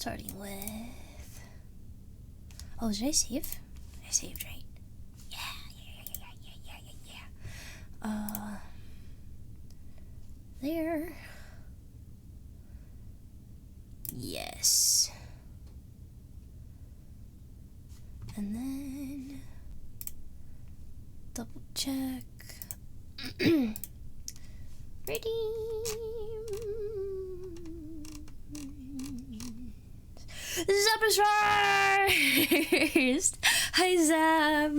starting with... Oh, did I save? I saved, right? Yeah. There. Yes. And then... double check. Ready. Zap is first! Hi, Zap!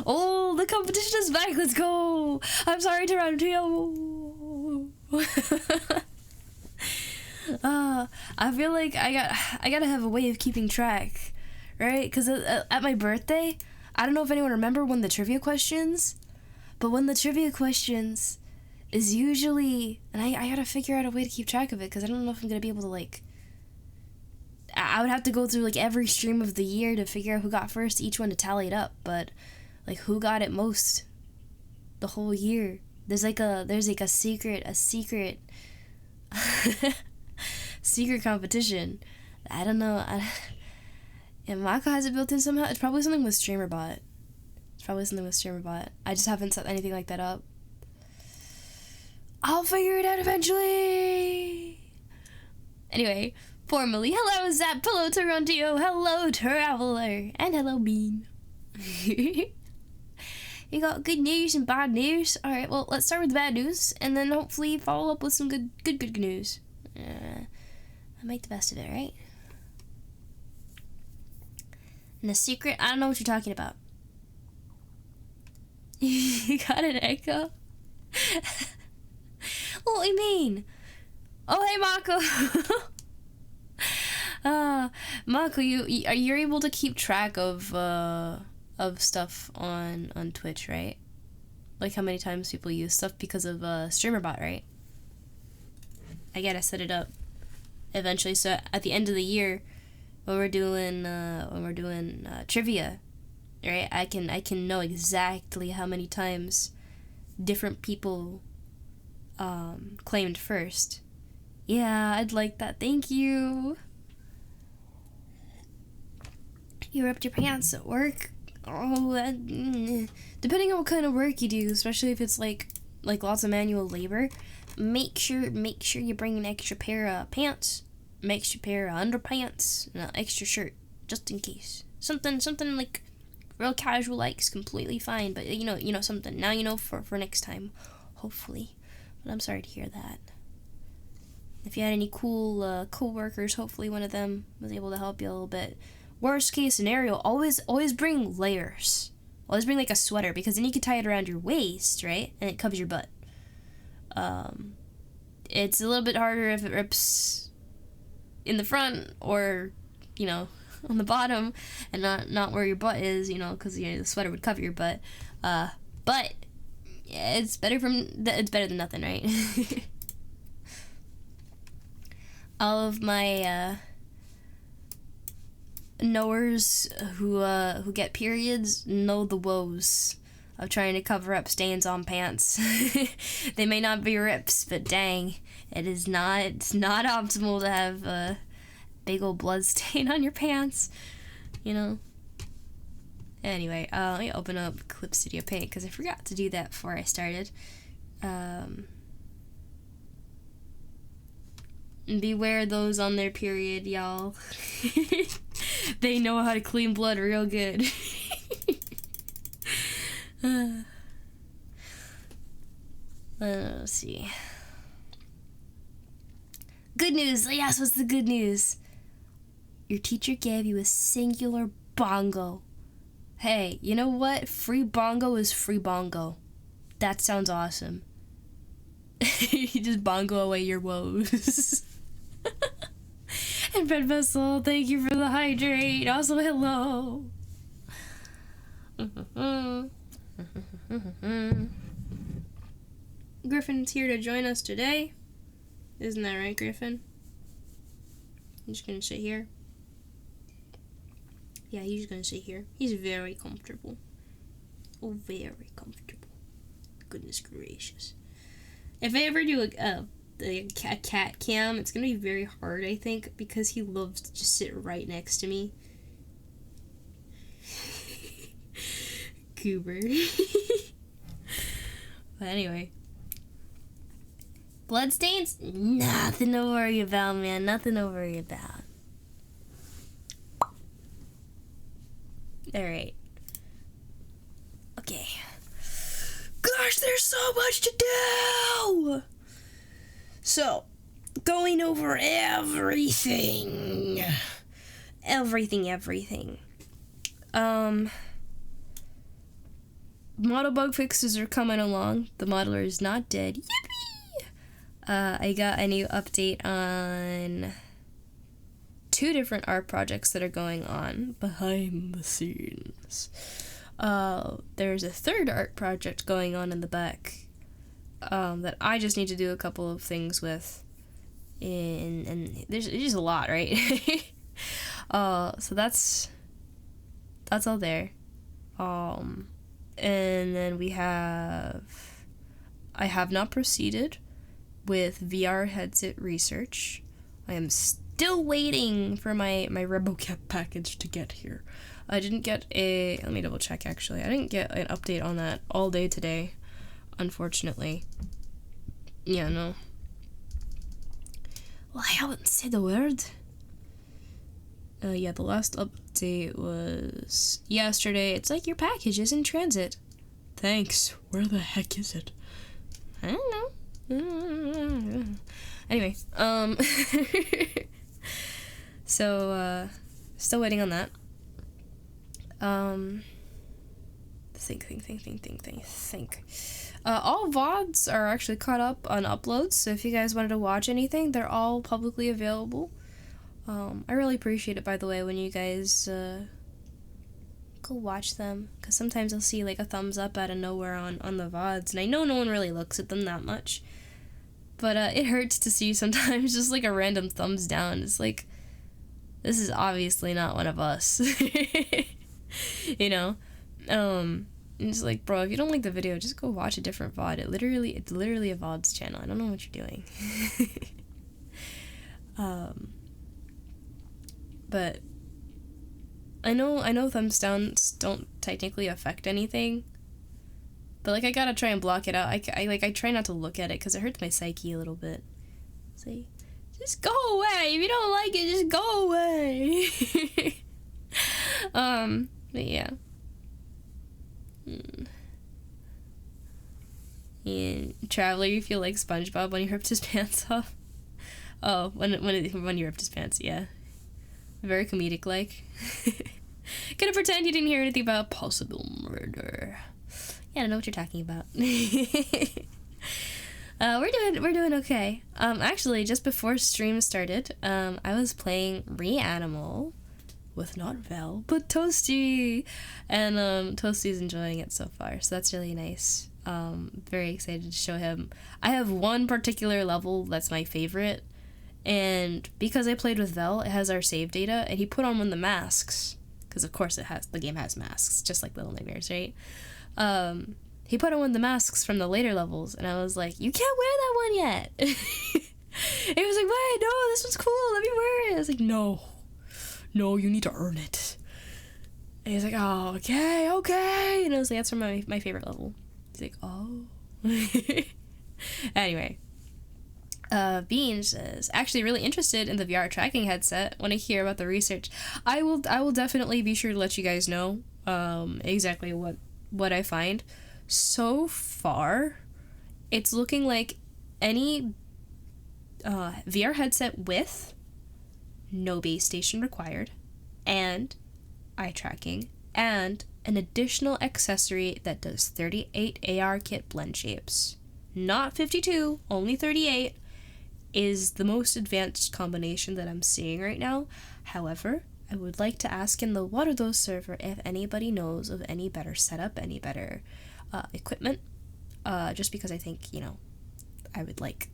Oh, the competition is back, let's go! I'm sorry to run to you! I feel like I gotta have a way of keeping track, right? Because at my birthday, I don't know if anyone remember when the trivia questions, but when the trivia questions is usually, and I gotta figure out a way to keep track of it, because I don't know if I'm gonna be able to, like, I would have to go through, like, every stream of the year to figure out who got first, each one to tally it up, but, like, who got it most the whole year? There's like a secret secret competition. I don't know. And Mako has it built in somehow. It's probably something with StreamerBot. I just haven't set anything like that up. I'll figure it out eventually. Anyway, formally, hello Zap, hello Toronto, hello Traveler, and hello Bean. You got good news and bad news. All right, well, let's start with the bad news, and then hopefully follow up with some good news. I'll make the best of it, right? And the secret, I don't know what you're talking about. You got an echo? What do you mean? Oh, hey, Mako. Mako, you're able to keep track of stuff on Twitch, right? Like how many times people use stuff because of StreamerBot, right? I gotta set it up eventually, so at the end of the year, when we're doing trivia, right? I can know exactly how many times different people claimed first. Yeah, I'd like that. Thank you. You ripped your pants at work? Oh, depending on what kind of work you do, especially if it's like lots of manual labor, make sure you bring an extra pair of pants, an extra pair of underpants, and an extra shirt, just in case. Something like real casual, like, is completely fine, but you know something. Now you know for next time, hopefully. But I'm sorry to hear that. If you had any cool co-workers, hopefully one of them was able to help you a little bit. Worst case scenario, always bring layers. Always bring like a sweater, because then you can tie it around your waist, right? And it covers your butt. It's a little bit harder if it rips in the front or, on the bottom and not where your butt is, because the sweater would cover your butt. But yeah, it's better than nothing, right? All of my knowers who get periods know the woes of trying to cover up stains on pants. They may not be rips, but dang, it's not optimal to have a big old blood stain on your pants, Anyway, let me open up Clip Studio Paint, because I forgot to do that before I started. Beware those on their period, y'all. They know how to clean blood real good. Let's see. Good news! Yes, what's the good news? Your teacher gave you a singular bongo. Hey, you know what? Free bongo is free bongo. That sounds awesome. You just bongo away your woes. And Red Vessel, thank you for the hydrate. Also, hello. Griffin's here to join us today. Isn't that right, Griffin? He's just gonna sit here. Yeah, he's gonna sit here. He's very comfortable. Oh, very comfortable. Goodness gracious. If I ever do a a cat cam. It's gonna be very hard, I think, because he loves to just sit right next to me. Goober. But anyway. Bloodstains? Nothing to worry about, man. Nothing to worry about. Alright. Okay. Gosh, there's so much to do! So, going over everything. Everything. Model bug fixes are coming along. The modeler is not dead. Yippee! I got a new update on 2 different art projects that are going on behind the scenes. There's a 3rd art project going on in the back that I just need to do a couple of things with. And there's just a lot, right? So that's all there. And then I have not proceeded with VR headset research. I am still waiting for my RoboCap package to get here. I didn't get let me double check actually. I didn't get an update on that all day today, unfortunately. Yeah, no. Well, I haven't said a word. Yeah, the last update was yesterday. It's like, your package is in transit. Thanks. Where the heck is it? I don't know. Anyway, so, still waiting on that. Think. All VODs are actually caught up on uploads, so if you guys wanted to watch anything, they're all publicly available. I really appreciate it, by the way, when you guys, go watch them, because sometimes I'll see, like, a thumbs up out of nowhere on the VODs, and I know no one really looks at them that much, but, it hurts to see sometimes just, like, a random thumbs down. It's like, this is obviously not one of us, you know? And it's like, bro, if you don't like the video, just go watch a different VOD. It's literally a VODs channel. I don't know what you're doing. But I know thumbs downs don't technically affect anything, but, like, I gotta try and block it out. I try not to look at it because it hurts my psyche a little bit. Say, just go away. If you don't like it, just go away. But yeah. And Traveler, you feel like SpongeBob when he ripped his pants off? Oh, when he ripped his pants, yeah. Very comedic like. Gonna pretend you didn't hear anything about possible murder. Yeah, I don't know what you're talking about. We're doing okay. Actually, just before stream started, I was playing Reanimal with not Vel, but Toasty, and Toasty's enjoying it so far, so that's really nice. Very excited to show him. I have one particular level that's my favorite, and because I played with Vel, it has our save data, and he put on one of the masks, because of course the game has masks, just like Little Nightmares, right? He put on one of the masks from the later levels, and I was like, you can't wear that one yet. He was like, wait, no, this one's cool, let me wear it. I was like, no, you need to earn it. And he's like, oh, okay, and I was like, that's from my favorite level. He's like, oh. Anyway, Beans is actually really interested in the VR tracking headset. When I hear about the research, I will definitely be sure to let you guys know exactly what I find. So far, it's looking like any VR headset with no base station required, and eye tracking, and an additional accessory that does 38 AR kit blend shapes. Not 52, only 38, is the most advanced combination that I'm seeing right now. However, I would like to ask in the What Are Those server if anybody knows of any better setup, any better equipment, just because I think, I would like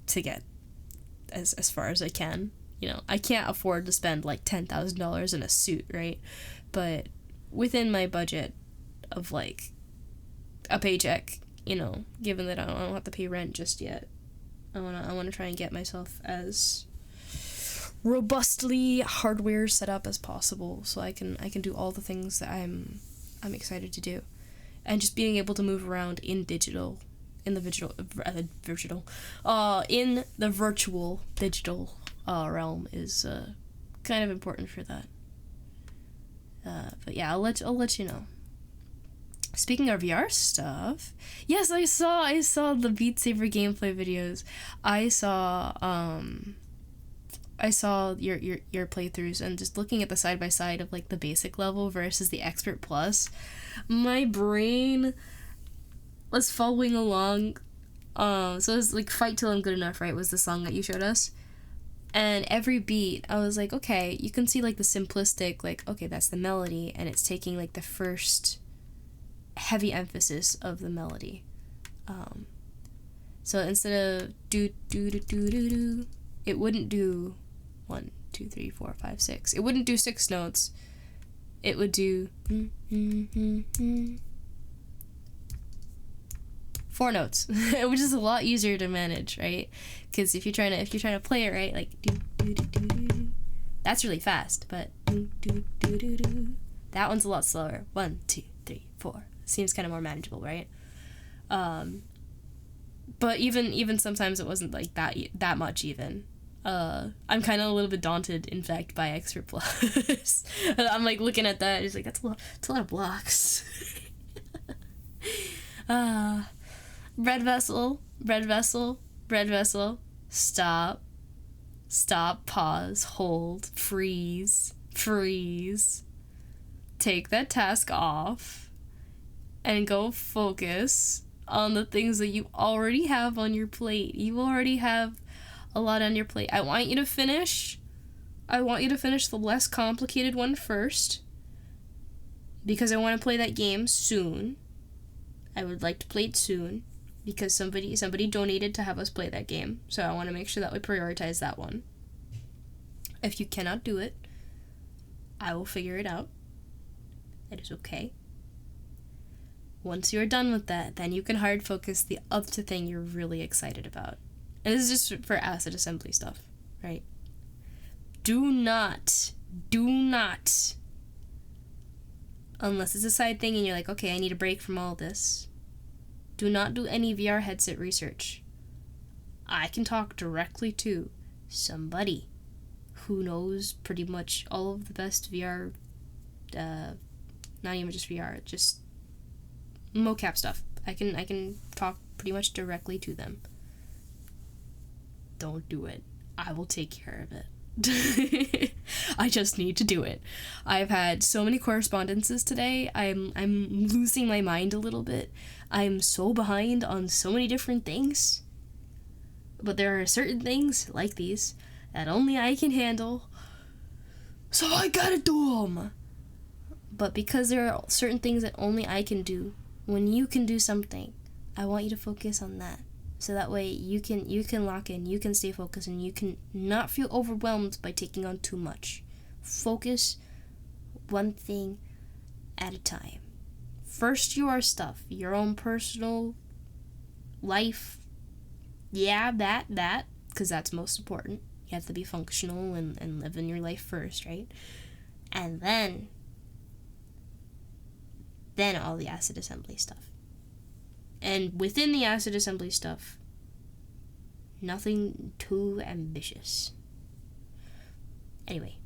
to get as far as I can. I can't afford to spend like $10,000 in a suit, right? But within my budget of like a paycheck, given that I don't have to pay rent just yet, I wanna try and get myself as robustly hardware set up as possible, so I can do all the things that I'm excited to do, and just being able to move around in the virtual digital realm is kind of important for that. But yeah, I'll let you know. Speaking of VR stuff, yes, I saw the Beat Saber gameplay videos. I saw your playthroughs, and just looking at the side by side of like the basic level versus the expert plus, my brain was following along. So it was like Fight Till I'm Good Enough, right, was the song that you showed us. And every beat, I was like, okay, you can see like the simplistic, like, okay, that's the melody, and it's taking like the first heavy emphasis of the melody. So instead of do do do do do do, it wouldn't do 1, 2, 3, 4, 5, 6. It wouldn't do 6 notes. It would do 4 notes, which is a lot easier to manage, right? Because if you're trying to play it right, like do do do do do, that's really fast. But do do do do do, that one's a lot slower. 1, 2, 3, 4. Seems kind of more manageable, right? But even sometimes it wasn't like that much even. I'm kind of a little bit daunted, in fact, by Expert Plus. I'm like looking at that, it's like that's a lot of blocks. Bread vessel, stop, pause, hold, freeze, take that task off, and go focus on the things that you already have on your plate. You already have a lot on your plate. I want you to finish the less complicated one first, because I want to play that game soon. I would like to play it soon, because somebody donated to have us play that game, so I want to make sure that we prioritize that one. If you cannot do it, I will figure it out. It is okay. Once you're done with that, then you can hard focus the other thing you're really excited about. And this is just for acid assembly stuff, right? Do not, unless it's a side thing and you're like, okay, I need a break from all this, do not do any VR headset research. I can talk directly to somebody who knows pretty much all of the best VR, not even just VR, just mocap stuff. I can talk pretty much directly to them. Don't do it. I will take care of it. I just need to do it. I've had so many correspondences today. I'm losing my mind a little bit. I'm so behind on so many different things. But there are certain things like these that only I can handle. So I gotta do them. But because there are certain things that only I can do, when you can do something, I want you to focus on that. So that way you can lock in, you can stay focused, and you can not feel overwhelmed by taking on too much. Focus one thing at a time. First your stuff, your own personal life. Yeah, that, because that's most important. You have to be functional and live in your life first, right? And then all the acid assembly stuff. And within the acid assembly stuff, nothing too ambitious. Anyway.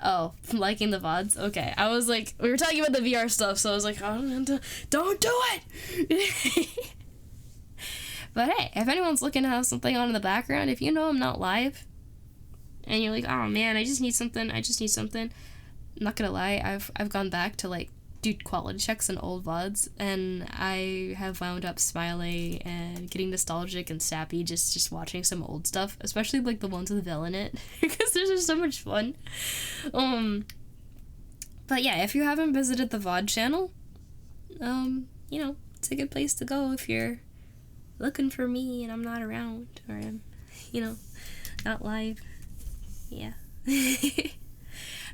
Oh, liking the VODs? Okay. I was like, we were talking about the VR stuff, so I was like, oh, don't do it! But hey, if anyone's looking to have something on in the background, if you know I'm not live, and you're like, oh man, I just need something, I'm not gonna lie, I've gone back to like do quality checks on old VODs, and I have wound up smiling and getting nostalgic and sappy just watching some old stuff, especially like the ones with Vil in it, because those are so much fun. But yeah, if you haven't visited the VOD channel, it's a good place to go if you're looking for me and I'm not around, or I'm, not live. Yeah.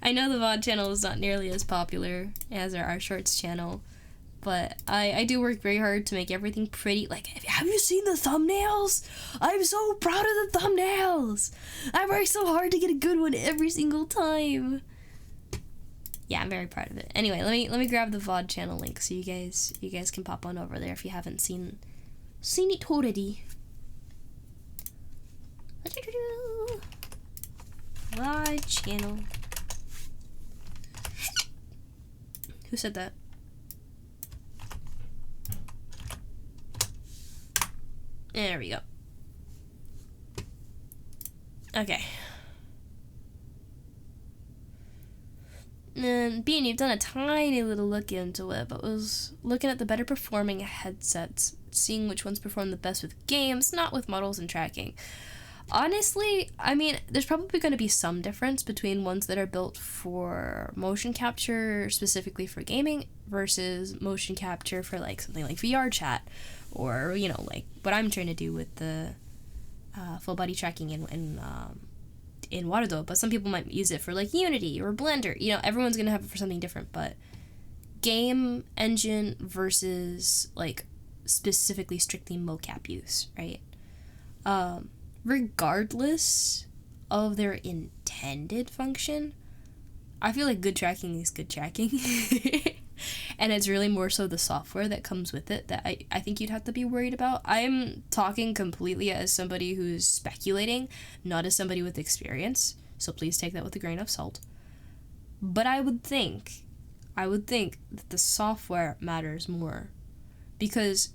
I know the VOD channel is not nearly as popular as our Shorts channel, but I do work very hard to make everything pretty. Like, have you seen the thumbnails? I'm so proud of the thumbnails. I work so hard to get a good one every single time. Yeah, I'm very proud of it. Anyway, let me grab the VOD channel link so you guys can pop on over there if you haven't seen it already. VOD channel. Who said that? There we go. Okay. And Bean, you've done a tiny little look into it, but was looking at the better performing headsets, seeing which ones perform the best with games, not with models and tracking. Honestly, I mean, there's probably going to be some difference between ones that are built for motion capture specifically for gaming versus motion capture for like something like VR chat, or, you know, like what I'm trying to do with the full body tracking in Waterdo. But some people might use it for like Unity or Blender. You know, everyone's going to have it for something different, but game engine versus like specifically strictly mocap use, right? Regardless of their intended function, I feel like good tracking is good tracking. And it's really more so the software that comes with it that I think you'd have to be worried about. I'm talking completely as somebody who's speculating, not as somebody with experience, so please take that with a grain of salt. But I would think that the software matters more, because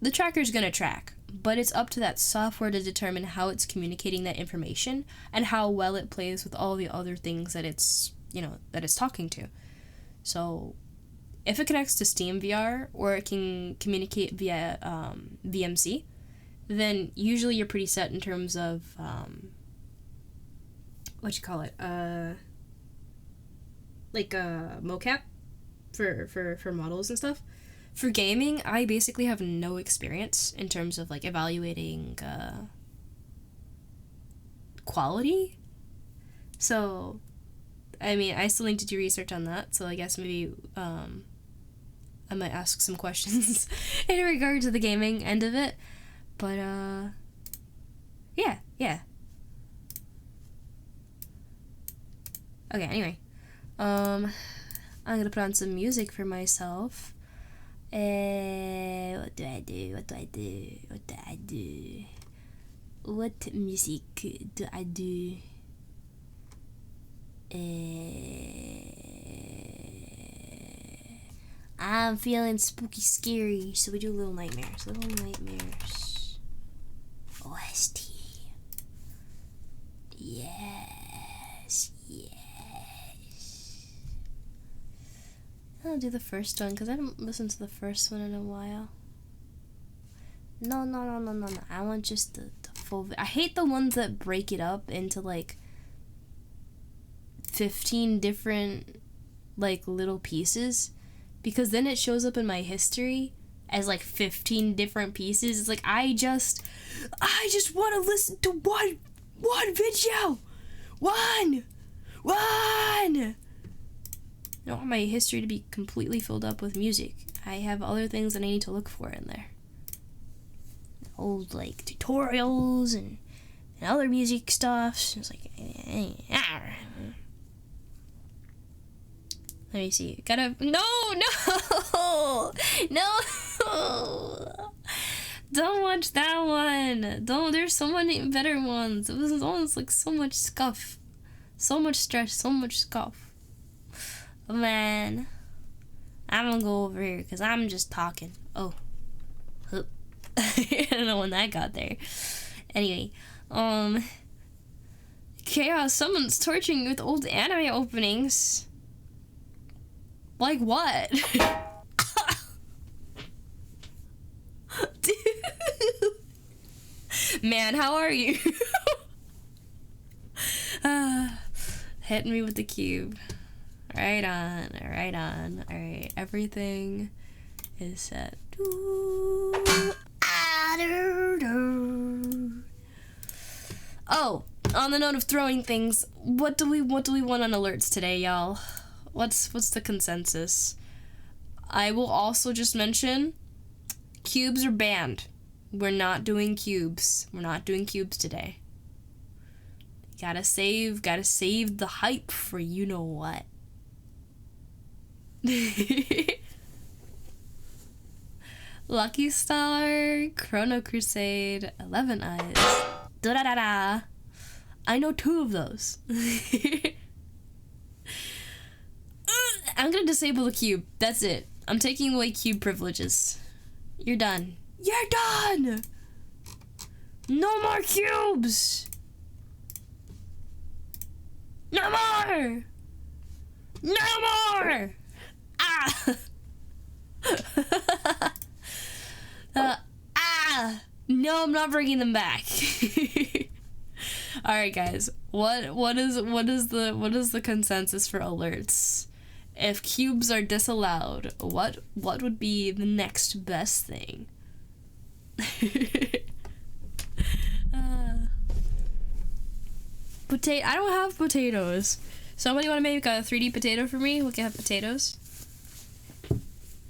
the tracker's gonna track, but it's up to that software to determine how it's communicating that information and how well it plays with all the other things that it's, you know, that it's talking to. So if it connects to Steam VR or it can communicate via VMC, then usually you're pretty set in terms of mocap for models and stuff. For gaming, I basically have no experience in terms of like evaluating quality. So, I mean, I still need to do research on that. So I guess maybe I might ask some questions in regard to the gaming end of it. But yeah. Okay, anyway. I'm gonna put on some music for myself. What do I do? What music do I do? I'm feeling spooky scary, so we do Little Nightmares. OST. Yes. I'll do the first one because I haven't listened to the first one in a while. No. I want just the full. I hate the ones that break it up into like 15 different like little pieces, because then it shows up in my history as like 15 different pieces. It's like I just want to listen to one video. One. I don't want my history to be completely filled up with music. I have other things that I need to look for in there. Old like tutorials and other music stuff. So it's like, let me see. No. Don't watch that one. There's so many better ones. It was almost like so much scuff, so much stress, so much scuff. Oh, man, I'm gonna go over here because I'm just talking. Oh, I don't know when that got there. Anyway, Chaos, someone's torturing you with old anime openings. Like what? Dude. Man, how are you? Hit me with the cube. Right on. Alright, everything is set. Oh, on the note of throwing things, what do we want on alerts today, y'all? What's the consensus? I will also just mention, cubes are banned. We're not doing cubes. We're not doing cubes today. Gotta save the hype for you know what. Lucky Star, Chrono Crusade, 11 Eyes. Da-da-da-da. I know 2 of those. I'm gonna disable the cube. That's it. I'm taking away cube privileges. You're done. You're done! No more cubes! No more! No more! Ah! No, I'm not bringing them back. All right, guys. What is the consensus for alerts? If cubes are disallowed, what would be the next best thing? I don't have potatoes. Somebody want to make a 3D potato for me? We can have potatoes.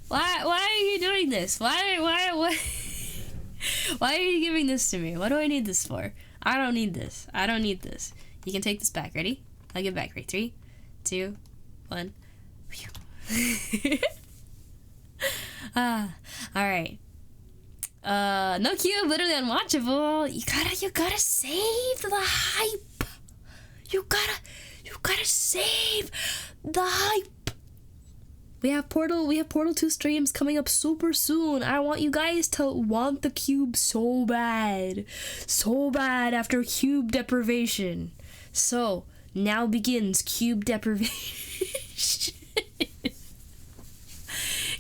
Why are you doing this? Why are you giving this to me? What do I need this for? I don't need this. I don't need this. You can take this back. Ready? I'll give it back. Ready? 3, 2, 1. Alright. No cube, literally unwatchable. You gotta save the hype. You gotta save the hype. We have Portal 2 streams coming up super soon. I want you guys to want the cube so bad. So bad after cube deprivation. So, now begins cube deprivation.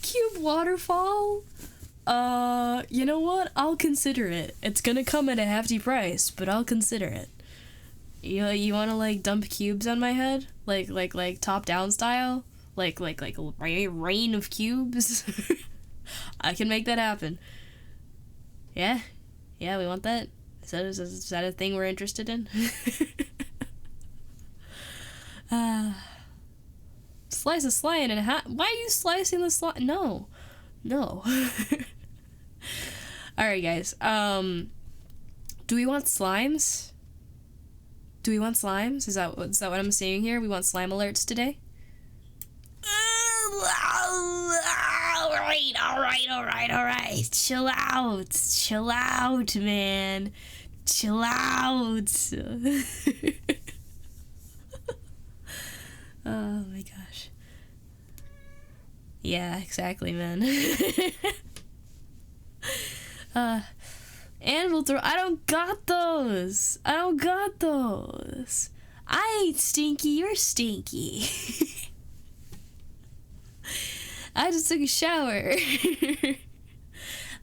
Cube waterfall? You know what? I'll consider it. It's gonna come at a hefty price, but I'll consider it. You wanna like dump cubes on my head? Like top down style? Like a rain of cubes? I can make that happen. Yeah? Yeah, we want that? Is that a thing we're interested in? Slice a slime in half. Why are you slicing the slime? No. Alright, guys. Do we want slimes? Is that what I'm seeing here? We want slime alerts today? Alright. Chill out, man. Chill out. Oh my gosh. Yeah, exactly, man. Anvil throw. I don't got those. I ain't stinky, you're stinky. I just took a shower.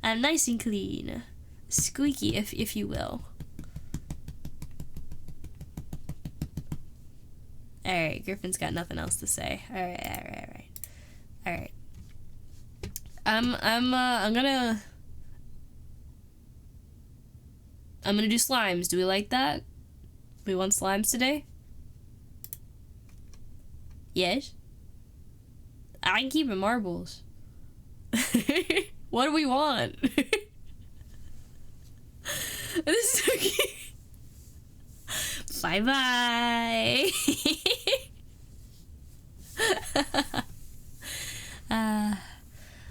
I'm nice and clean. Squeaky, if you will. Alright, Griffin's got nothing else to say. Alright. I'm gonna do slimes. Do we like that? We want slimes today? Yes? I can keep it marbles. What do we want? This is so cute. Bye-bye.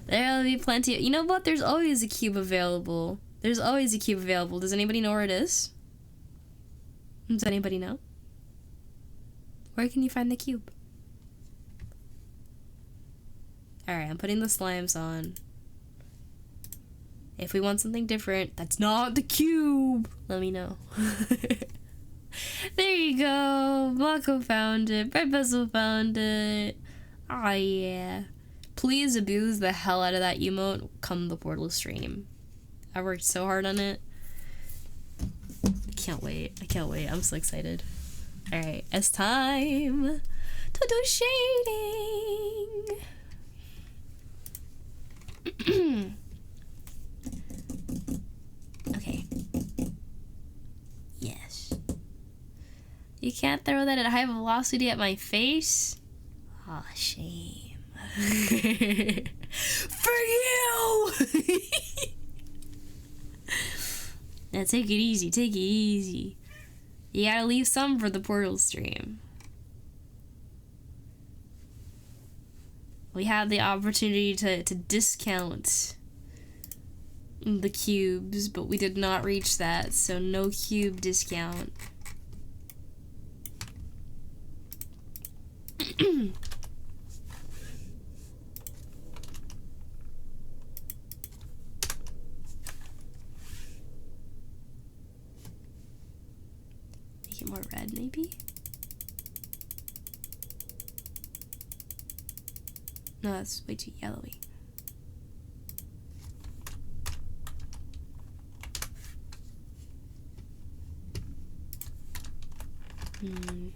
There'll be plenty of, you know what? There's always a cube available. Does anybody know where it is? Does anybody know? Where can you find the cube? Alright, I'm putting the slimes on. If we want something different, that's not the cube, let me know. There you go. Blanco found it. Red Bezel found it. Aw, yeah. Please abuse the hell out of that emote come the Portal stream. I worked so hard on it. I can't wait. I'm so excited. Alright, it's time to do shading. Okay. Yes. You can't throw that at high velocity at my face? Aw, shame. Now take it easy, take it easy. You gotta leave some for the portal stream. We had the opportunity to discount the cubes, but we did not reach that, so no cube discount. Make it more red, maybe? No, that's way too yellowy. Hmm.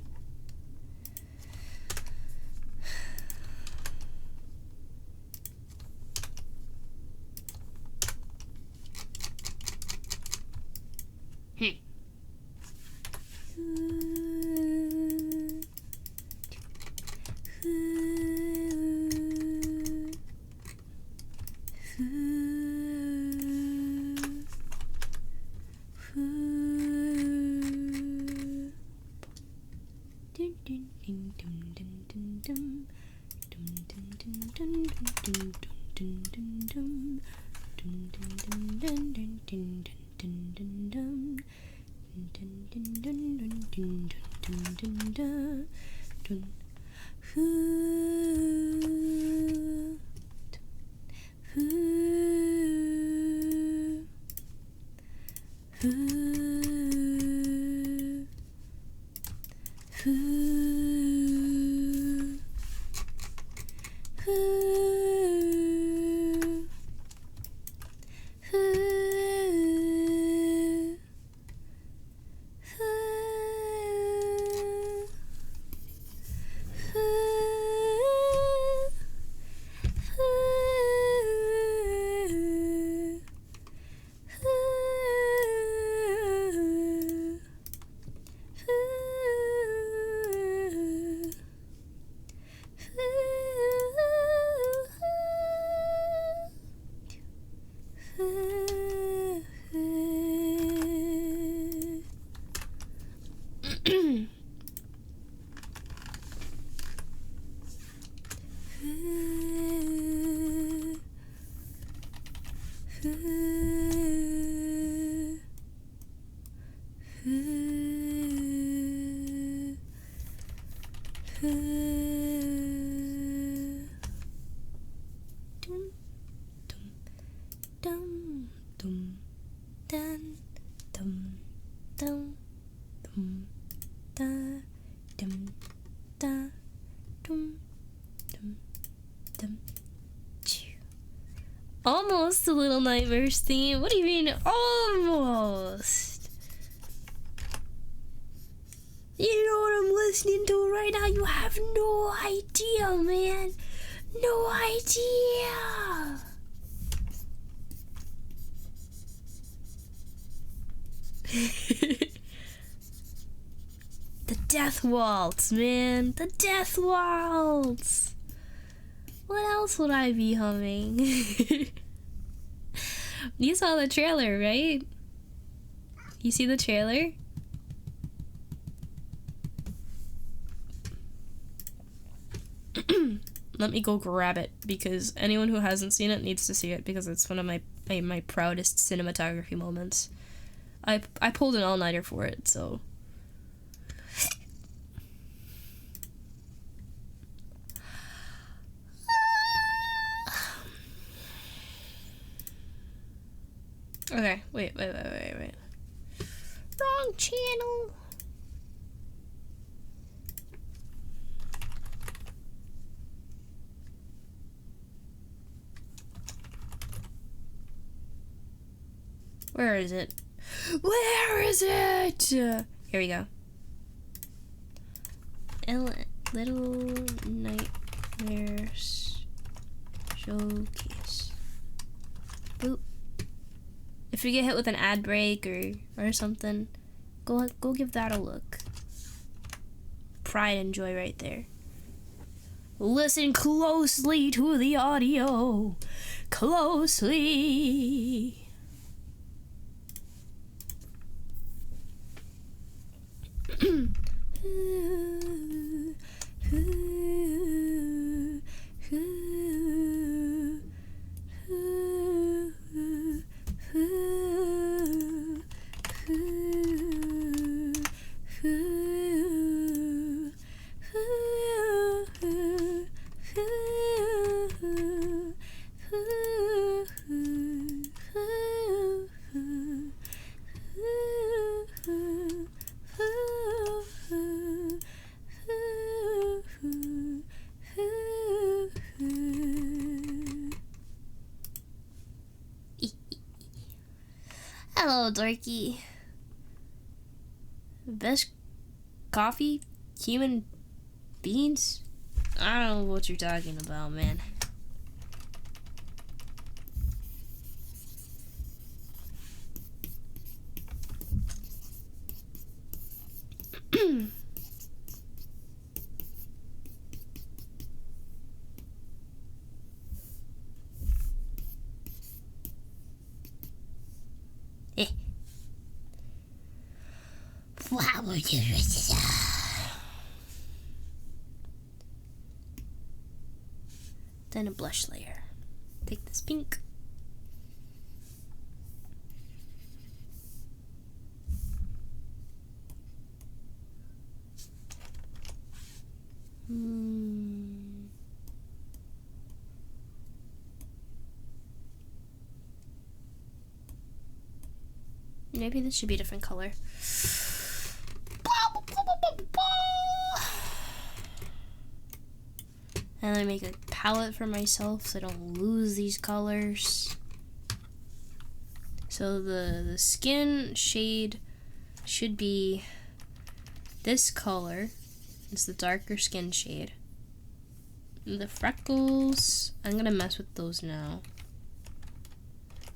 Almost a Little Nightmares theme. What do you mean almost? You know what I'm listening to right now? You have no idea, man. No idea. The Death Waltz, man. The Death Waltz. What else would I be humming? You saw the trailer, right? You see the trailer? Let me go grab it, because anyone who hasn't seen it needs to see it, because it's one of my proudest cinematography moments. I pulled an all-nighter for it, so... Okay, wait. Wrong channel. Where is it? Where is it? Here we go. Little Nightmares Showcase. Boop. If you get hit with an ad break or something, go give that a look. Pride and joy right there. Listen closely to the audio. closely. Hello, dorky. Best coffee? Human beings? I don't know what you're talking about, man. Then a blush layer. Take this pink. Maybe this should be a different color. And I make a palette for myself so I don't lose these colors. So the skin shade should be this color. It's the darker skin shade. The freckles, I'm gonna mess with those now.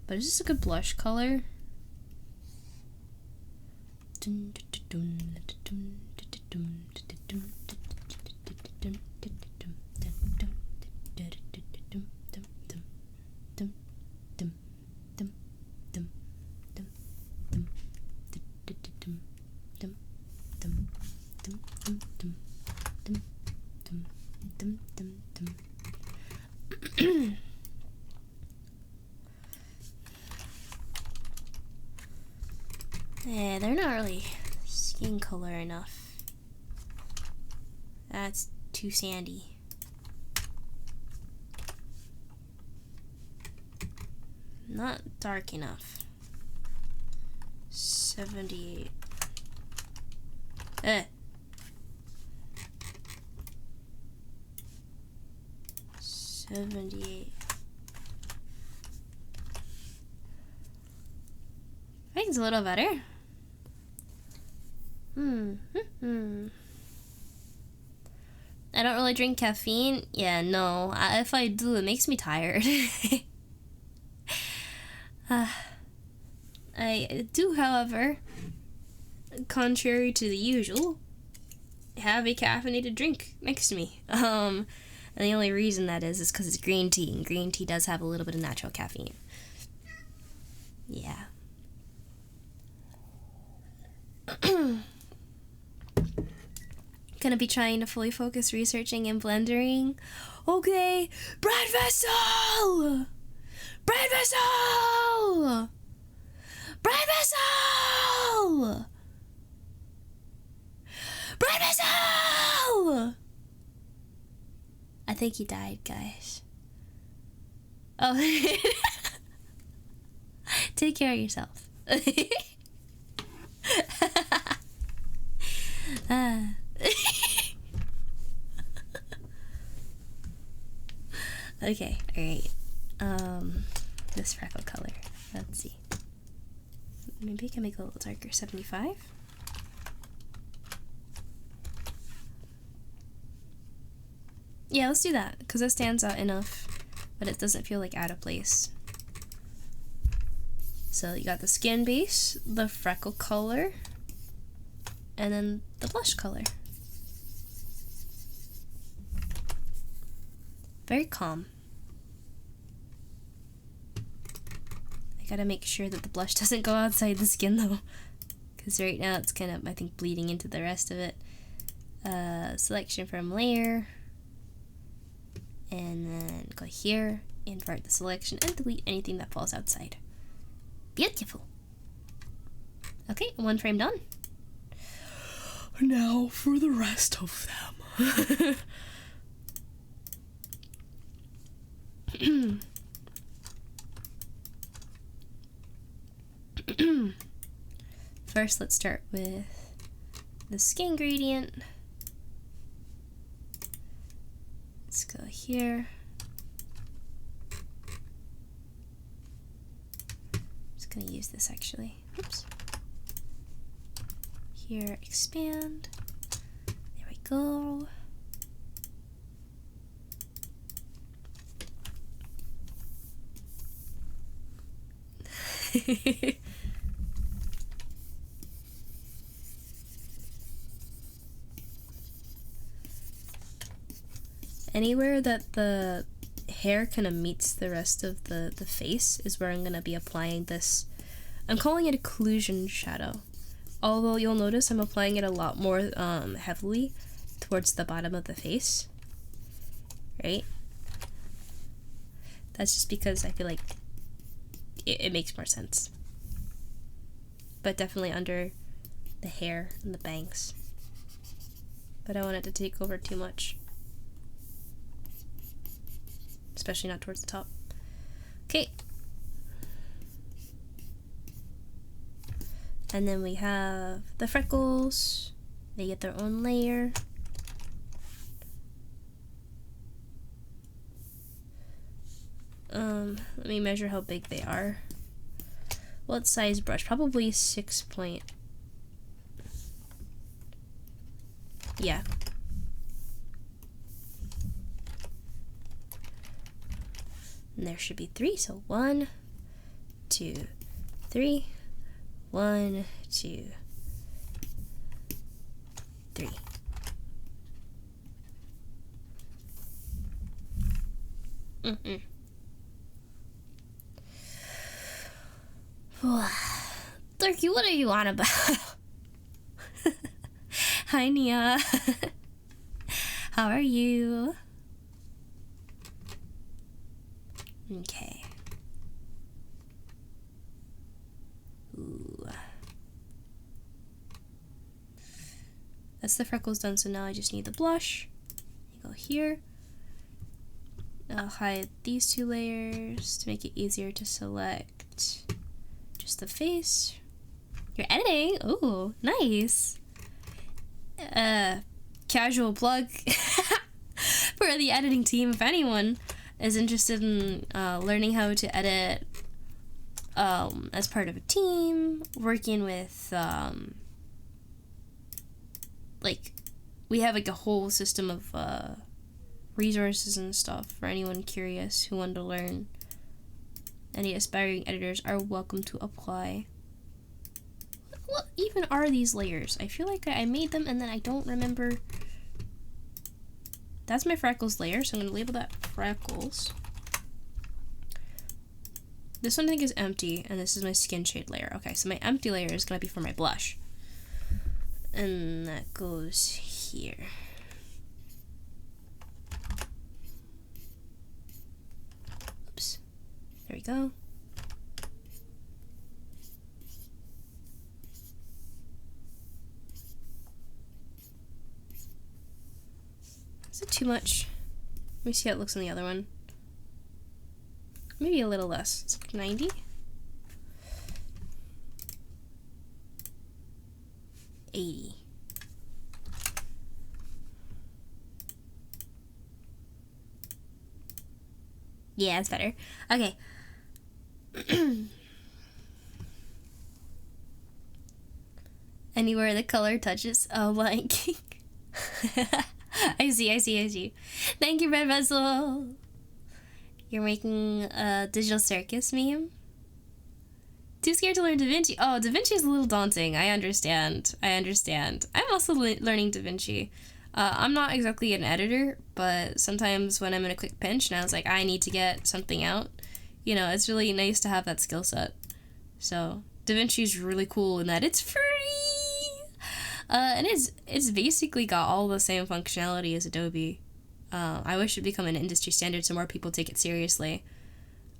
But is this a good blush color? Yeah, they're not really skin color enough. That's too sandy. Not dark enough. 78. 78. I think it's a little better. I don't really drink caffeine. Yeah, no. If I do, it makes me tired. I do, however, contrary to the usual, have a caffeinated drink next to me. And the only reason that is because it's green tea, and green tea does have a little bit of natural caffeine. Yeah. Gonna be trying to fully focus researching and blendering. Okay, bread vessel! Bread vessel! Bread vessel! Bread vessel! I think he died, guys. Oh. Take care of yourself. Okay, alright. This freckle color. Let's see. Maybe I can make it a little darker. 75? Yeah, let's do that, because that stands out enough, but it doesn't feel like out of place. So you got the skin base, the freckle color, and then the blush color. Very calm. I gotta make sure that the blush doesn't go outside the skin though, because right now it's kind of, I think, bleeding into the rest of it. Selection from layer, and then go here, invert the selection, and delete anything that falls outside. Beautiful. Okay, one frame done. Now for the rest of them. First, let's start with the skin gradient. Let's go here. Just gonna use this actually. Oops. Here, expand. There we go. Anywhere that the hair kind of meets the rest of the face is where I'm going to be applying this. I'm calling it occlusion shadow. Although you'll notice I'm applying it a lot more heavily towards the bottom of the face. Right? That's just because I feel like it makes more sense. But definitely under the hair and the bangs. But I don't want it to take over too much. Especially not towards the top. Okay. And then we have the freckles. They get their own layer. Let me measure how big they are. What size brush? Probably 6 point. Yeah. And there should be 3, so 1, 2, 3. 1, 2, 3. Turkey, what are you on about? Hi, Nia. How are you? Okay. Ooh. That's the freckles done, so now I just need the blush. You go here. I'll hide these 2 layers to make it easier to select just the face. You're editing? Ooh, nice. Casual plug for the editing team. If anyone is interested in learning how to edit as part of a team, working with like, we have like a whole system of resources and stuff for anyone curious who want to learn. Any aspiring editors are welcome to apply. What even are these layers? I feel like I made them and then I don't remember. That's my freckles layer, so I'm gonna label that freckles. This one I think is empty, and this is my skin shade layer. Okay, so my empty layer is gonna be for my blush. And that goes here. Oops. There we go. Is it too much? Let me see how it looks on the other one. Maybe a little less. It's like 90. 80. Yeah, it's better. Okay. Anywhere the color touches. Oh my. I see. Thank you, Red Vessel. You're making a digital circus meme? Too scared to learn DaVinci. Oh, DaVinci is a little daunting. I understand. I'm also learning DaVinci. I'm not exactly an editor, but sometimes when I'm in a quick pinch and I was like, I need to get something out, you know, it's really nice to have that skill set. So DaVinci's really cool in that it's free. And it's basically got all the same functionality as Adobe. I wish it'd become an industry standard so more people take it seriously.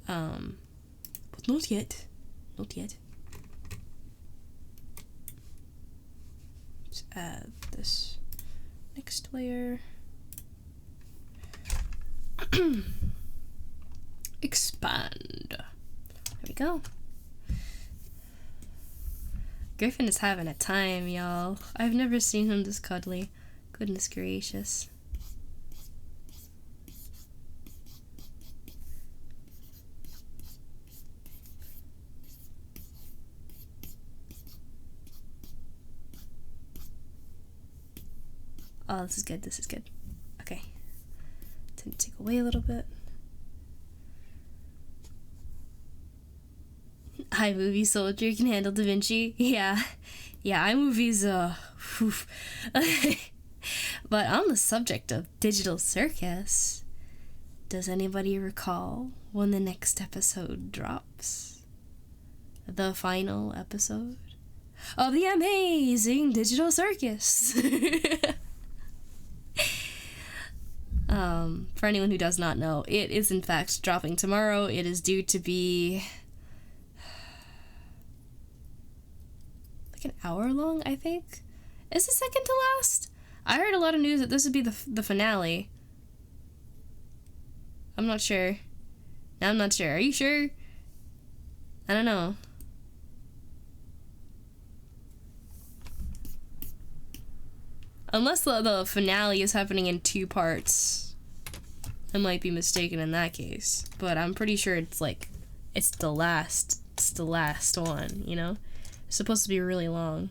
But not yet. Not yet. Let's add this next layer. Expand. There we go. Griffin is having a time, y'all. I've never seen him this cuddly. Goodness gracious. Oh, this is good. This is good. Okay. Didn't take away a little bit. iMovie Soldier can handle DaVinci. Yeah, iMovie's But on the subject of digital circus, does anybody recall when the next episode drops? The final episode of the amazing digital circus. For anyone who does not know, it is in fact dropping tomorrow. It is due to be an hour long, I think. Is it second to last? I heard a lot of news that this would be the finale. I'm not sure. I'm not sure. Are you sure? I don't know. Unless the finale is happening in 2 parts. I might be mistaken in that case. But I'm pretty sure it's the last one, you know? It's supposed to be really long.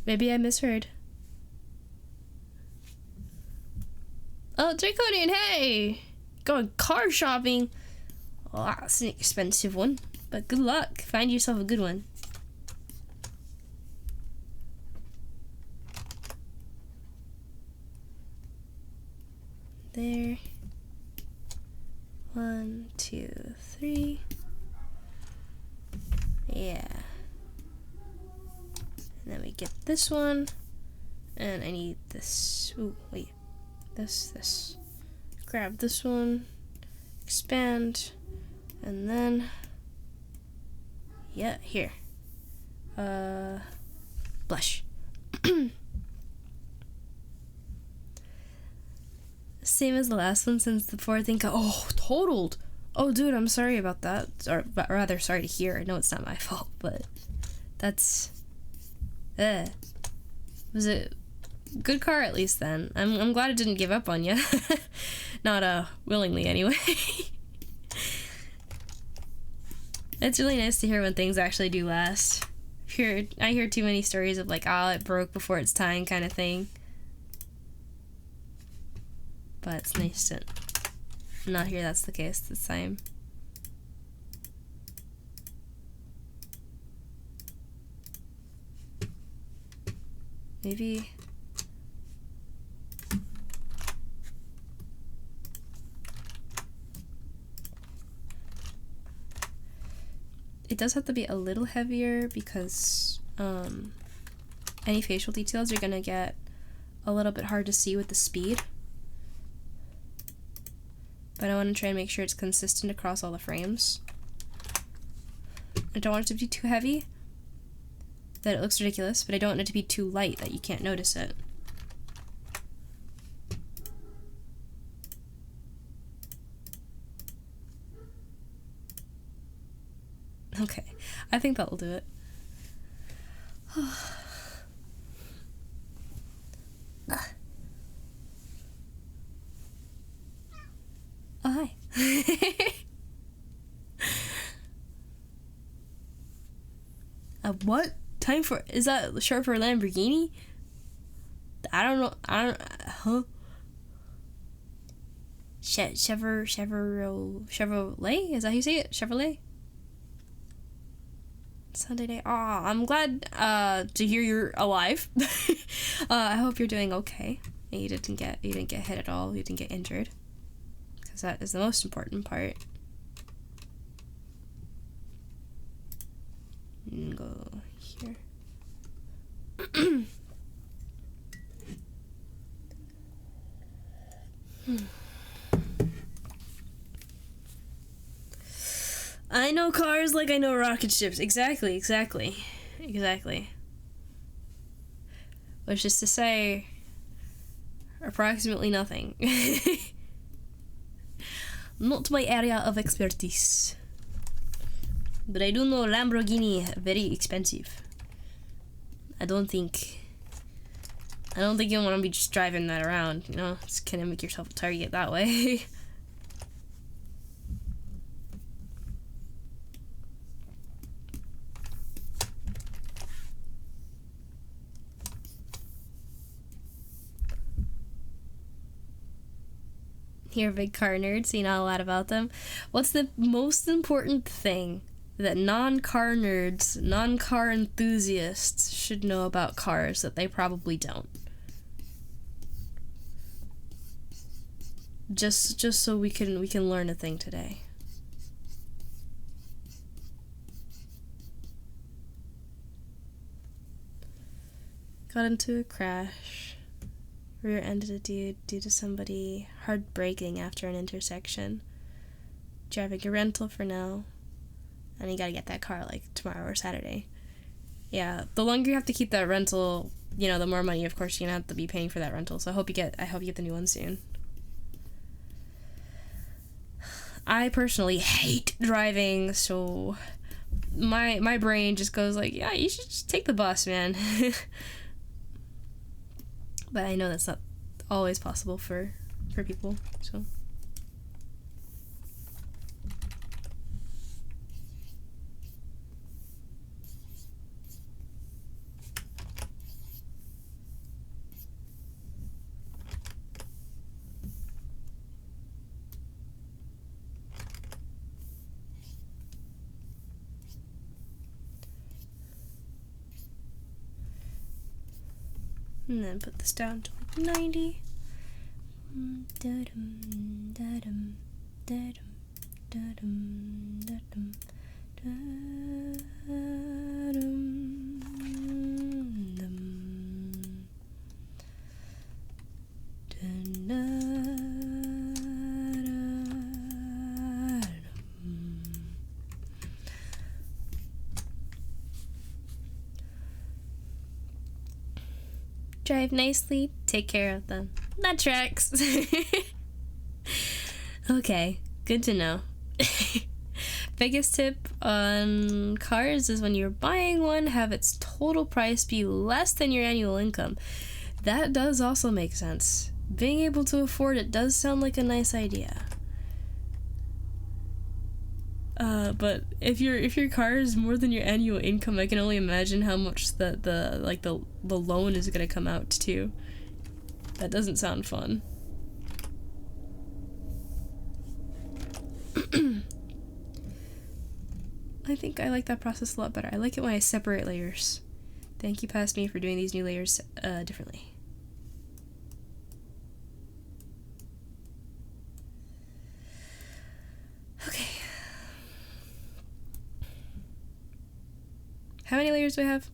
Maybe I misheard. Oh, Draconian, hey! Going car shopping! Oh, that's an expensive one. But good luck. Find yourself a good one. There. 1, 2, 3. Yeah. And then we get this one. And I need this. Ooh, wait. This. Grab this one. Expand. And then... yeah, here. Blush. Same as the last one, since the poor thing got totaled. Oh, dude, I'm sorry about that. Or rather, sorry to hear. I know it's not my fault, but that's... Was it good car at least then? I'm glad it didn't give up on you. Not willingly anyway. It's really nice to hear when things actually do last. I hear too many stories of it broke before its time kind of thing. But it's nice to not hear that's the case this time. Maybe... it does have to be a little heavier because any facial details are gonna get a little bit hard to see with the speed. But I want to try and make sure it's consistent across all the frames. I don't want it to be too heavy that it looks ridiculous, but I don't want it to be too light that you can't notice it. Okay, I think that'll do it. Oh, hi. What? Time for... is that short for Lamborghini? I don't know. Huh? Chevrolet? Is that how you say it? Chevrolet? Sunday day. Aw, I'm glad to hear you're alive. I hope you're doing okay. and you didn't get hit at all, you didn't get injured, because that is the most important part. And go here. I know cars like I know rocket ships. Exactly. Which is to say, approximately nothing. Not my area of expertise. But I do know Lamborghini very expensive. I don't think you want to be just driving that around, you know? Just kind of make yourself a target that way. You're a big car nerd, so you know a lot about them. What's the most important thing that non-car nerds, non-car enthusiasts should know about cars that they probably don't? Just so we can learn a thing today. Got into a crash. Rear-ended a dude due to somebody hard braking after an intersection. Driving a rental for now. And you gotta get that car like tomorrow or Saturday. Yeah, the longer you have to keep that rental, you know, the more money of course you're gonna have to be paying for that rental. So I hope you get the new one soon. I personally hate driving, so my brain just goes like, yeah, you should just take the bus, man. But I know that's not always possible for people, so. And then put this down to like 90. Drive nicely, take care of them. That tracks. Okay, good to know. Biggest tip on cars is when you're buying one, have its total price be less than your annual income. That does also make sense. Being able to afford it does sound like a nice idea. But if your car is more than your annual income, I can only imagine how much the loan is gonna come out to. That doesn't sound fun. I think I like that process a lot better. I like it when I separate layers. Thank you, past me, for doing these new layers differently. Okay. How many layers do I have?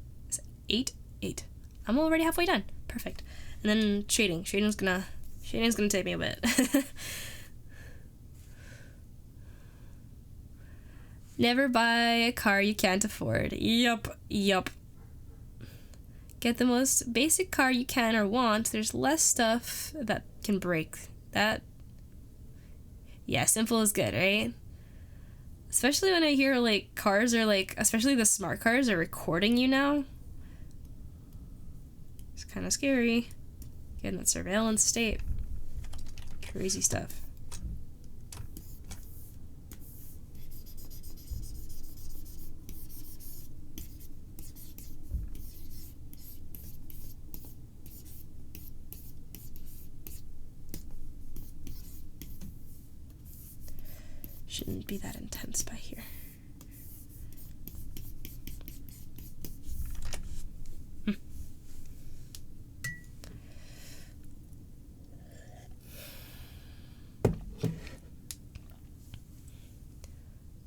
8? 8. I'm already halfway done. Perfect. And then shading. Shading's gonna take me a bit. Never buy a car you can't afford. Yup. Get the most basic car you can or want. There's less stuff that can break. That. Yeah, simple is good, right? Especially when I hear, like, cars are, like, especially the smart cars are recording you now. It's kind of scary. Getting that surveillance state. Crazy stuff. Shouldn't be that intense by here.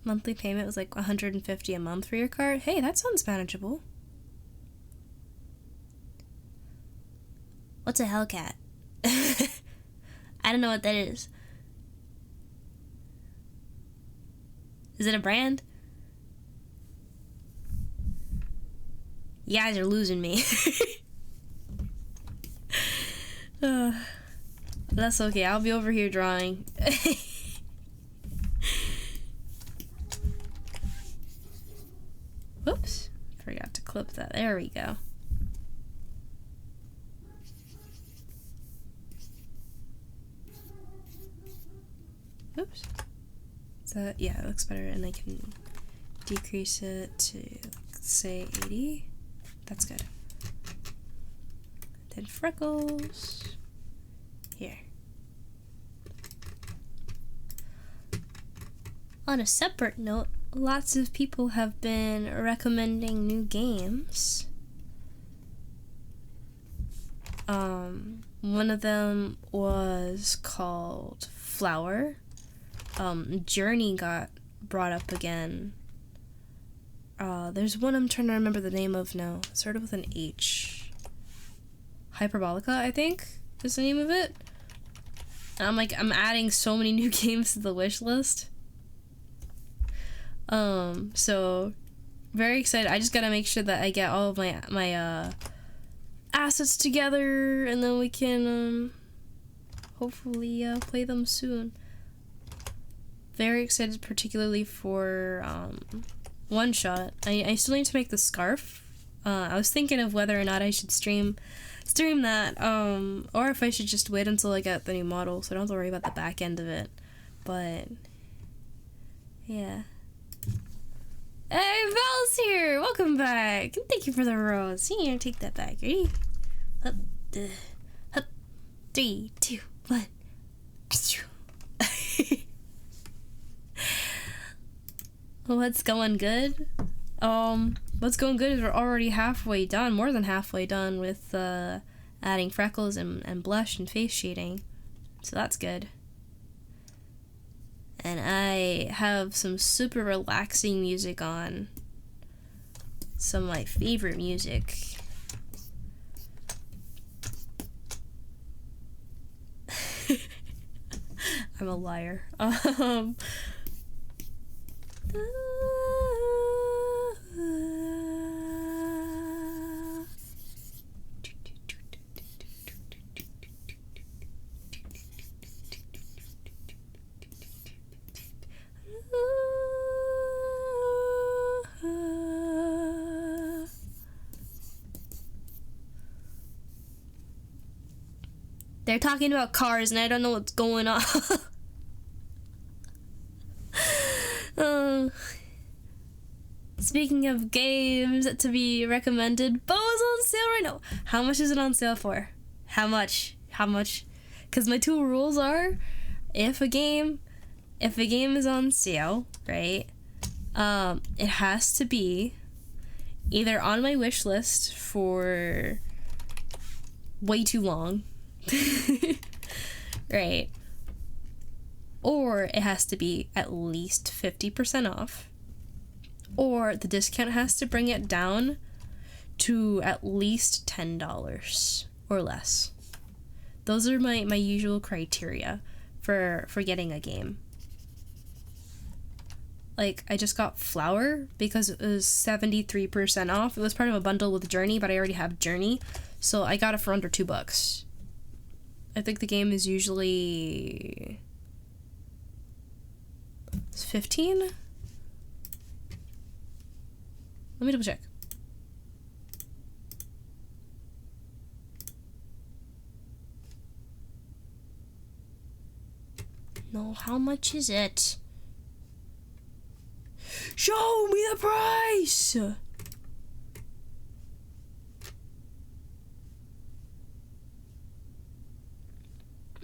monthly payment was like $150 a month for your card. Hey, that sounds manageable. What's a Hellcat? I don't know what that is. Is it a brand? You guys are losing me. That's okay. I'll be over here drawing. Whoops. Forgot to clip that. There we go. Oops. So, yeah, it looks better, and I can decrease it to, say, 80. That's good. Then freckles. Here. On a separate note, lots of people have been recommending new games. One of them was called Flower. Journey got brought up again. There's one I'm trying to remember the name of now. It started with an H. Hyperbolica, I think, is the name of it. And I'm adding so many new games to the wish list. So very excited. I just gotta make sure that I get all of my assets together, and then we can hopefully play them soon. Very excited, particularly for One Shot. I still need to make the scarf. I was thinking of whether or not I should stream that, or if I should just wait until I get the new model, so I don't have to worry about the back end of it. But yeah. Hey, Val's here! Welcome back! And thank you for the rose. Here, take that back. Ready? Up, up. 3, 2, 1. What's going good? What's going good is we're already halfway done, more than halfway done with adding freckles and blush and face shading. So that's good. And I have some super relaxing music on. Some of my favorite music. I'm a liar. They're talking about cars and I don't know what's going on. Speaking of games to be recommended, Bo's on sale right now. How much is it on sale for? How much? Because my 2 rules are, if a game is on sale, right? It has to be either on my wish list for way too long, right? Or it has to be at least 50% off. Or the discount has to bring it down to at least $10 or less. Those are my usual criteria for getting a game. Like, I just got Flower because it was 73% off. It was part of a bundle with Journey, but I already have Journey, so I got it for under $2. I think the game is usually 15? Let me double check. No, how much is it? Show me the price!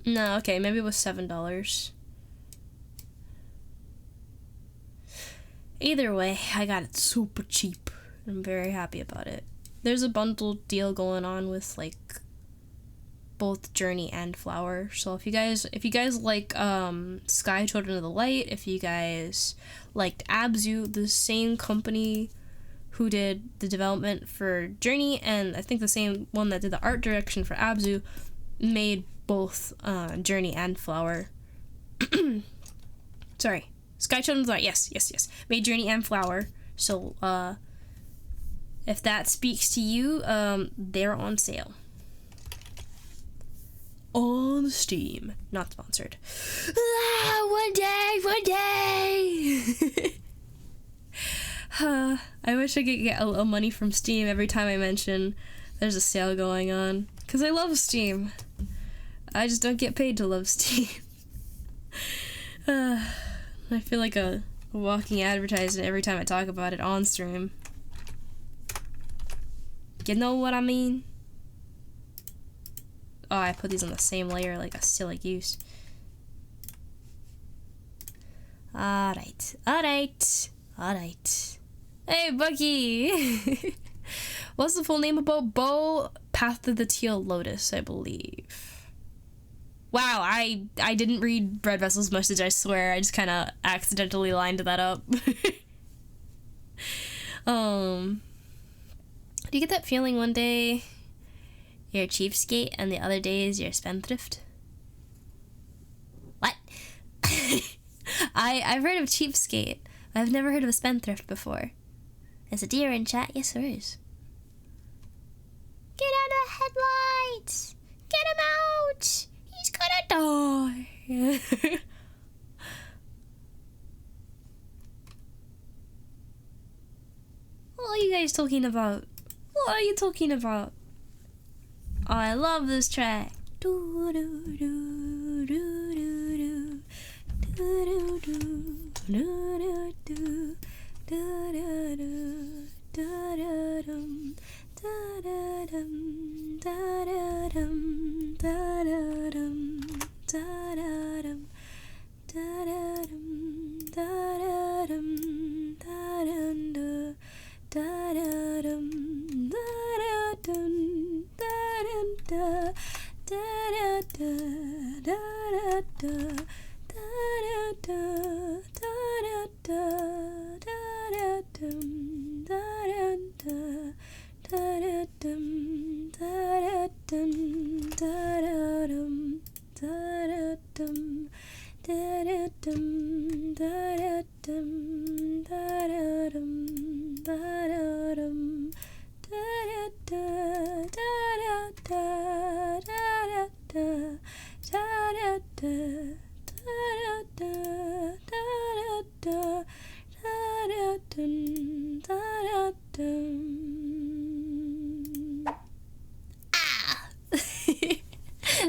No, okay, maybe it was $7. Either way, I got it super cheap. I'm very happy about it. There's a bundle deal going on with, like, both Journey and Flower. So if you guys like Sky Children of the Light, if you guys liked Abzu, the same company who did the development for Journey, and I think the same one that did the art direction for Abzu, made both Journey and Flower. Sorry, Sky Children of the Light, yes, made Journey and Flower. So if that speaks to you, they're on sale on Steam. Not sponsored. One day. I wish I could get a little money from Steam every time I mention there's a sale going on, because I love Steam. I just don't get paid to love Steam. I feel like a walking advertisement every time I talk about it on stream. You know what I mean? Oh, I put these on the same layer like a silly goose. Alright. Hey, Bucky! What's the full name about Bo? Path to the Teal Lotus, I believe. Wow, I didn't read Red Vessel's message, I swear. I just kind of accidentally lined that up. Do you get that feeling one day you're a cheapskate and the other days you're a spendthrift? What? I've heard of cheapskate. I've never heard of a spendthrift before. There's a deer in chat. Yes, there is. Get out of the headlights! Get him out! He's gonna die! What are you guys talking about? What are you talking about? Oh, I love this track. Do do do do do do do do do do.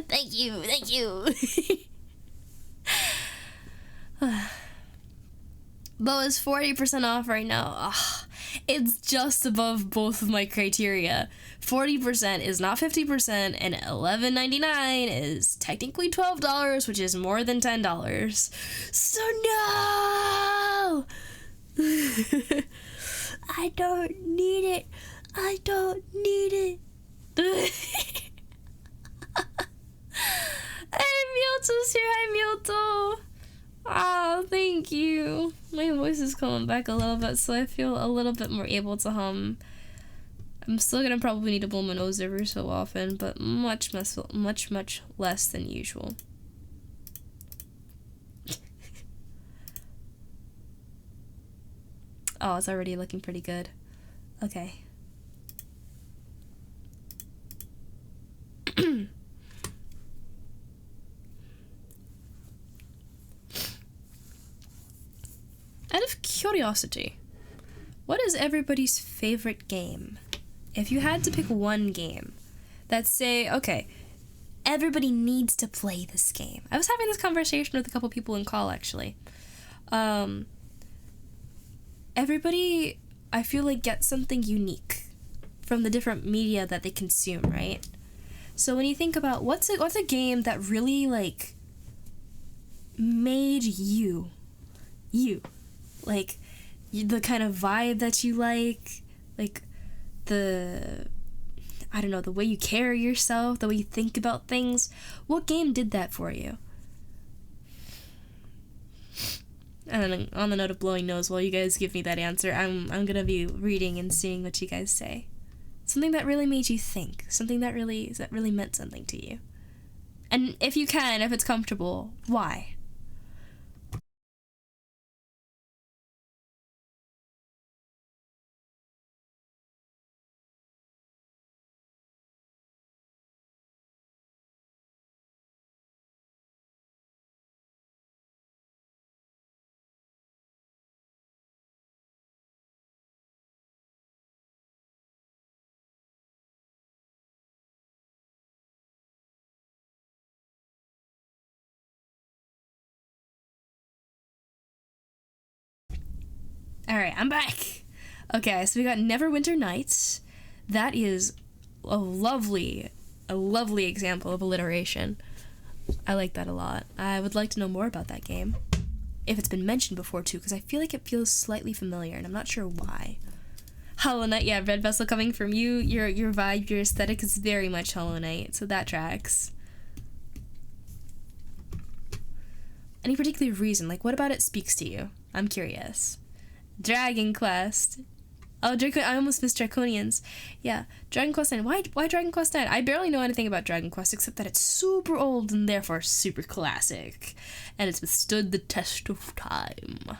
Thank you. Bo is 40% off right now. Ugh, it's just above both of my criteria. 40% is not 50%, and $11.99 is technically $12, which is more than $10. So no! I don't need it. Hey, Mewtwo's here. Hi, Mewtwo. Oh, thank you. My voice is coming back a little bit, so I feel a little bit more able to hum. I'm still gonna probably need to blow my nose every so often, but much less than usual. Oh, it's already looking pretty good. Okay. Out of curiosity, what is everybody's favorite game? If you had to pick one game that say, okay, everybody needs to play this game. I was having this conversation with a couple people in call, actually. Everybody, I feel like, gets something unique from the different media that they consume, right? So when you think about what's a game that really, like, made you, like, the kind of vibe that you like the, I don't know, the way you carry yourself, the way you think about things. What game did that for you? And on the note of blowing nose, while you guys give me that answer, I'm gonna be reading and seeing what you guys say. Something that really made you think. Something that really meant something to you. And if you can, if it's comfortable, why? Alright, I'm back! Okay, so we got Neverwinter Nights. That is a lovely example of alliteration. I like that a lot. I would like to know more about that game. If it's been mentioned before, too, because I feel like it feels slightly familiar, and I'm not sure why. Hollow Knight, yeah, Red Vessel coming from you. Your vibe, your aesthetic is very much Hollow Knight, so that tracks. Any particular reason? Like, what about it speaks to you? I'm curious. Dragon Quest. Oh, I almost missed Draconians. Yeah, Dragon Quest 9. Why Dragon Quest 9? I barely know anything about Dragon Quest except that it's super old and therefore super classic, and it's withstood the test of time.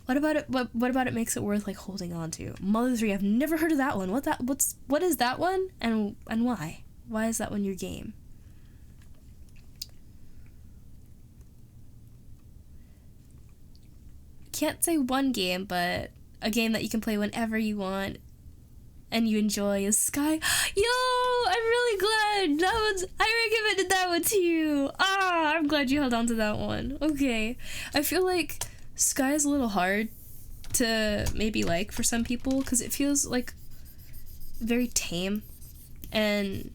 What about it? What about it makes it worth like holding on to? Mother 3. I've never heard of that one. What is that one? And why? Why is that one your game? Can't say one game, but a game that you can play whenever you want and you enjoy is Sky. Yo, I'm really glad I recommended that one to you. I'm glad you held on to that one. Okay, I feel like Sky is a little hard to maybe like for some people because it feels like very tame, and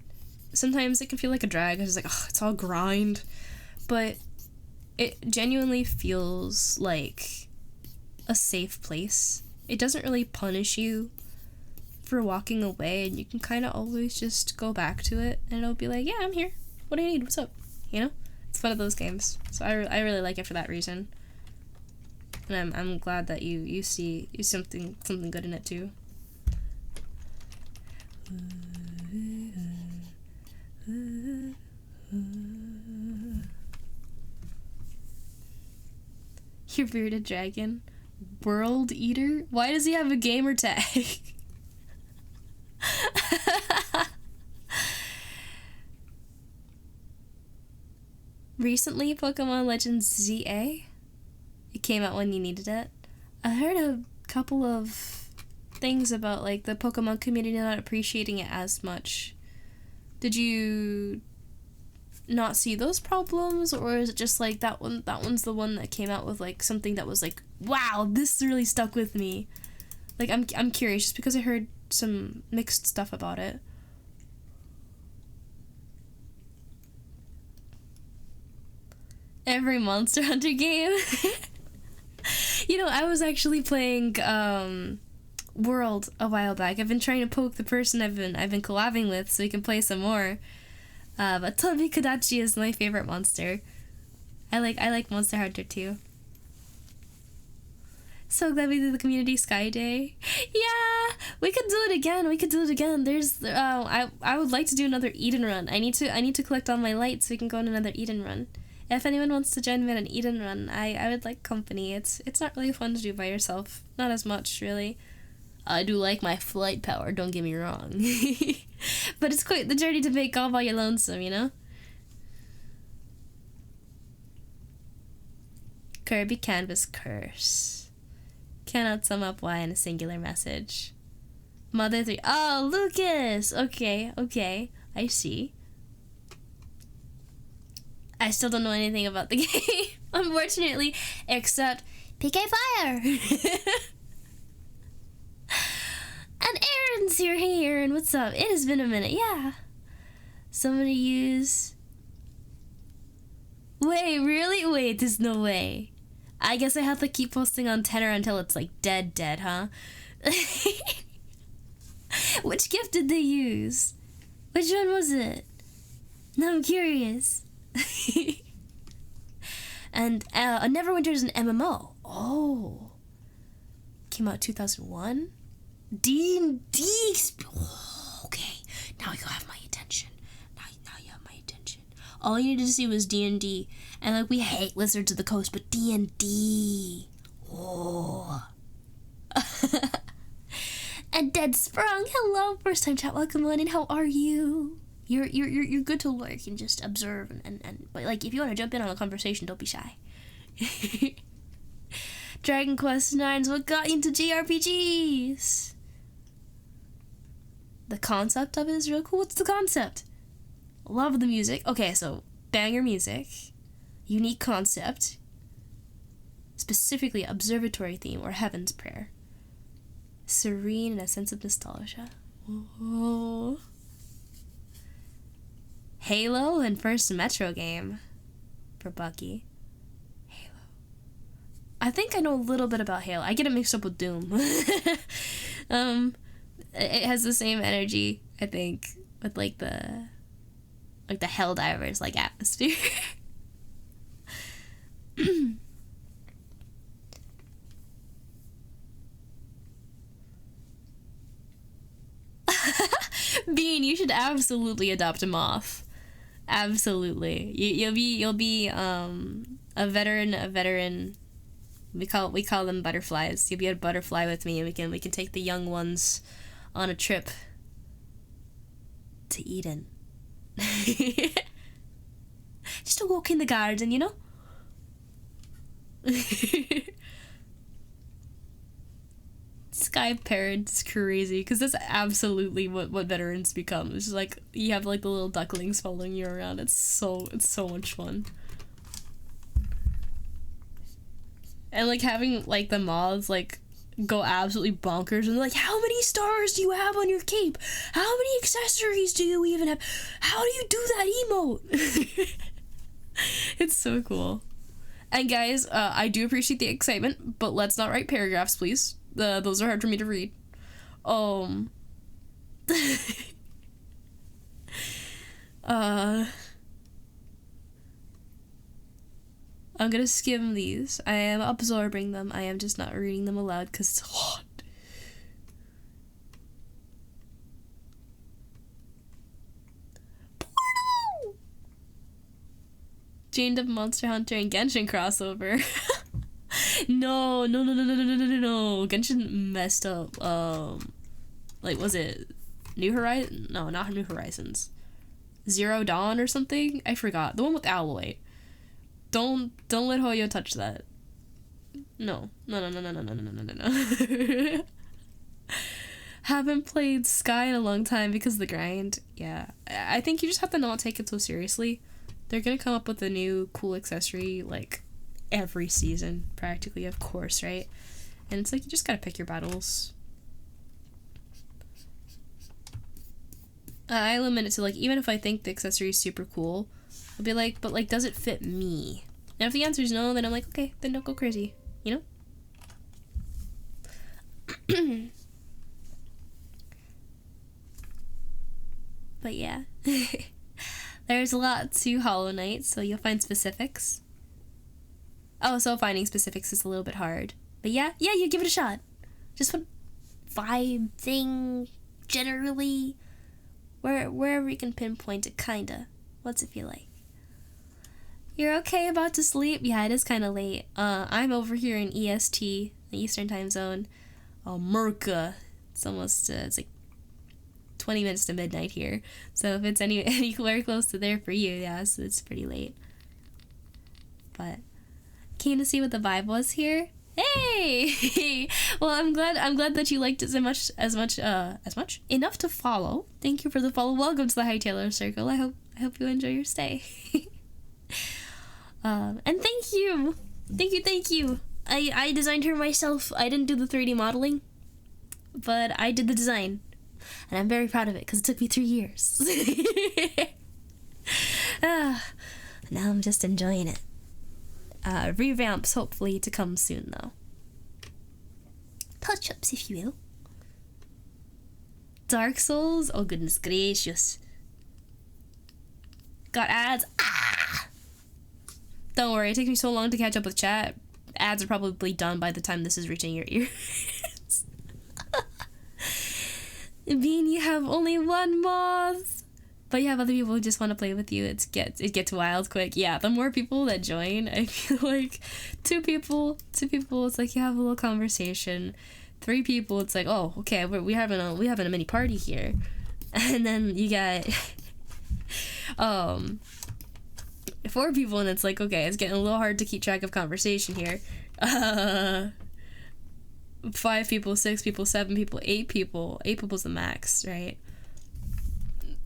sometimes it can feel like a drag. It's like, oh, it's all grind, but it genuinely feels like a safe place. It doesn't really punish you for walking away, and you can kind of always just go back to it and it'll be like, yeah, I'm here, what do you need, what's up, you know? It's one of those games, so I really like it for that reason, and I'm glad that you see something good in it too. Your bearded dragon. World Eater? Why does he have a gamer tag? Recently, Pokemon Legends ZA? It came out when you needed it. I heard a couple of things about like the Pokemon community not appreciating it as much. Did you not see those problems, or is it just like that one's the one that came out with like something that was like, wow, this really stuck with me? Like, I'm curious just because I heard some mixed stuff about it. Every Monster Hunter game. You know, I was actually playing World a while back. I've been trying to poke the person I've been collabing with so we can play some more. But Tobi Kadachi is my favorite monster. I like Monster Hunter too. So glad we did the Community Sky Day. Yeah, we could do it again. There's I would like to do another Eden run. I need to collect all my lights so we can go on another Eden run. If anyone wants to join me on an Eden run, I would like company. It's not really fun to do by yourself. Not as much, really. I do like my flight power, don't get me wrong. But it's quite the journey to make all by your lonesome, you know? Kirby Canvas Curse. Cannot sum up why in a singular message. Mother 3. Oh, Lucas! Okay. I see. I still don't know anything about the game, unfortunately, except PK Fire! And Aaron's here. Hey Aaron, what's up? It has been a minute, yeah. Somebody use... Wait, really? Wait, there's no way. I guess I have to keep posting on Tenor until it's like dead, huh? Which gift did they use? Which one was it? Now I'm curious. And Neverwinter is an MMO. Oh. Came out 2001. D&D. Oh, okay. Now you have my attention. Now you have my attention. All you needed to see was D&D. And like, we hate Wizards of the Coast, but D&D. Oh. And Dead Sprung. Hello, first time chat. Welcome on in. How are you? You're good to lurk and just observe and but like if you want to jump in on a conversation, don't be shy. Dragon Quest IX, what got you into JRPGs? The concept of it is real cool. What's the concept? Love the music. Okay, so banger music, unique concept, specifically observatory theme or heaven's prayer, serene and a sense of nostalgia. Oh. Halo and first Metro game for Bucky. Halo. I think I know a little bit about Halo. I get it mixed up with Doom. It has the same energy, I think, with like the Helldivers like atmosphere. Bean, you should absolutely adopt a moth. Absolutely. You'll be a veteran. We call them butterflies. You'll be a butterfly with me, and we can take the young ones on a trip to Eden. Just to walk in the garden, you know? Sky parrot's crazy, because that's absolutely what veterans become. It's just like you have like the little ducklings following you around. It's so much fun. And like having like the moths like go absolutely bonkers and they're like, how many stars do you have on your cape? How many accessories do you even have? How do you do that emote? It's so cool. And guys, I do appreciate the excitement, but let's not write paragraphs, please. Those are hard for me to read. I'm gonna skim these. I am absorbing them. I am just not reading them aloud because it's hot. Portal! Chained Up Monster Hunter and Genshin crossover. No. Genshin messed up. Like, was it New Horizon? No, not New Horizons. Zero Dawn or something? I forgot. The one with Alloy. Don't let Hoyo touch that. No. Haven't played Sky in a long time because of the grind. Yeah. I think you just have to not take it so seriously. They're gonna come up with a new cool accessory, like, every season, practically, of course, right? And it's like, you just gotta pick your battles. I limit it to, like, even if I think the accessory is super cool, I'll be like, but, like, does it fit me? And if the answer is no, then I'm like, okay, then don't go crazy, you know? But yeah. There's a lot to Hollow Knight, so you'll find specifics. Oh, so finding specifics is a little bit hard. But yeah, you give it a shot. Just what vibe thing, generally, wherever you can pinpoint it, kinda. What's it feel like? You're okay about to sleep? Yeah, it is kind of late. I'm over here in EST, the Eastern Time Zone. Merca. It's almost, it's like 20 minutes to midnight here. So if it's anywhere close to there for you, yeah, so it's pretty late. But keen to see what the vibe was here. Hey! Well, I'm glad that you liked it as much enough to follow. Thank you for the follow. Welcome to the Hightailor Circle. I hope you enjoy your stay. And thank you. I designed her myself. I didn't do the 3D modeling, but I did the design, and I'm very proud of it because it took me 3 years. Now I'm just enjoying it. Revamps hopefully to come soon, though. Touch-ups, if you will. Dark Souls? Oh goodness gracious. Got ads. Ah! Don't worry, it takes me so long to catch up with chat. Ads are probably done by the time this is reaching your ears. Bean, you have only one moth, but you have other people who just want to play with you. It gets wild quick. Yeah, the more people that join, I feel like two people, it's like you have a little conversation. 3 people, it's like, oh, okay, we having a mini party here. And then you got 4 people, and it's like, okay, it's getting a little hard to keep track of conversation here. 5 people, 6 people, 7 people, 8 people. 8 people's the max, right?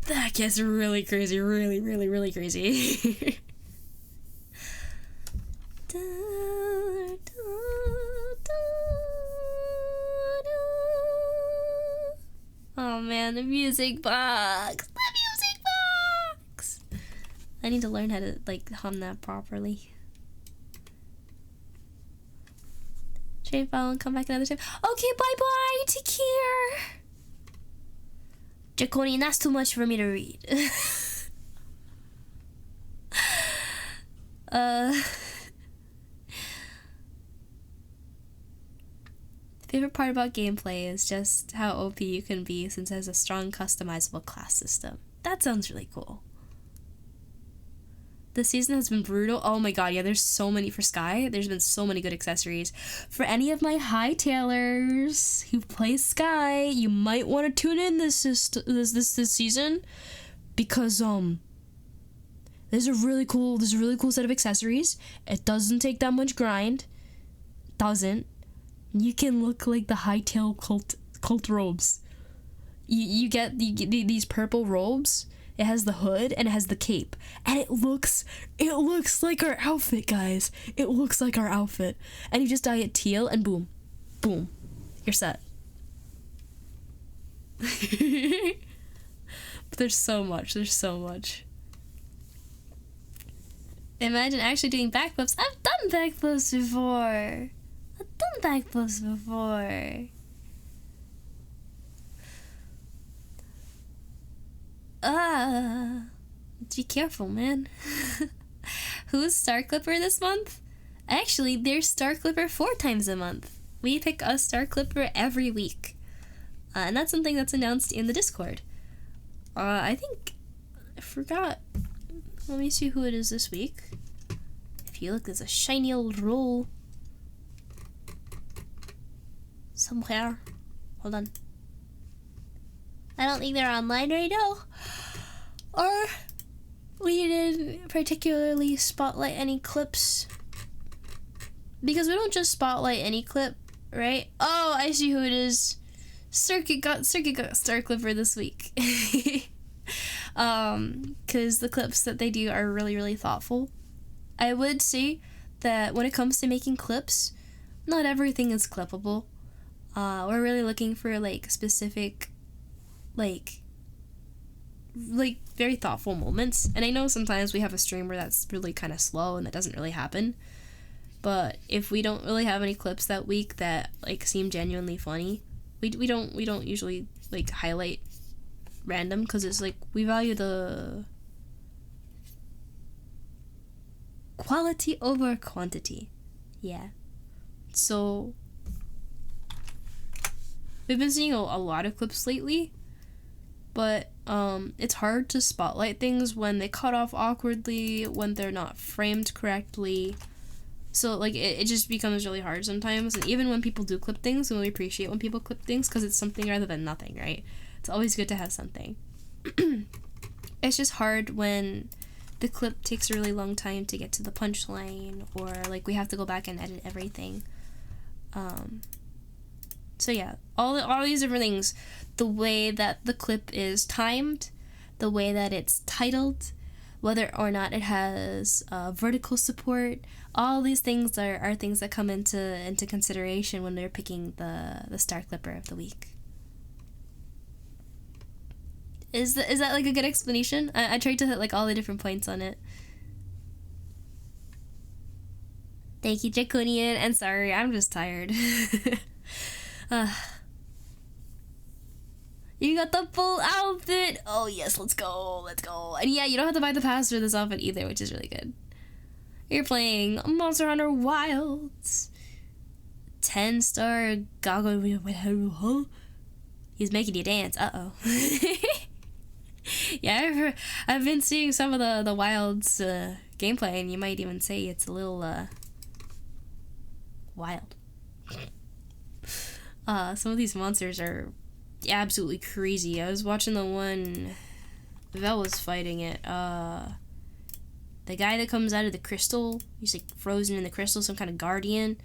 That gets really crazy, really, really, really crazy. Da, da, da, da. Oh man, the music box! The music box! I need to learn how to, like, hum that properly. Trade file and come back another time. Okay, bye-bye! Take care! Draconian, that's too much for me to read. Favorite part about gameplay is just how OP you can be since it has a strong customizable class system. That sounds really cool. This season has been brutal. Oh my god, yeah, there's so many for Sky. There's been so many good accessories. For any of my hightailers who play Sky, you might want to tune in this season, because there's a really cool set of accessories. It doesn't take that much grind. Doesn't. You can look like the hightail cult robes. You get these purple robes. It has the hood and it has the cape, and it looks like our outfit, guys. It looks like our outfit, and you just dye it teal, and boom, boom, you're set. But there's so much. Imagine actually doing backflips. I've done backflips before. Be careful, man. Who's Star Clipper this month? Actually, there's Star Clipper 4 times a month. We pick a Star Clipper every week. And that's something that's announced in the Discord. I forgot. Let me see who it is this week. If you look, there's a shiny old roll somewhere. Hold on. I don't think they're online right now. Or we didn't particularly spotlight any clips. Because we don't just spotlight any clip, right? Oh, I see who it is. Circuit got Star Clipper this week. Because the clips that they do are really, really thoughtful. I would say that when it comes to making clips, not everything is clippable. We're really looking for like specific, like very thoughtful moments. And I know sometimes we have a stream where that's really kind of slow and that doesn't really happen. But if we don't really have any clips that week that like seem genuinely funny, we don't usually like highlight random, because it's like we value the quality over quantity. Yeah. So we've been seeing a lot of clips lately, but it's hard to spotlight things when they cut off awkwardly, when they're not framed correctly. So like it just becomes really hard sometimes. And even when people do clip things, we appreciate when people clip things because it's something rather than nothing, right? It's always good to have something. It's just hard when the clip takes a really long time to get to the punchline, or like we have to go back and edit everything. So yeah, all these different things, the way that the clip is timed, the way that it's titled, whether or not it has vertical support, all these things are things that come into consideration when they're picking the Star Clipper of the week. Is that like a good explanation? I tried to hit like all the different points on it. Thank you, Draconian, and sorry, I'm just tired. You got the full outfit. Oh yes, let's go, let's go. And yeah, you don't have to buy the pass for this outfit either, which is really good. You're playing Monster Hunter Wilds. 10-star goggle. He's making you dance. Uh-oh. Yeah, I've been seeing some of the Wilds gameplay, and you might even say it's a little wild. Some of these monsters are absolutely crazy. I was watching the one Vel was fighting it. The guy that comes out of the crystal, he's like frozen in the crystal, some kind of guardian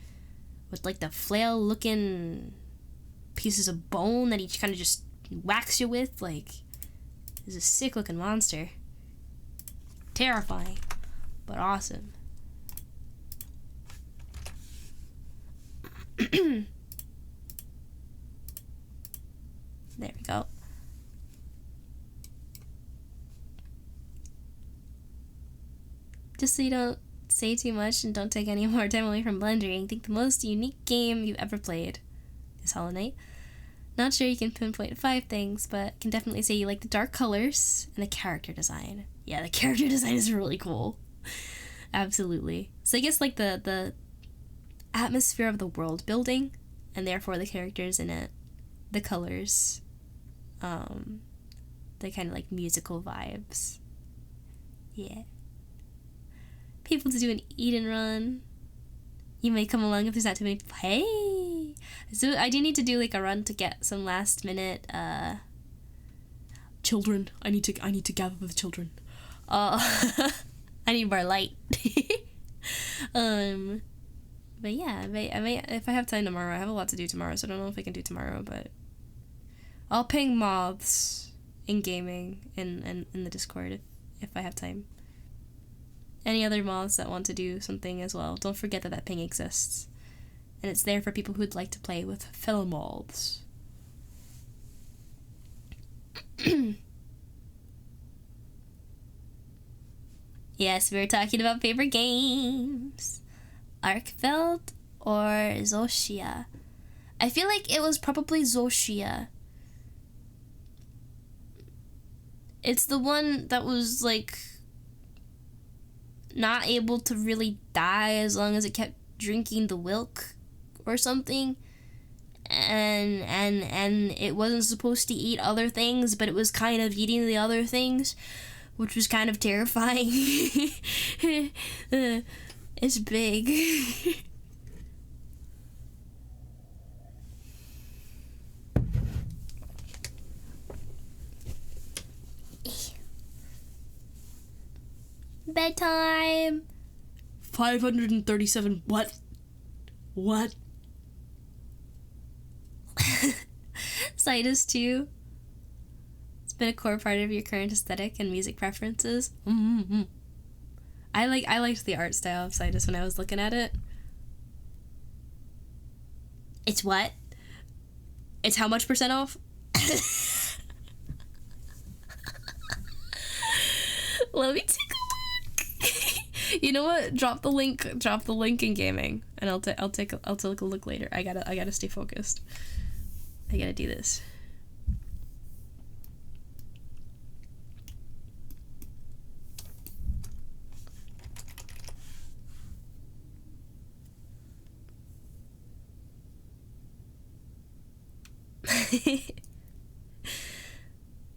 with like the flail looking pieces of bone that he kind of just whacks you with. Like, he's a sick looking monster. Terrifying, but awesome. There we go. Just so you don't say too much and don't take any more time away from blendering, I think the most unique game you've ever played is Hollow Knight. Not sure you can pinpoint 5 things, but can definitely say you like the dark colors and the character design. Yeah, the character design is really cool. Absolutely. So I guess like the atmosphere of the world building, and therefore the characters in it, the colors, the kind of like musical vibes. Yeah. People to do an eat and run. You may come along if there's not too many. Hey! So I do need to do like a run to get some last minute children. I need to gather the children. I need more light. But yeah, I may if I have time tomorrow. I have a lot to do tomorrow, so I don't know if I can do tomorrow, but I'll ping moths in gaming in the Discord if I have time. Any other moths that want to do something as well, don't forget that ping exists. And it's there for people who'd like to play with fellow moths. Yes, we were talking about favorite games. Arkfeld or Zoshia? I feel like it was probably Zoshia. It's the one that was like not able to really die as long as it kept drinking the milk or something, and it wasn't supposed to eat other things, but it was kind of eating the other things, which was kind of terrifying. It's big. Bedtime. 537. What? Citus 2. It's been a core part of your current aesthetic and music preferences. I liked the art style of Citus when I was looking at it. It's what? It's how much % off? Let me take a look. You know what? Drop the link in gaming, and I'll take a look later. I gotta stay focused. I gotta do this.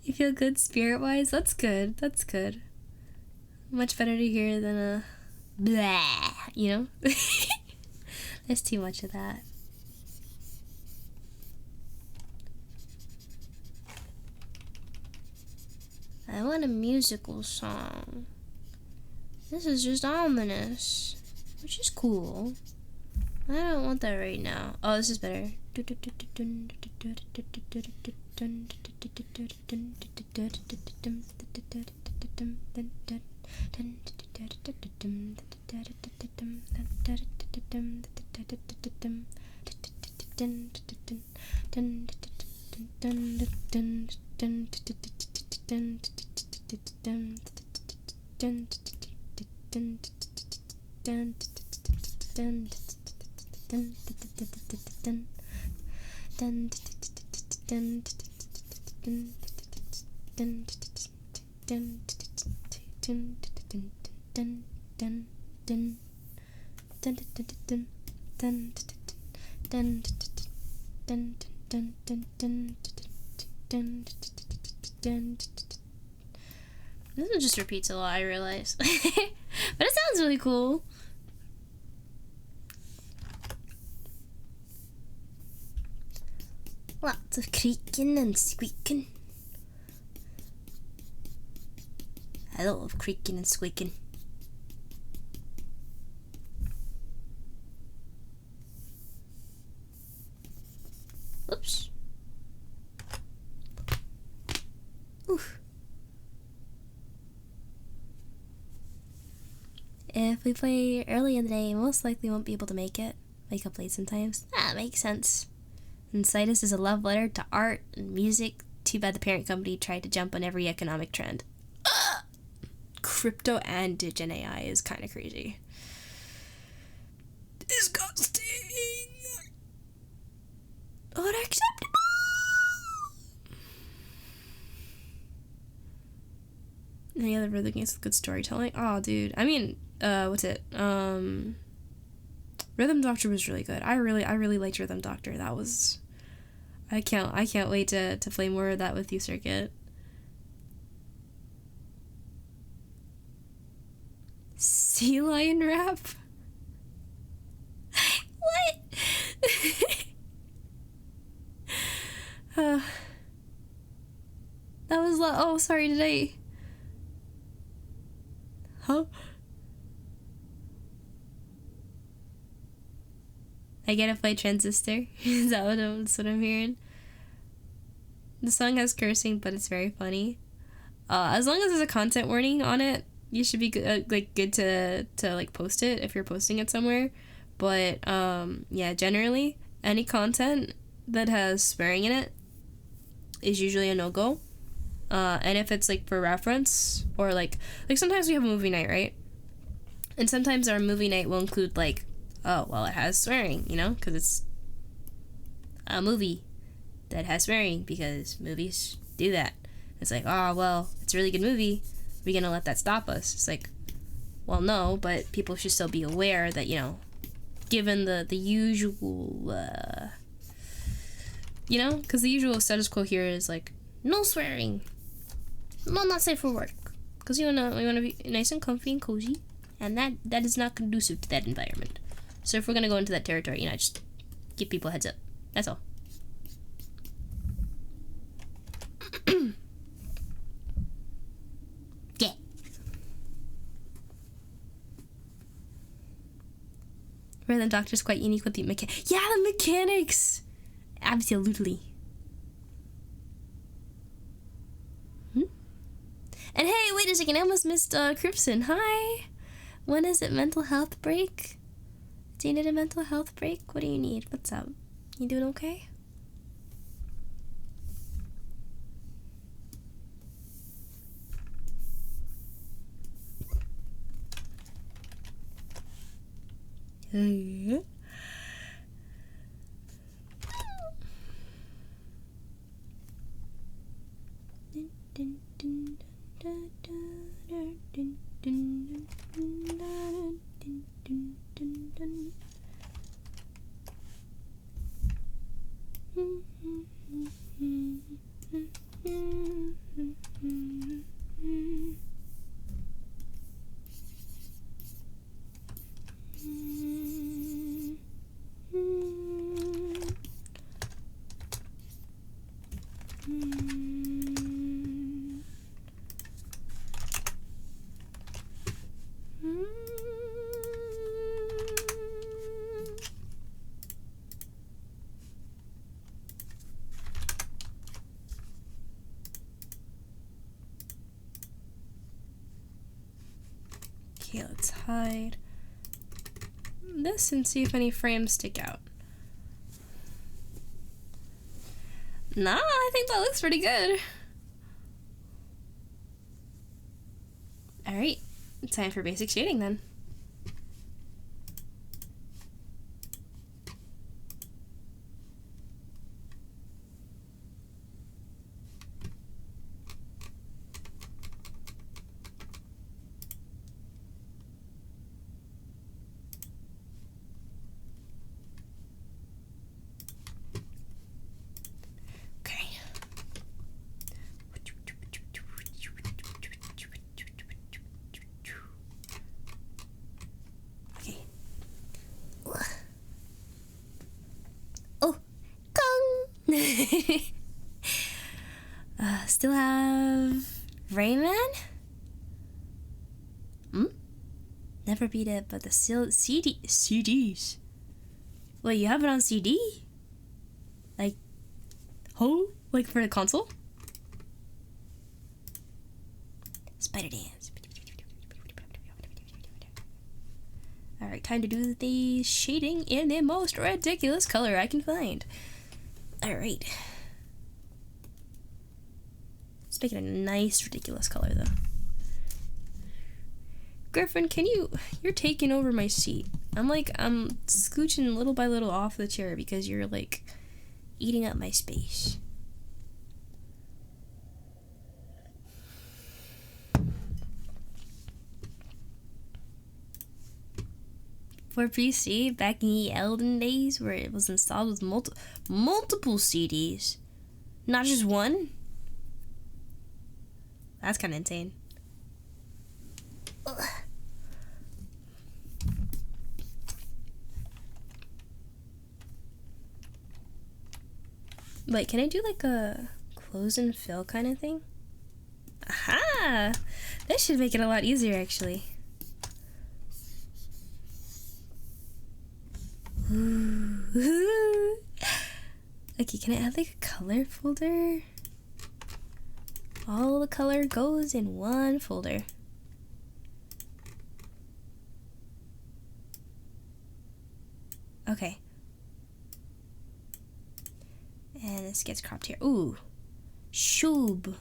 You feel good spirit-wise? That's good. That's good. Much better to hear than a blah, you know? There's too much of that. I want a musical song. This is just ominous, which is cool. I don't want that right now. Oh, this is better. This one just repeats a lot, I realize. But it sounds really cool. Lots of creaking and squeaking. I love creaking and squeaking. Oops. Oof. If we play early in the day, most likely won't be able to make it. Wake up late sometimes. That makes sense. And Citus is a love letter to art and music. Too bad the parent company tried to jump on every economic trend. Crypto and Gen AI is kind of crazy. Disgusting. Unacceptable. Any other rhythm games with good storytelling? Oh, dude. I mean, what's it? Rhythm Doctor was really good. I really liked Rhythm Doctor. That was. I can't wait to play more of that with you, Circuit. Sea lion rap? What? That was oh, sorry, did I? Huh? I get to play Transistor. Is that that's what I'm hearing? The song has cursing, but it's very funny. As long as there's a content warning on it, you should be good, good to like post it if you're posting it somewhere. But yeah, generally any content that has swearing in it is usually a no-go. And if it's like for reference or like sometimes we have a movie night, right? And sometimes our movie night will include like, oh, well, it has swearing, you know, because it's a movie that has swearing because movies do that. It's like, oh, well, it's a really good movie. We're gonna let that stop us? It's like, well, no, but people should still be aware that, you know, given the usual, you know, because the usual status quo here is like, no swearing. No, not safe for work. Because we wanna be nice and comfy and cozy, and that is not conducive to that environment. So if we're gonna go into that territory, you know, just give people a heads up. That's all. Yeah. Rhythm Doctor's quite unique with the the mechanics. Absolutely. And hey, wait a second, I almost missed Cripson. Hi. When is it mental health break? Do you need a mental health break? What do you need? What's up? You doing okay? Okay, let's hide this and see if any frames stick out. Nah, I think that looks pretty good. Alright, time for basic shading then. Still have Rayman? Never beat it, but the CDs. Wait, you have it on CD? Like, like for the console? Spider Dance. Alright, time to do the shading in the most ridiculous color I can find. Alright. Let's make it a nice, ridiculous color, though. Griffin, you're taking over my seat. I'm scooching little by little off the chair because you're, like, eating up my space. For PC, back in the Elden days, where it was installed with multiple CDs, not just one. That's kind of insane. Ugh. Wait, can I do like a close and fill kind of thing? Aha! This should make it a lot easier, actually. Ooh. Okay, can I add like a color folder? All the color goes in one folder. Okay. And this gets cropped here. Ooh. Shoob.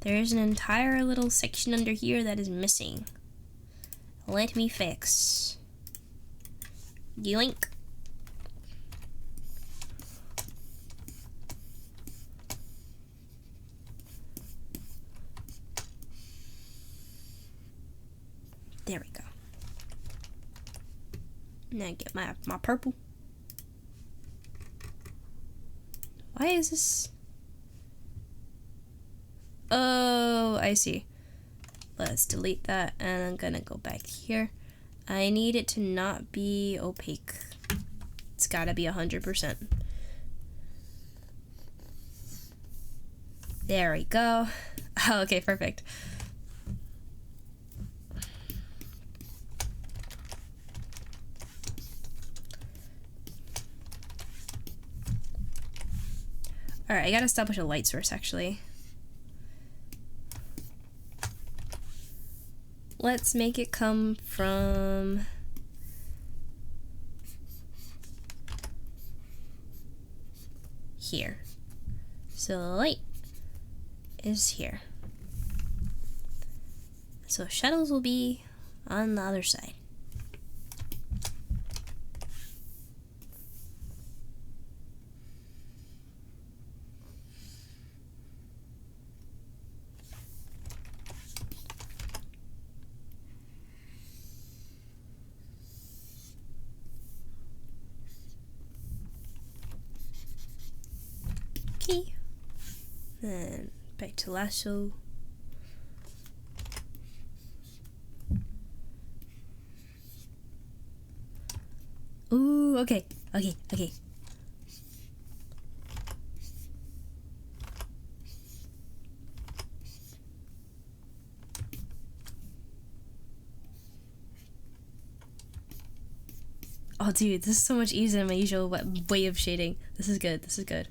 There is an entire little section under here that is missing. Let me fix. Yoink. There we go. Now get my purple. Why is this? Oh, I see. Let's delete that, and I'm gonna go back here. I need it to not be opaque. It's gotta be 100%. There we go. Oh, okay, perfect. Alright, I gotta establish a light source, actually. Let's make it come from here. So the light is here. So shadows will be on the other side. Okay. Then back to lasso. Ooh, okay. Oh, dude, this is so much easier than my usual way of shading. This is good.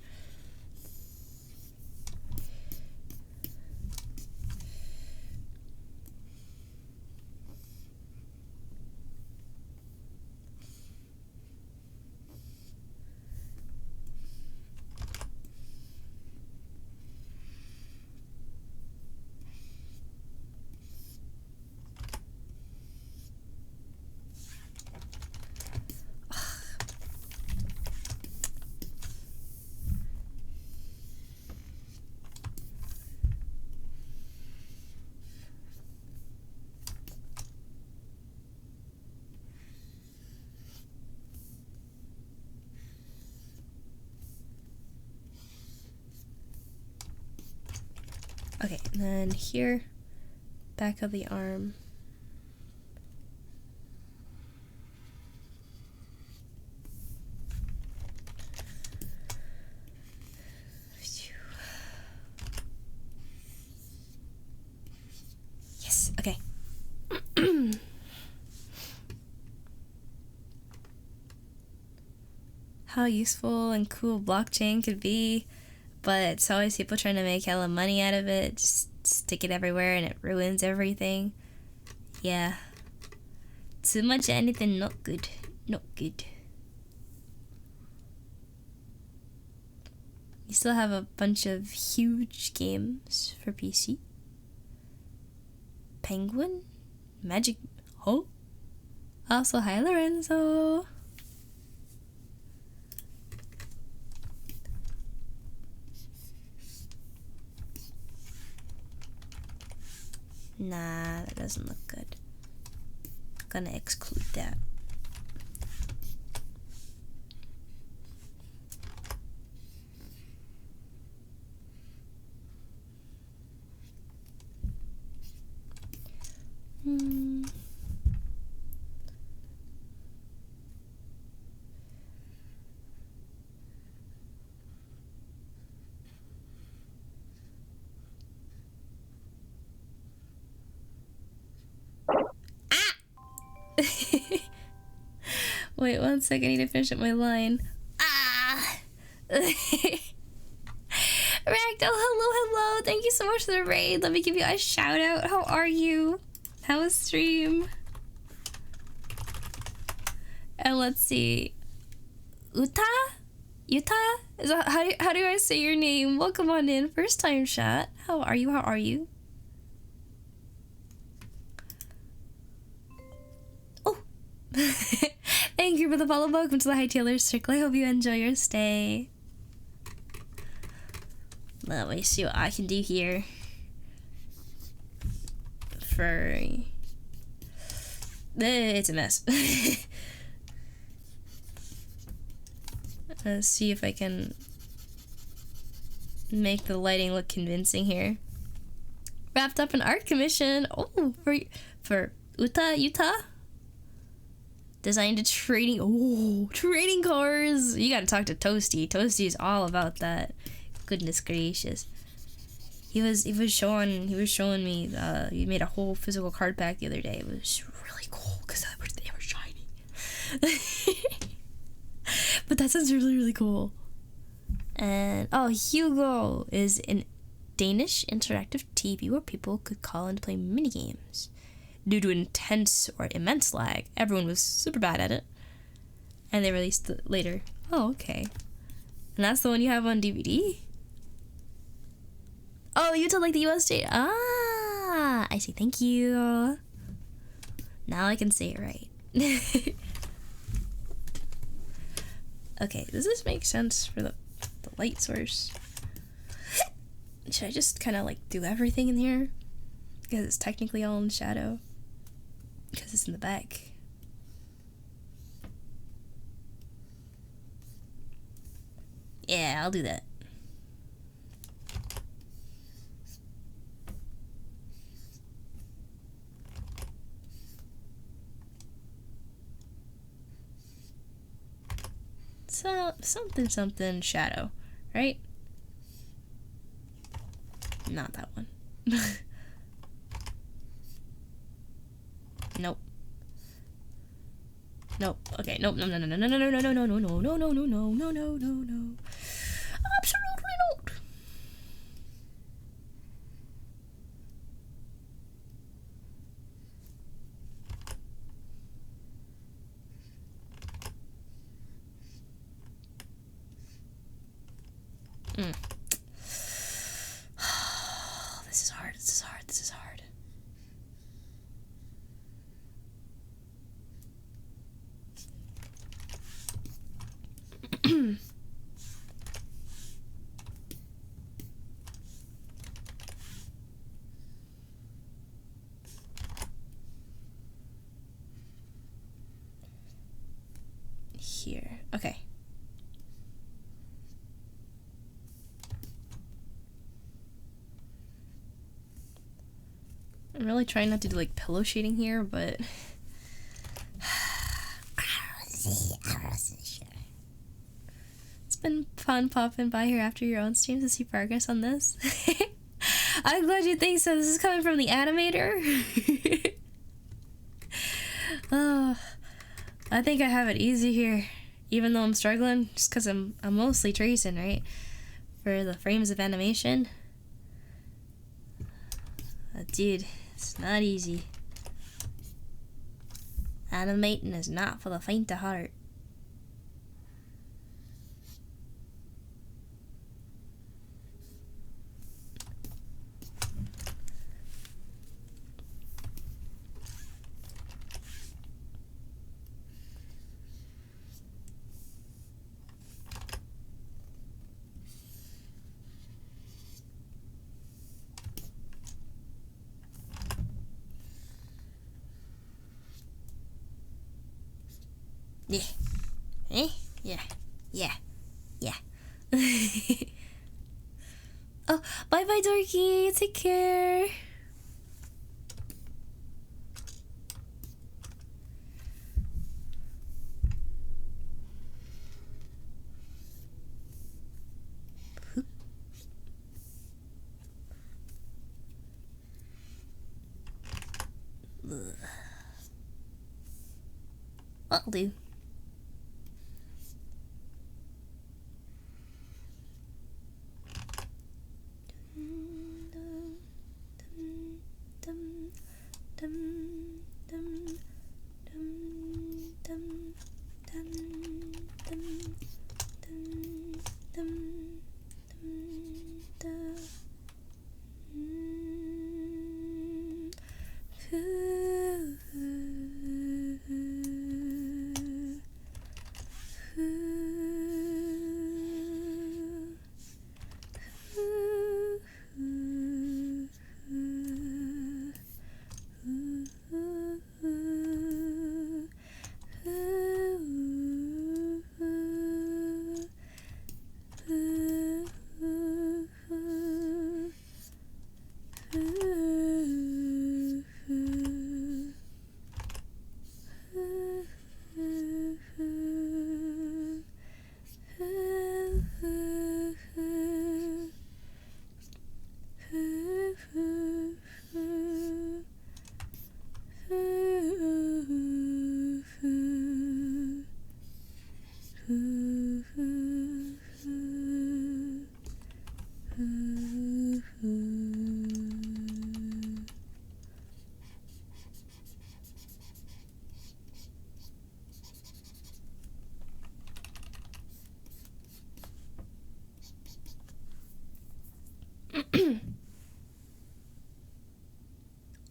Okay, and then here, back of the arm. how useful and cool blockchain could be, but it's always people trying to make hella money out of it, just stick it everywhere and it ruins everything. Yeah. Too much of anything, not good. Not good. You still have a bunch of huge games for PC. Penguin? Magic... Oh? Also, hi Lorenzo! Nah, that doesn't look good. Gonna exclude that. Wait 1 second, I need to finish up my line. Ah! Ragdoll, hello. Thank you so much for the raid. Let me give you a shout out. How are you? How was stream? And let's see. Uta? Yuta? Is that, how do I say your name? Welcome on in. First time chat. How are you? How are you? Oh! Thank you for the follow. Welcome to the High Tailor Circle. I hope you enjoy your stay. Let me see what I can do here. It's a mess. Let's see if I can make the lighting look convincing here. Wrapped up an art commission. Oh, for Yuta. Designed a trading cards. You gotta talk to Toasty. Toasty's all about that. Goodness gracious. He was showing me he made a whole physical card pack the other day. It was really cool because they were shiny. But that sounds really, really cool. And Hugo is an Danish interactive TV where people could call and play minigames. Due to intense or immense lag, everyone was super bad at it. And they released it later. Oh, okay. And that's the one you have on DVD? Oh, you told like the US date. Ah, I see. Thank you. Now I can say it right. Okay, does this make sense for the light source? Should I just kind of like do everything in here? Because it's technically all in shadow. Because it's in the back. Yeah, I'll do that. So, something shadow, right? Not that one. Nope. Nope. Okay. Nope. No. Absolutely not. This is hard. Here. Okay. I'm really trying not to do like pillow shading here, but it's been fun popping by here after your own streams to see progress on this. I'm glad you think so. This is coming from the animator. Oh, I think I have it easy here. even though I'm struggling, just because I'm mostly tracing, right? For the frames of animation. Dude, it's not easy. Animating is not for the faint of heart. Yeah. Eh? Yeah. Yeah. Yeah. Oh, bye bye, Dorky. Take care. I'll do.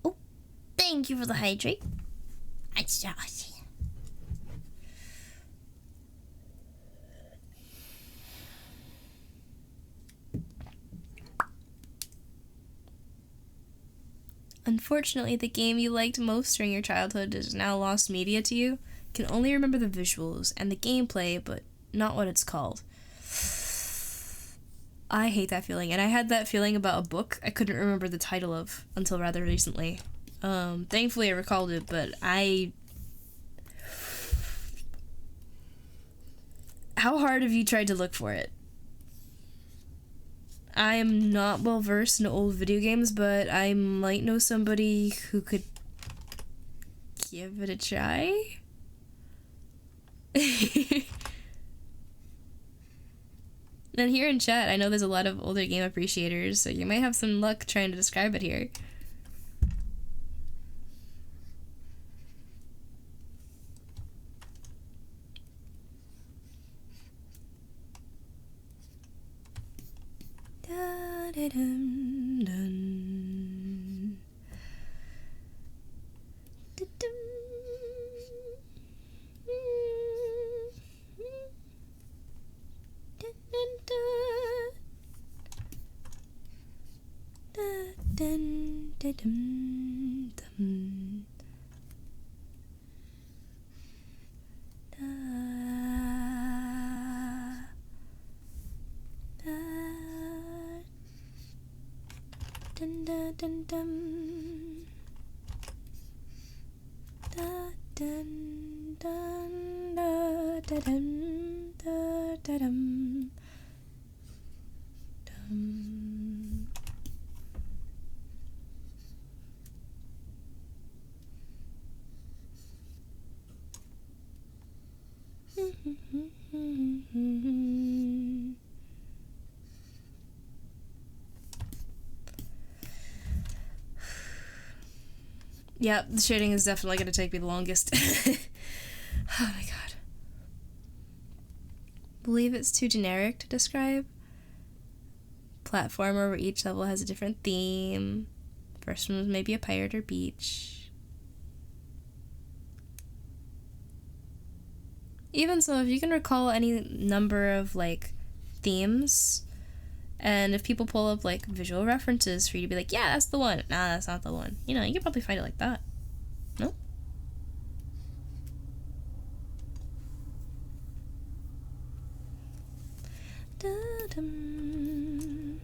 Oh, thank you for the hydrate. I saw it. Unfortunately, the game you liked most during your childhood is now lost media to you. You can only remember the visuals and the gameplay, but not what it's called. I hate that feeling, and I had that feeling about a book I couldn't remember the title of until rather recently. Thankfully I recalled it, but How hard have you tried to look for it? I am not well versed in old video games, but I might know somebody who could give it a try. And here in chat, I know there's a lot of older game appreciators, so you might have some luck trying to describe it here. Yeah, the shading is definitely going to take me the longest. Oh my god. Believe it's too generic to describe. Platformer where each level has a different theme. First one was maybe a pirate or beach. Even so, if you can recall any number of, like, themes, and if people pull up, like, visual references for you to be like, yeah, that's the one. Nah, that's not the one. You know, you could probably find it like that. No? Da-dum.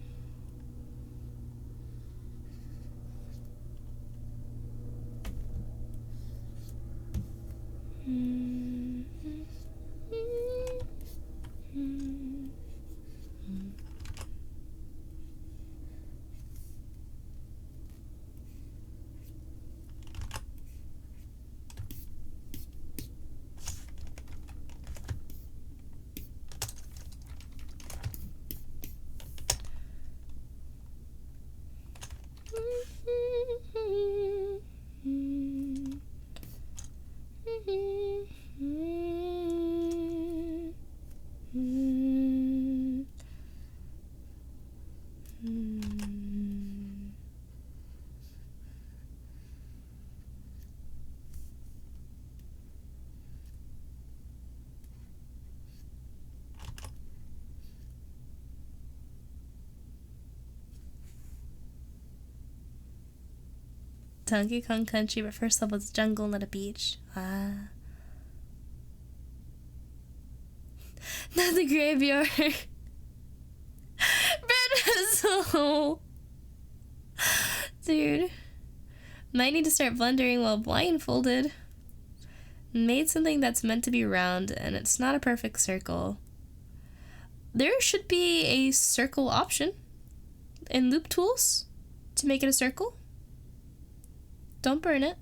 Donkey Kong Country, but first level is jungle, not a beach. Ah. Not the graveyard. Red vessel. Dude. Might need to start blundering while blindfolded. Made something that's meant to be round, and it's not a perfect circle. There should be a circle option in Loop Tools to make it a circle. Don't burn it.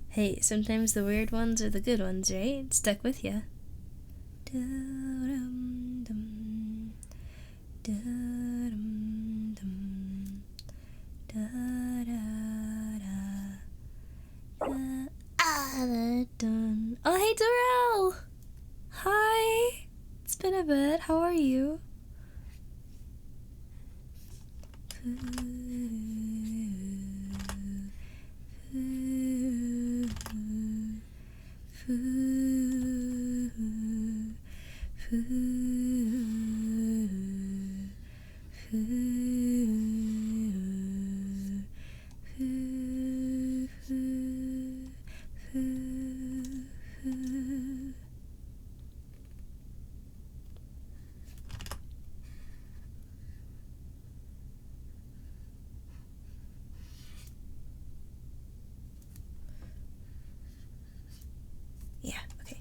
Hey, sometimes the weird ones are the good ones, right? Stuck with ya. Oh, hey, Darrell! Hi! It's been a bit. How are you? Yeah, okay.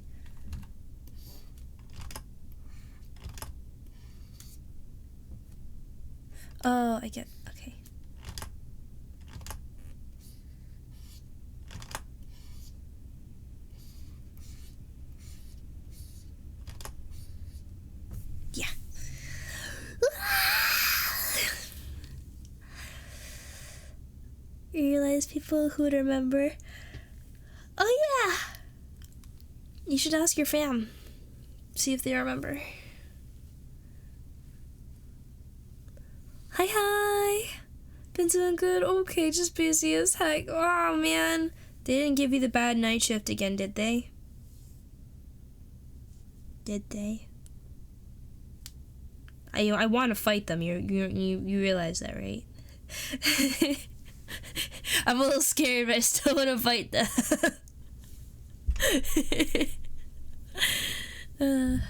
Oh, I get, okay. Yeah. You realize people who would remember. Oh yeah! You should ask your fam. See if they remember. Hi. Been doing good? Okay, just busy as heck. Oh man. They didn't give you the bad night shift again, did they? Did they? I want to fight them. You realize that, right? I'm a little scared, but I still want to fight them. Hey,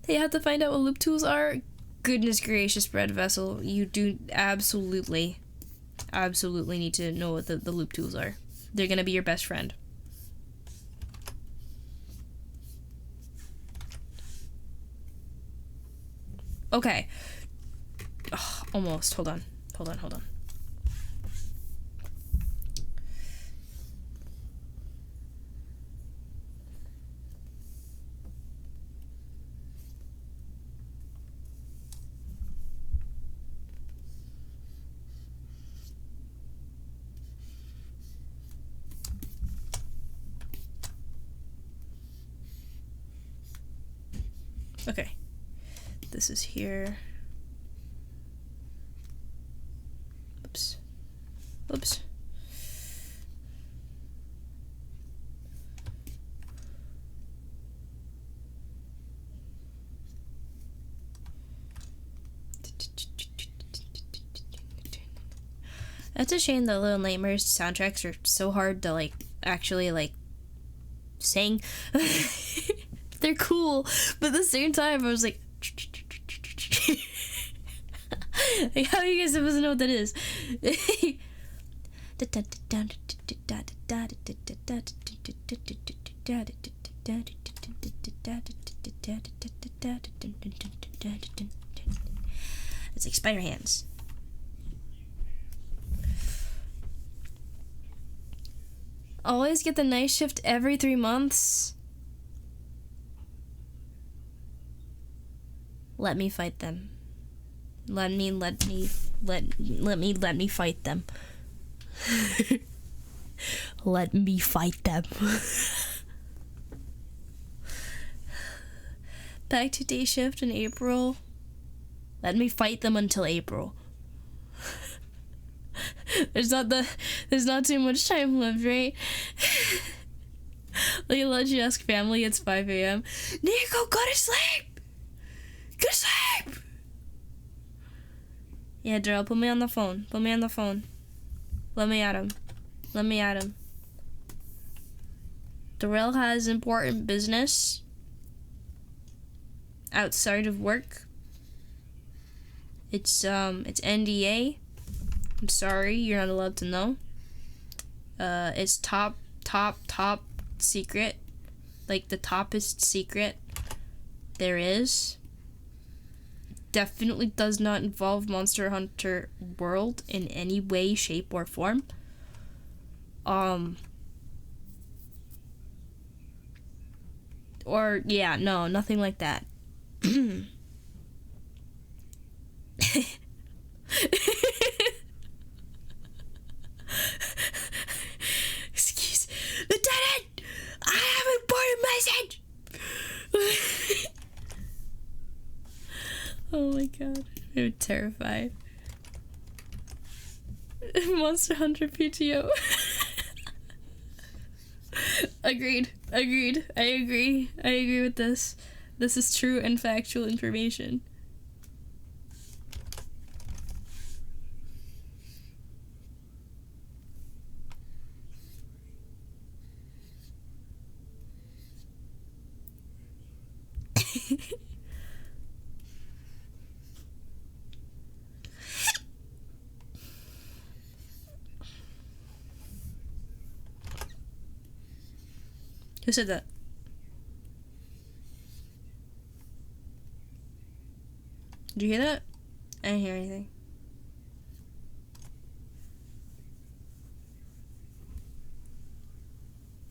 you have to find out what loop tools are. Goodness gracious, Red Vessel, you do absolutely need to know what the loop tools are. They're gonna be your best friend. Okay. Oh, almost. Hold on. Okay. This is here. Oops. That's a shame that Little Nightmares soundtracks are so hard to like actually like sing. They're cool, but at the same time I was like like, how are you guys supposed to know what that is? It's like spider hands. Always get the night shift every 3 months. Let me fight them. Let me fight them. Let me fight them. Back to day shift in April. Let me fight them until April. There's not too much time left, right? Like, let you ask family, it's 5 a.m. Nico, go to sleep! Go to sleep! Yeah, Daryl, put me on the phone. Let me at him. Daryl has important business outside of work. It's NDA. I'm sorry, you're not allowed to know. It's top secret. Like the toppest secret there is. Definitely does not involve Monster Hunter World in any way, shape, or form. Or, yeah, no, nothing like that. Excuse Lieutenant! I have an important message! Oh my god, I'm terrified. Monster Hunter PTO. Agreed. I agree with this. This is true and factual information. Who said that? Did you hear that? I didn't hear anything.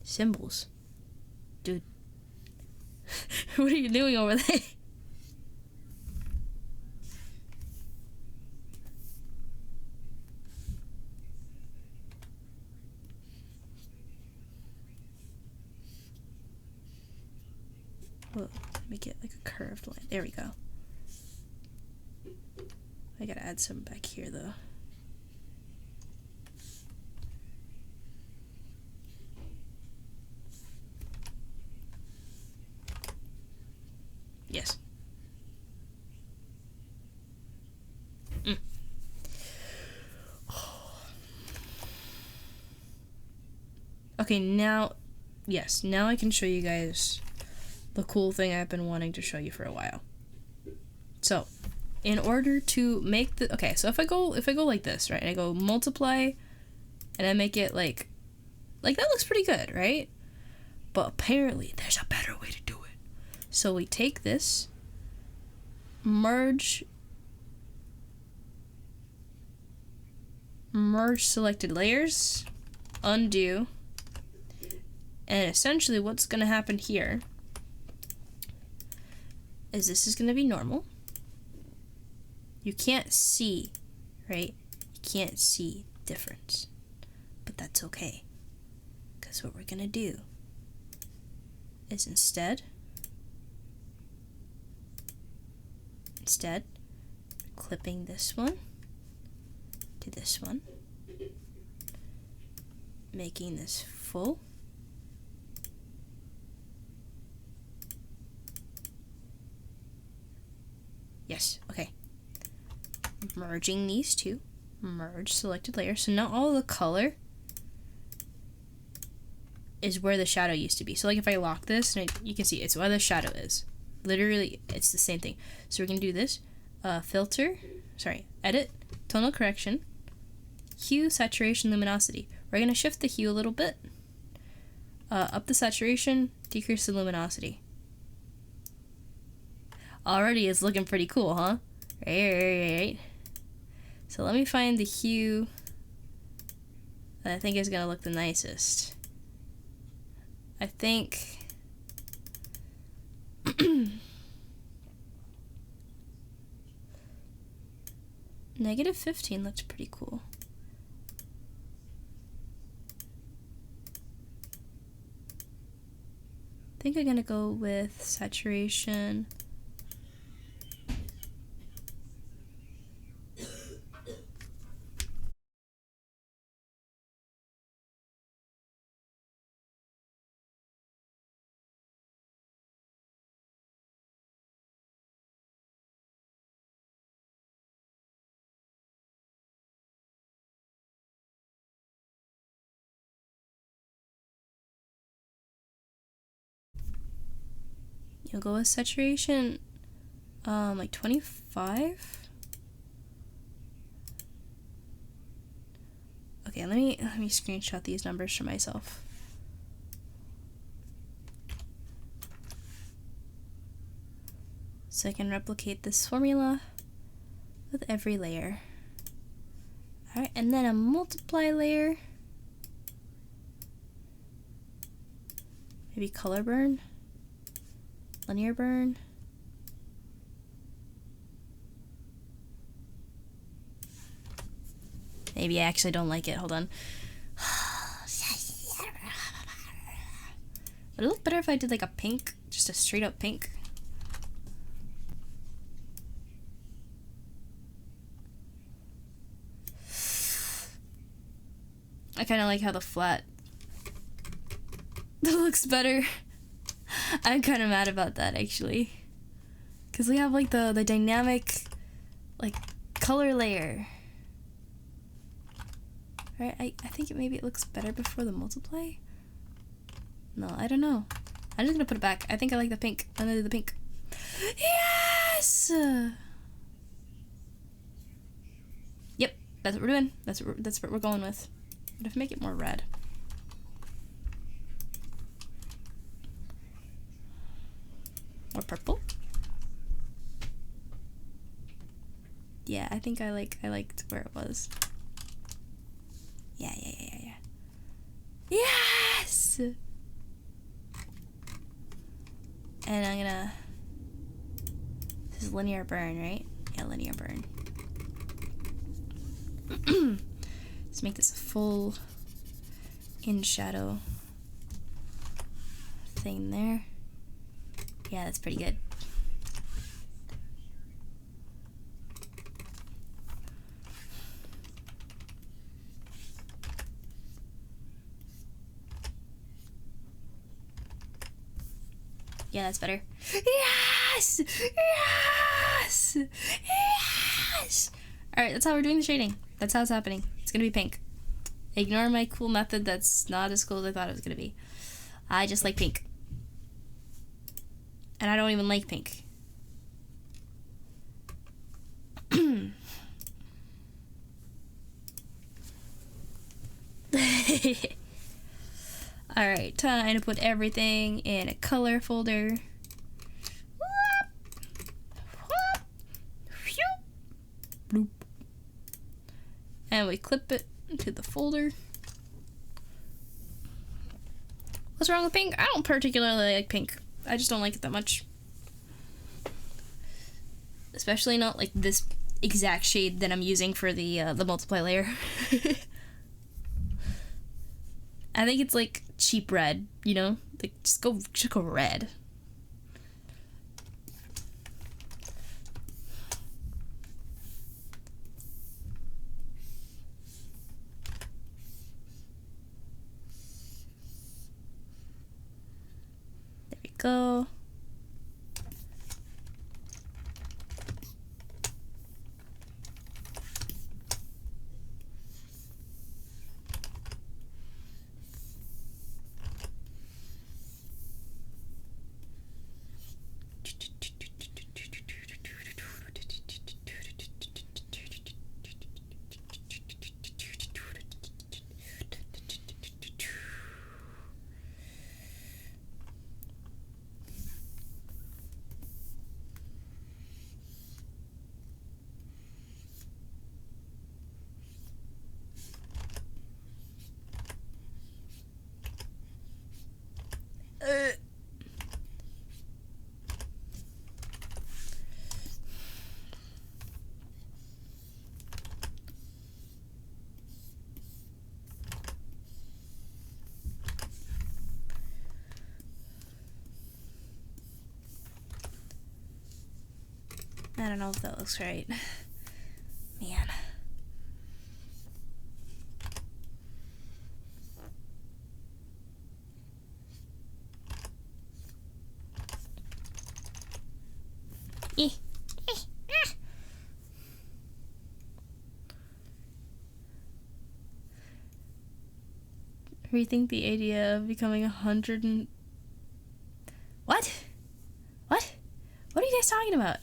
Symbols. Dude. What are you doing over there? Whoa, let me get like a curved line. There we go. I gotta add some back here though. Yes. Okay, now, yes, now I can show you guys the cool thing I've been wanting to show you for a while. So, in order to make the, okay, so if I go like this, right, and I go multiply, and I make it like that looks pretty good, right? But apparently there's a better way to do it. So we take this, merge selected layers, undo, and essentially what's gonna happen here is this is gonna be normal. You can't see, right? You can't see difference, but that's okay, because what we're gonna do is instead clipping this one to this one, making this full, yes, okay, merging these two, merge selected layer, so now all the color is where the shadow used to be. So like if I lock this, and you can see it's where the shadow is. Literally, it's the same thing. So we're gonna do this, edit, tonal correction, hue, saturation, luminosity. We're gonna shift the hue a little bit, up the saturation, decrease the luminosity. Already it's looking pretty cool, huh? Right. So let me find the hue that I think is gonna look the nicest. I think -15 looks pretty cool. I think I'm gonna go with saturation. You'll go with saturation, like 25. Okay, let me screenshot these numbers for myself. So I can replicate this formula with every layer. Alright, and then a multiply layer. Maybe color burn. Linear burn. Maybe I actually don't like it. Hold on. Would it look better if I did like a pink? Just a straight up pink? I kind of like how the flat looks better. I'm kind of mad about that actually, because we have like the dynamic like color layer, right? I think maybe it looks better before the multiply. No, I don't know. I'm just gonna put it back. I think I like the pink. I'm gonna do the pink. Yes. Yep, that's what we're doing. That's what we're going with. But if I make it more red. Or purple? Yeah, I think I liked where it was. Yeah. Yes! And I'm gonna... This is linear burn, right? Yeah, linear burn. Let's make this a full in shadow thing there. Yeah, that's pretty good. Yeah, that's better. Yes! Yes! Yes! Alright, that's how we're doing the shading. That's how it's happening. It's gonna be pink. Ignore my cool method that's not as cool as I thought it was gonna be. I just like pink. And I don't even like pink. Alright, time to put everything in a color folder. and we clip it to the folder. What's wrong with pink? I don't particularly like pink. I just don't like it that much. Especially not like this exact shade that I'm using for the multiply layer. I think it's like cheap red, you know? Like just go red. There we go. I don't know if that looks right. Man. Rethink the idea of becoming 100 and... What? What? What are you guys talking about?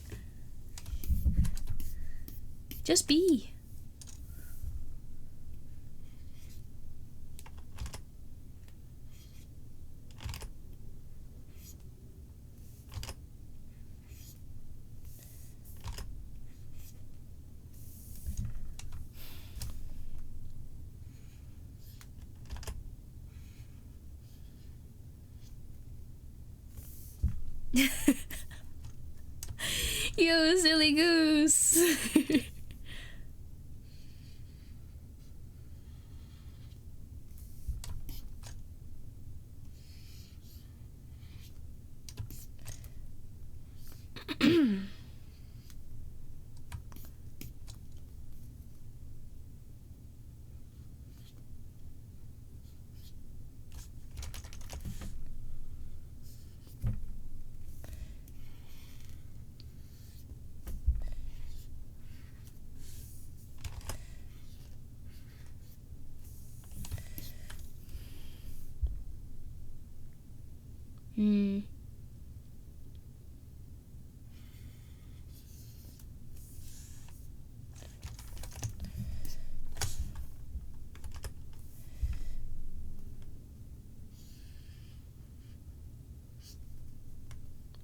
Just be. You silly goose.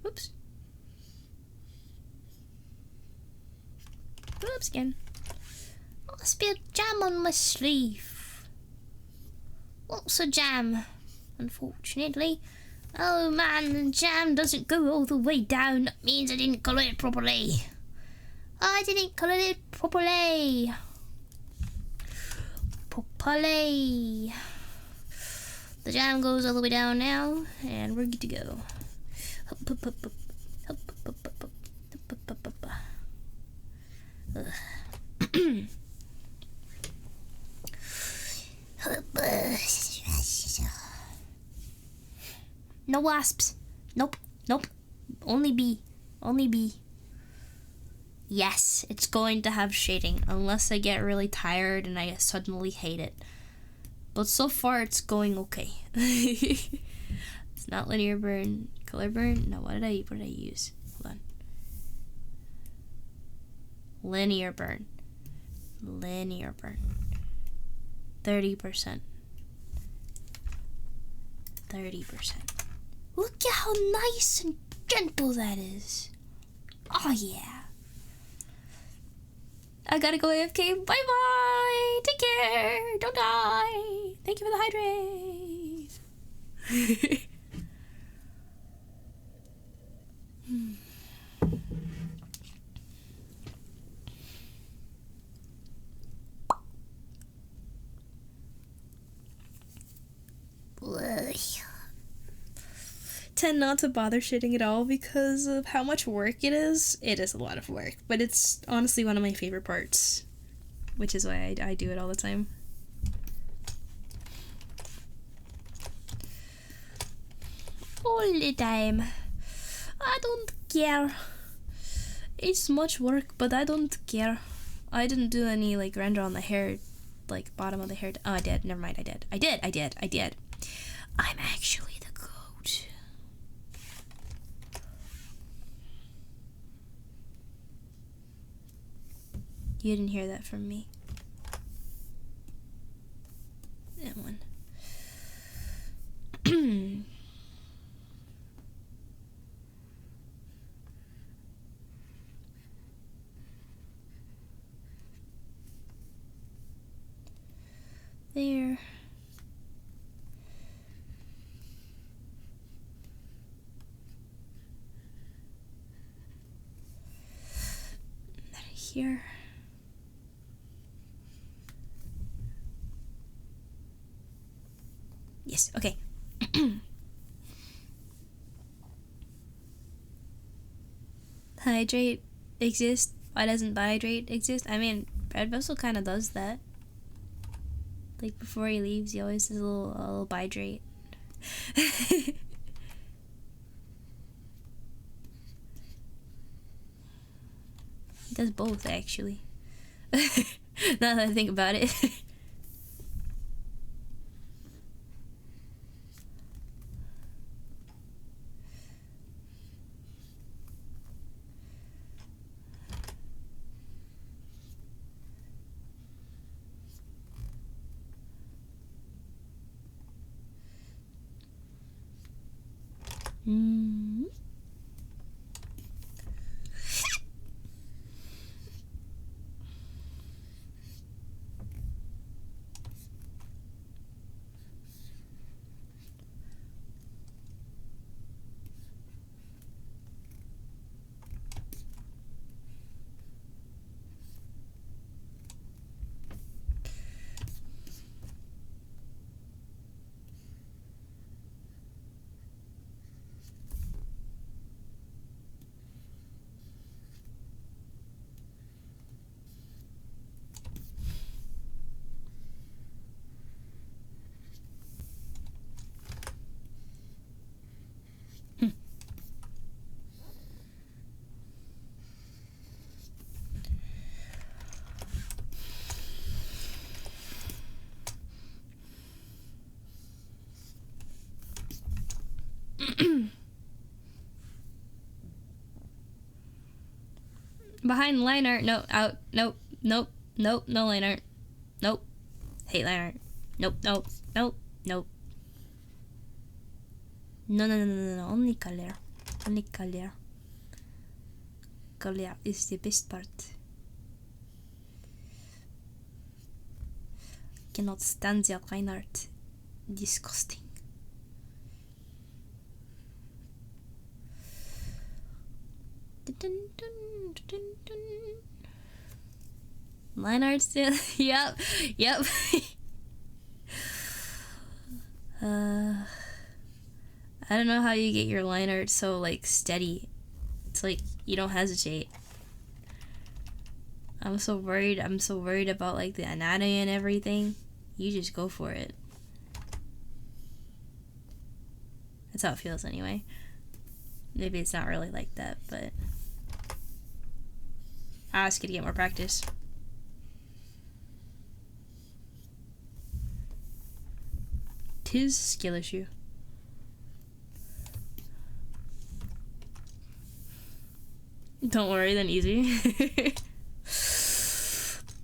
Oops. Oops again. I spilled jam on my sleeve. Lots of jam, unfortunately. Oh man, the jam doesn't go all the way down. That means I didn't colour it properly. I didn't colour it properly. Properly. The jam goes all the way down now, and we're good to go. No wasps. Nope. Nope. Only bee. Only bee. Yes, it's going to have shading unless I get really tired and I suddenly hate it. But so far it's going okay. It's not linear burn. Color burn? No, what did I use? Hold on. Linear burn. Linear burn. 30%. 30%. Look at how nice and gentle that is. Oh yeah. I gotta go AFK. Bye bye. Take here! Don't die! Thank you for the hydrate! Tend not to bother shitting at all because of how much work it is. It is a lot of work, but it's honestly one of my favorite parts, which is why I do it all the time. All the time. I don't care. It's much work, but I don't care. I didn't do any like render on the hair, like bottom of the hair. Oh, I did. Never mind. I did. I'm actually the goat. You didn't hear that from me. That one. There. Here. Yes, okay. Hydrate exist. Why doesn't hydrate exist? I mean, Red Vessel kind of does that. Like before he leaves, he always does a little hydrate. He does both, actually. Now that I think about it. Behind line art. No, out. Nope. No line art. Nope. Hate line art. Nope. No. Only color. Color is the best part. Cannot stand the line art. Disgusting. Line art still. Yep. I don't know how you get your line art so like steady. It's like you don't hesitate. I'm so worried about like the anatomy and everything. You just go for it. That's how it feels anyway. Maybe it's not really like that, but I was gonna get more practice. Tis a skill issue. Don't worry, then easy.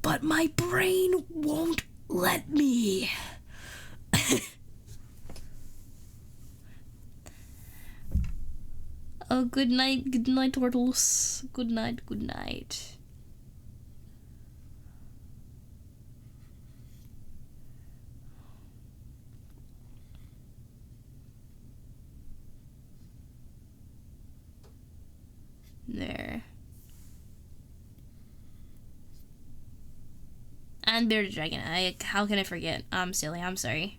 But my brain won't let me. Oh, good night, turtles. Good night. And bearded dragon. How can I forget? I'm silly. I'm sorry.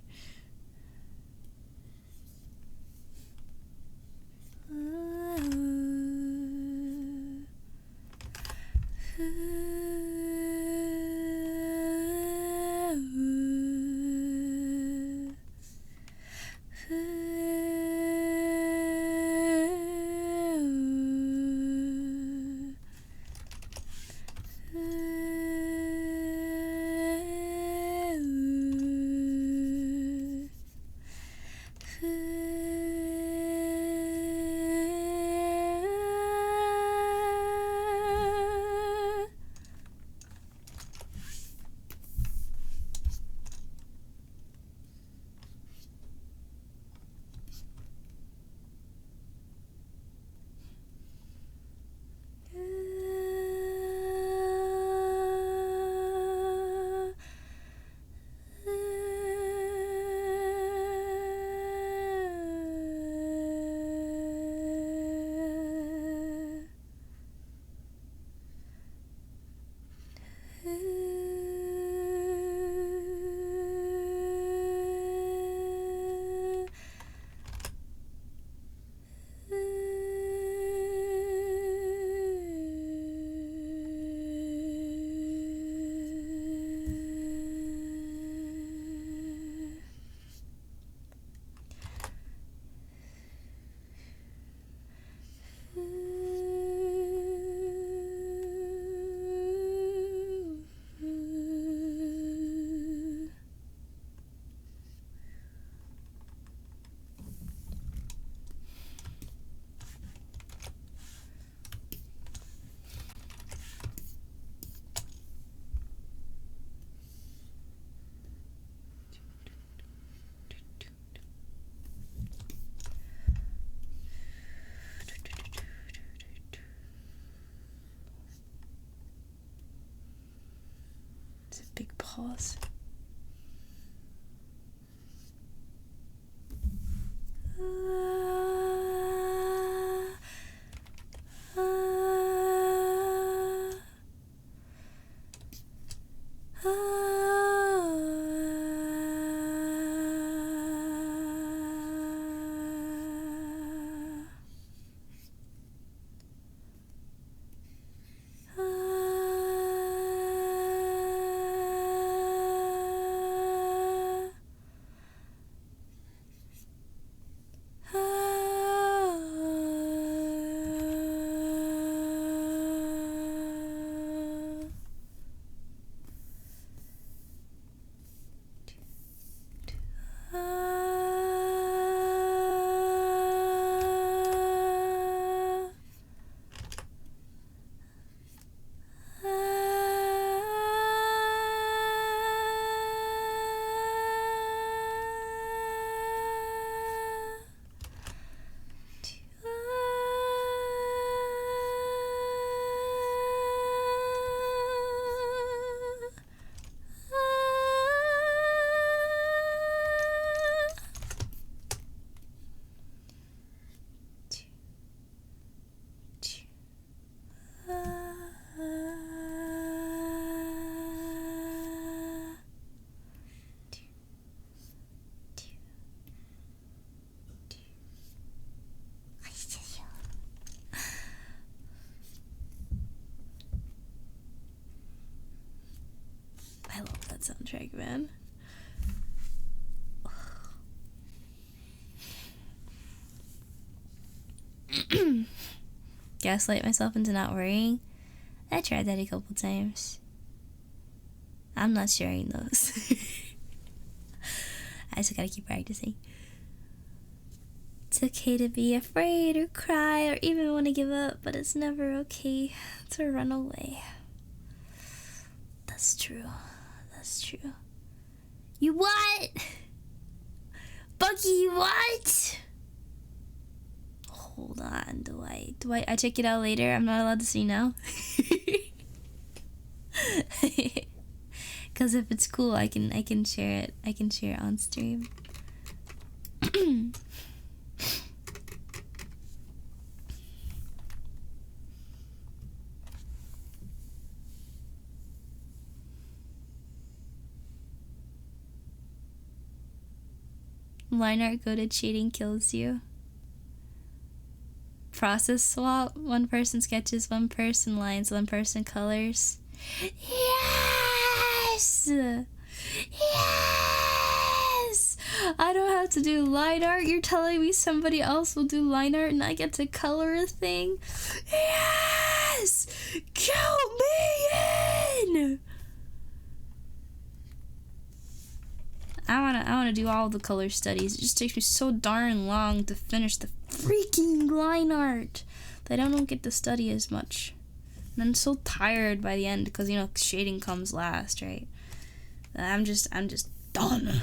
Big pause. I love that soundtrack, man. Gaslight myself into not worrying. I tried that a couple times. I'm not sharing those. I just gotta keep practicing. It's okay to be afraid or cry or even want to give up, but it's never okay to run away. That's true. That's true. You what? Bucky, you what? Hold on. Do I check it out later? I'm not allowed to see now. Cause if it's cool, I can share it. I can share it on stream. Line art good at shading kills you. Process swap. One person sketches, one person lines, one person colors. Yes! Yes! I don't have to do line art. You're telling me somebody else will do line art and I get to color a thing? Yes! Count me in! I wanna do all the color studies. It just takes me so darn long to finish the freaking line art that I don't get to study as much. And I'm so tired by the end because, you know, shading comes last, right? I'm just done.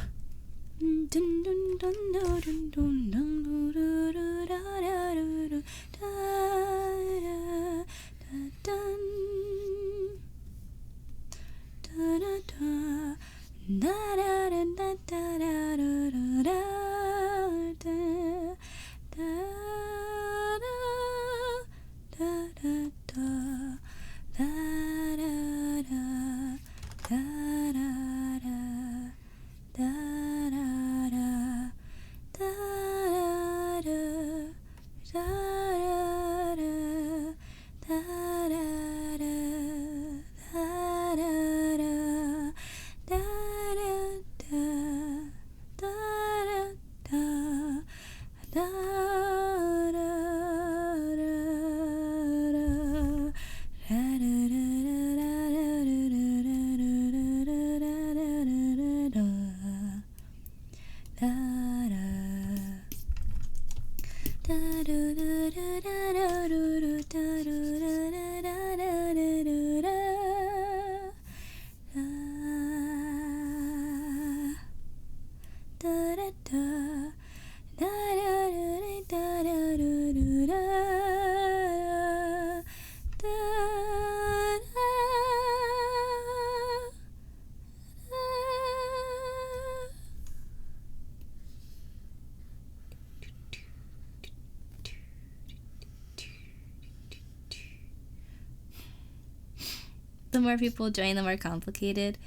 The more people join, the more complicated.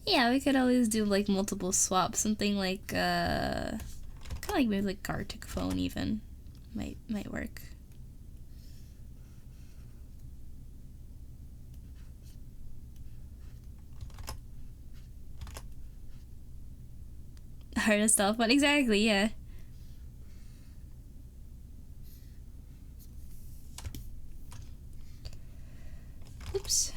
Yeah, we could always do like multiple swaps, something like kind of like maybe like Gartic phone even might work. Hard to stop, but exactly, yeah. Oops.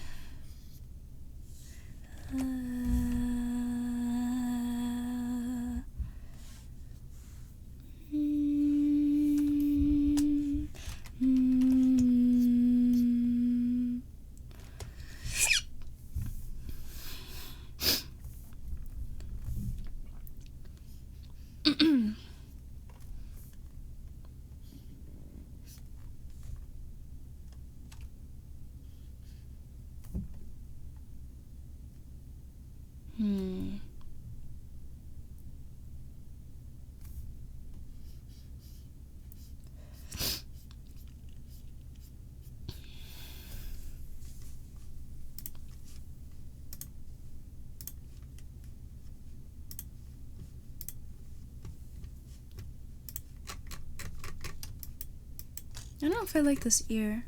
I don't know if I like this ear.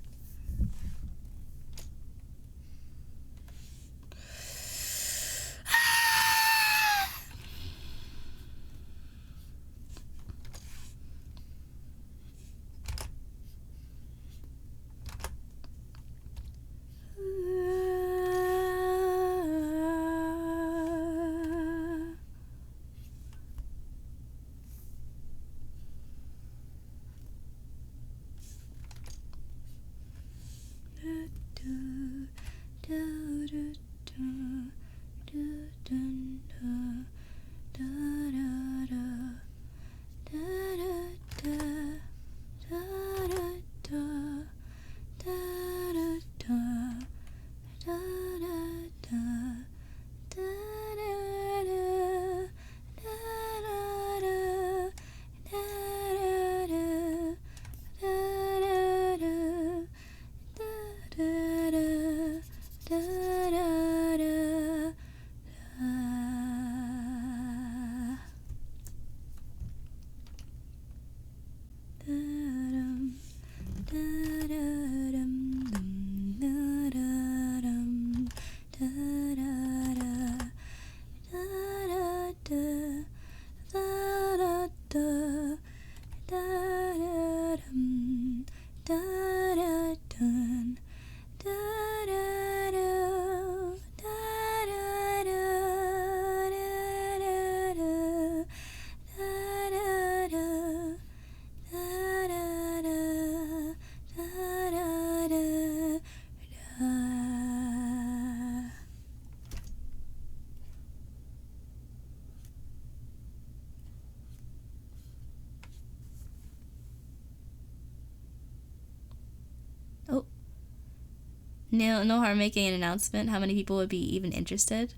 No harm making an announcement. How many people would be even interested?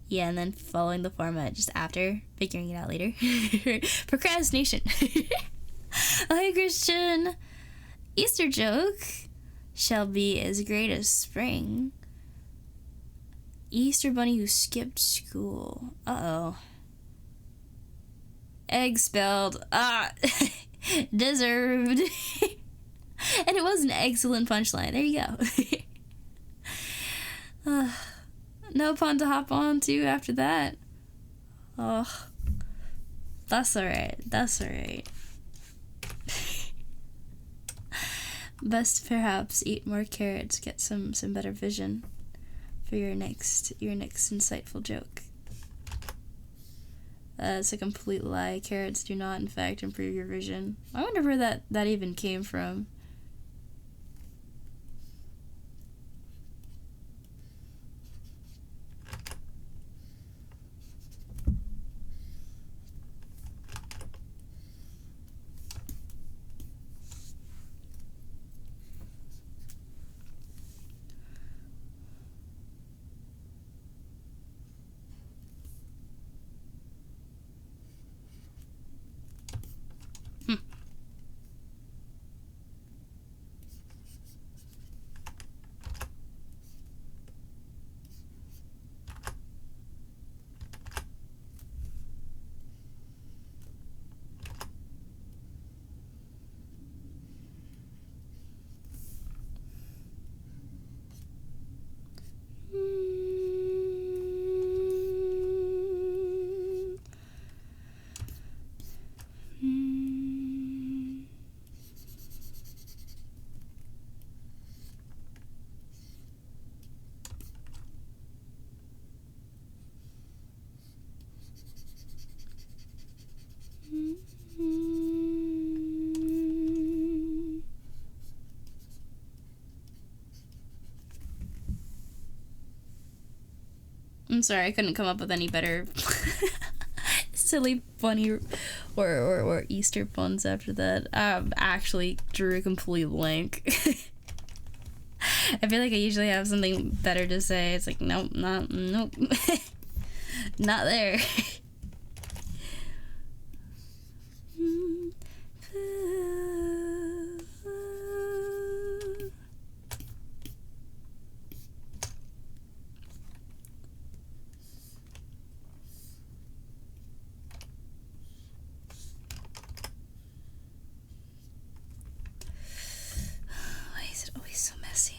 Yeah, and then following the format just after, figuring it out later. Procrastination. Hi, Christian. Easter joke shall be as great as spring. Easter bunny who skipped school. Uh-oh. Egg spelled. Deserved. And it was an excellent punchline. There you go. No pun to hop on to after that. Oh, that's alright. That's alright. Best perhaps eat more carrots, get some better vision for your next insightful joke. That's a complete lie. Carrots do not, in fact, improve your vision. I wonder where that even came from. I'm sorry, I couldn't come up with any better silly, funny, or Easter puns after that. I actually drew a complete blank. I feel like I usually have something better to say. It's like, nope, nope. Not there. Why is it always so messy?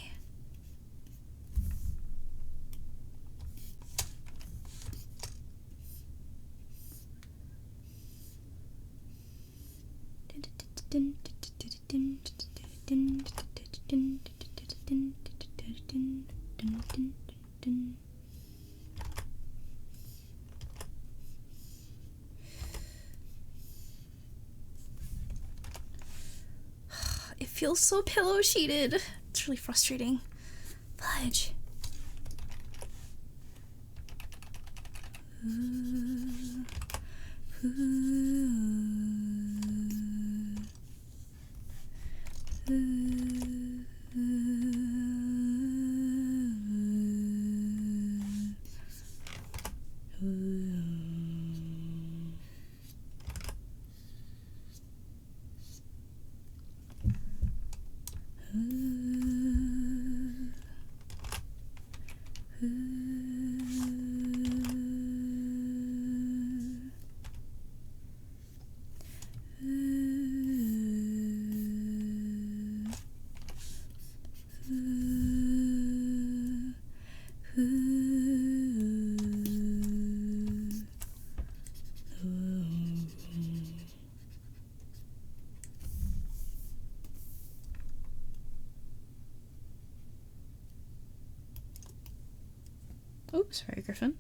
It feels so pillow sheeted. It's really frustrating. Fudge. Oops, sorry, Griffin.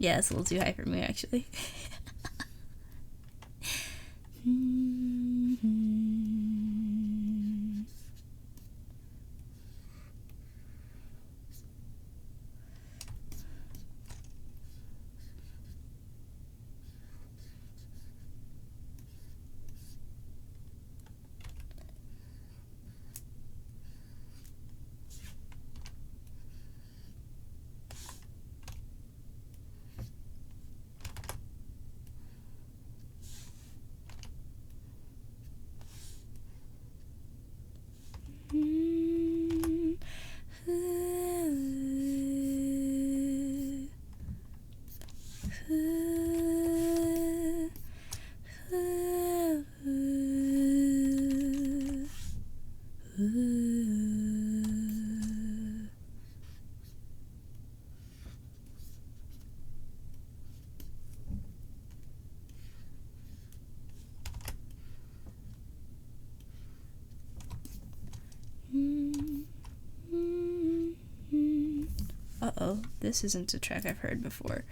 Yeah, it's a little too high for me, actually. Uh-oh, this isn't a track I've heard before.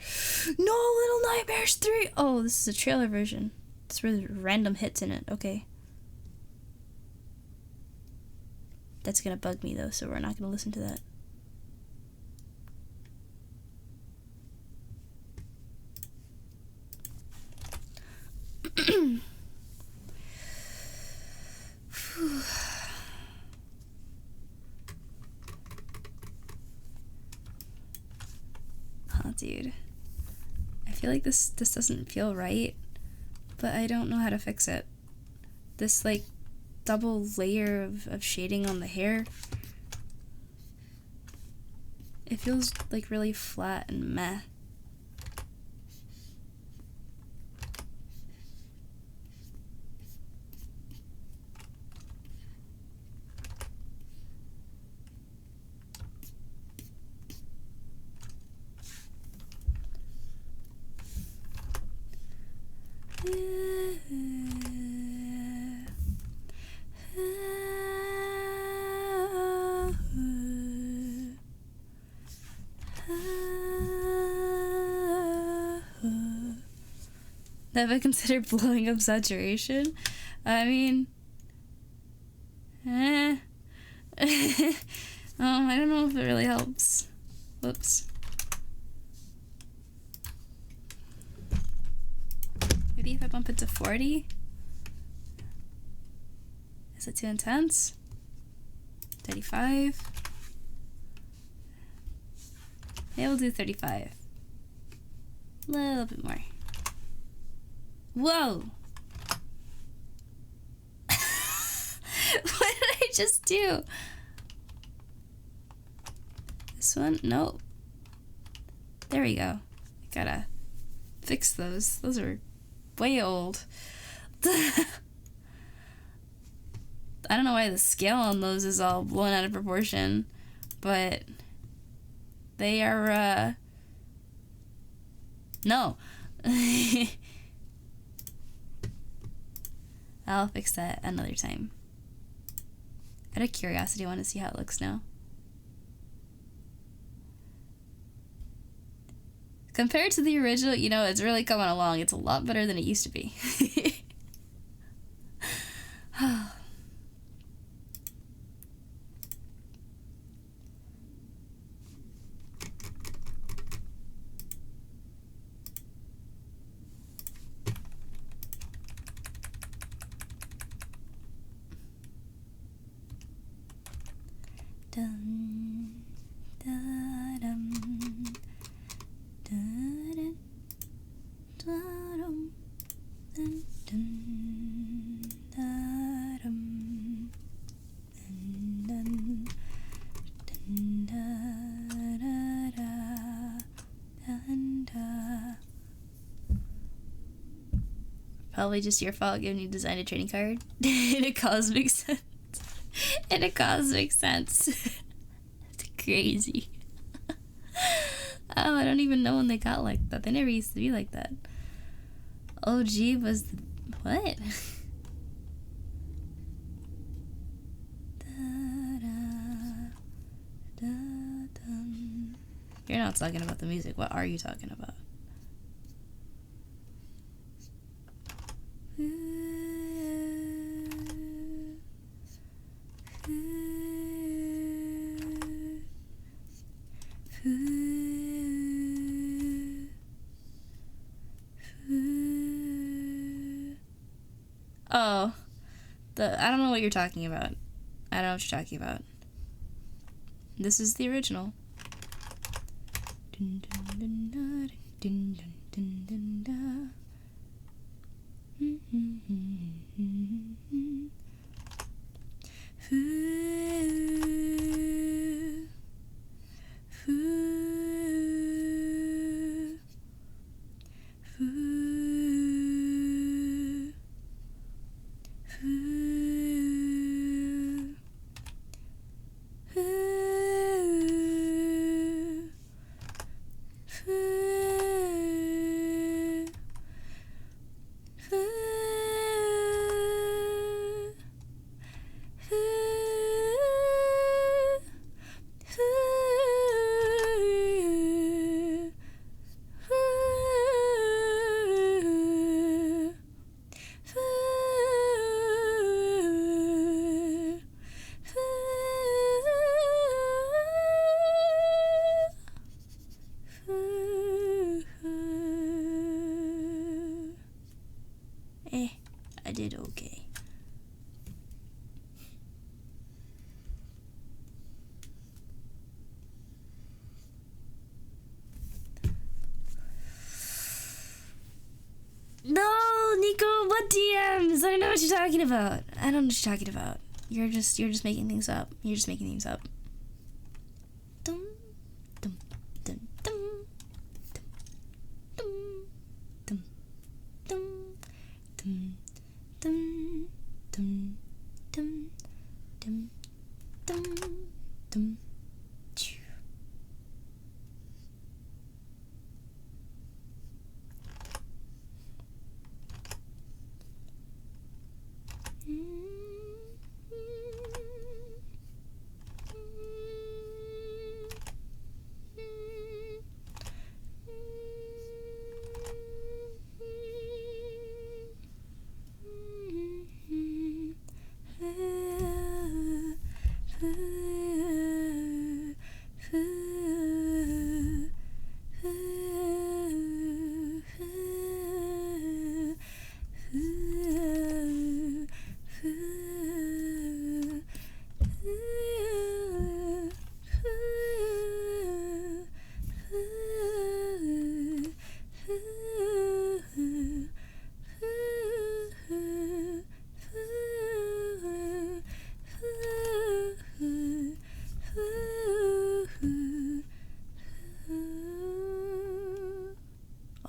No, Little Nightmares 3! Oh, this is a trailer version. It's with random hits in it. Okay. That's gonna bug me though, so we're not gonna listen to that. Oh, dude. I feel like this doesn't feel right, but I don't know how to fix it. This, like, double layer of shading on the hair, it feels, like, really flat and meh. Have I considered blowing up saturation? I mean, I don't know if it really helps. Whoops. Maybe if I bump it to 40? Is it too intense? 35? Maybe we'll do 35. A little bit more. Whoa! What did I just do? This one? Nope. There we go. I gotta fix those. Those are way old. I don't know why the scale on those is all blown out of proportion, but they are, no. I'll fix that another time. Out of curiosity, I want to see how it looks now. Compared to the original, you know, it's really coming along. It's a lot better than it used to be. Dun, da, dum, da, dun, da, dum, dun, dun, da, dum, dun, dun, dun, da, da, da, dun, da. Probably just your fault giving you design a trading card in a cosmic sense. In a cosmic sense. It's crazy. Oh, I don't even know when they got like that. They never used to be like that. OG was the, what? You're not talking about the music. What are you talking about? Oh, I don't know what you're talking about. I don't know what you're talking about. This is the original. Dun, dun, dun, dun, dun, dun, dun, dun, dun. I did okay. No, Nico, what DMs? I don't know what you're talking about. I don't know what you're talking about. You're just making things up. You're just making things up. Dum, dum, dum, dum, dum, dum, dum, dum, dum, dum, dum, dum, dum, dum.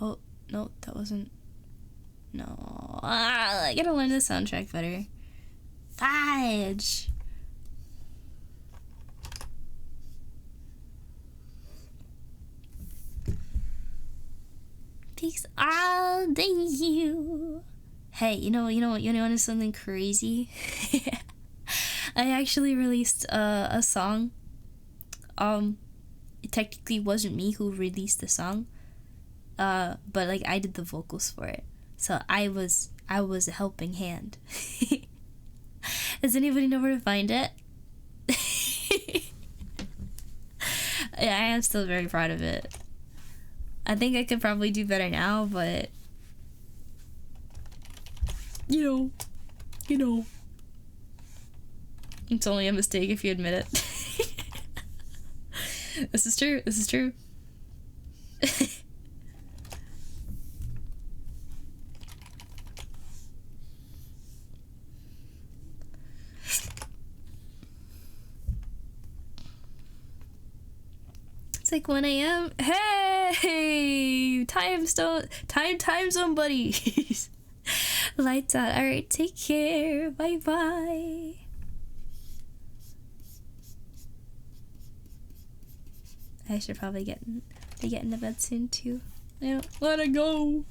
Oh, no, that wasn't... No. I gotta learn the soundtrack better. Fudge! Peace out, thank you! Hey, you know what, something crazy? I actually released a song. It technically wasn't me who released the song. But like I did the vocals for it, so I was a helping hand. Does anybody know where to find it? Yeah, I am still very proud of it. I think I could probably do better now, but you know, it's only a mistake if you admit it. This is true. This is true. It's like 1 a.m. Hey! Time zone buddies! Lights out. Alright, take care. Bye-bye. I should probably get into bed soon, too. I don't wanna go!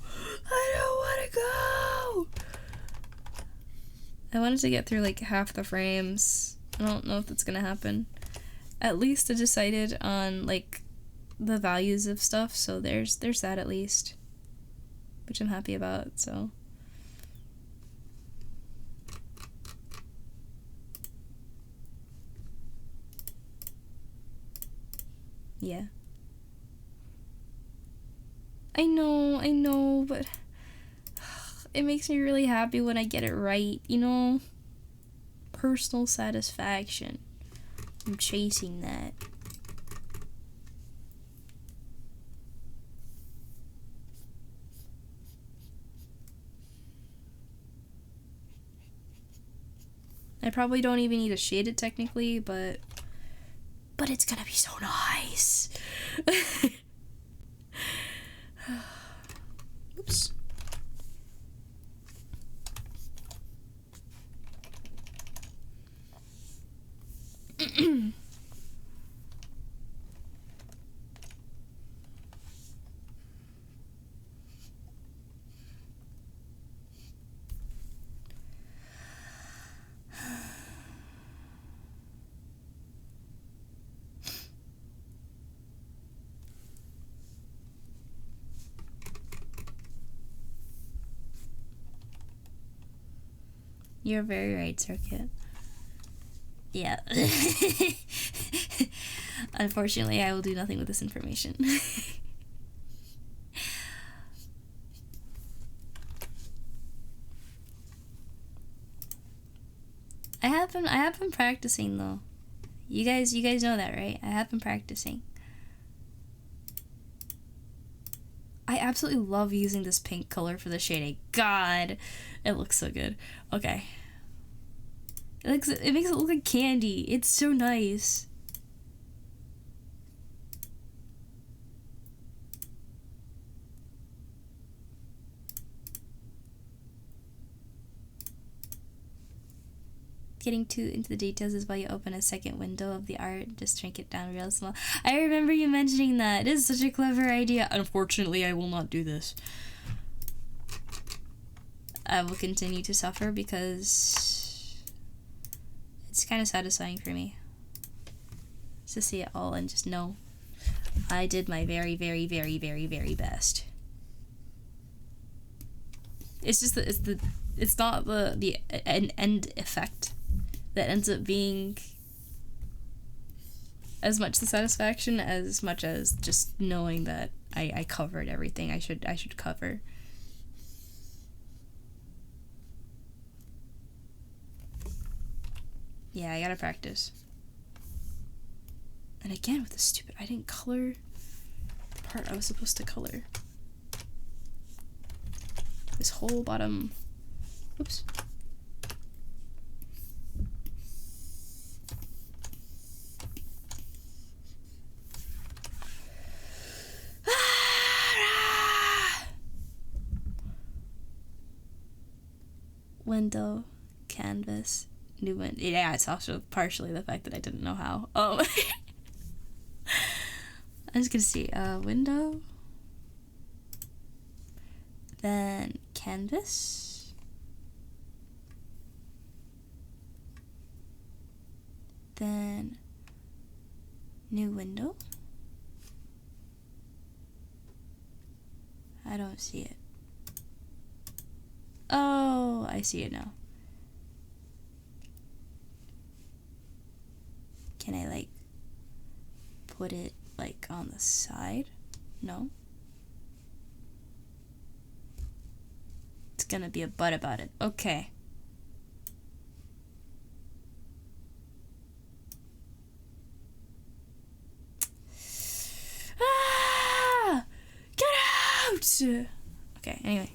I don't wanna go! I wanted to get through, like, half the frames. I don't know if that's gonna happen. At least I decided on, like, the values of stuff, so there's that at least, which I'm happy about. So yeah, I know, but it makes me really happy when I get it right, you know? Personal satisfaction. I'm chasing that. I probably don't even need to shade it technically, but it's gonna be so nice. Oops. You're very right, Circuit. Yeah. Unfortunately, I will do nothing with this information. I have been practicing though. You guys know that, right? I have been practicing. I absolutely love using this pink color for the shading. God, it looks so good. Okay. It makes it look like candy. It's so nice. Getting too into the details is why you open a second window of the art. Just shrink it down real small. I remember you mentioning that. It is such a clever idea. Unfortunately, I will not do this. I will continue to suffer because it's kind of satisfying for me to see it all and just know I did my very, very, very, very, very best. It's just that it's not an end effect that ends up being as much the satisfaction as much as just knowing that I covered everything I should cover. Yeah, I gotta practice. And again with the stupid, I didn't color the part I was supposed to color. This whole bottom, oops. Window, canvas, new window. Yeah, it's also partially the fact that I didn't know how. Oh. I'm just gonna see, window, then canvas, then new window. I don't see it. Oh, I see it now. Can I like put it like on the side? No. It's gonna be a butt about it. Okay. Ah! Get out! Okay, anyway.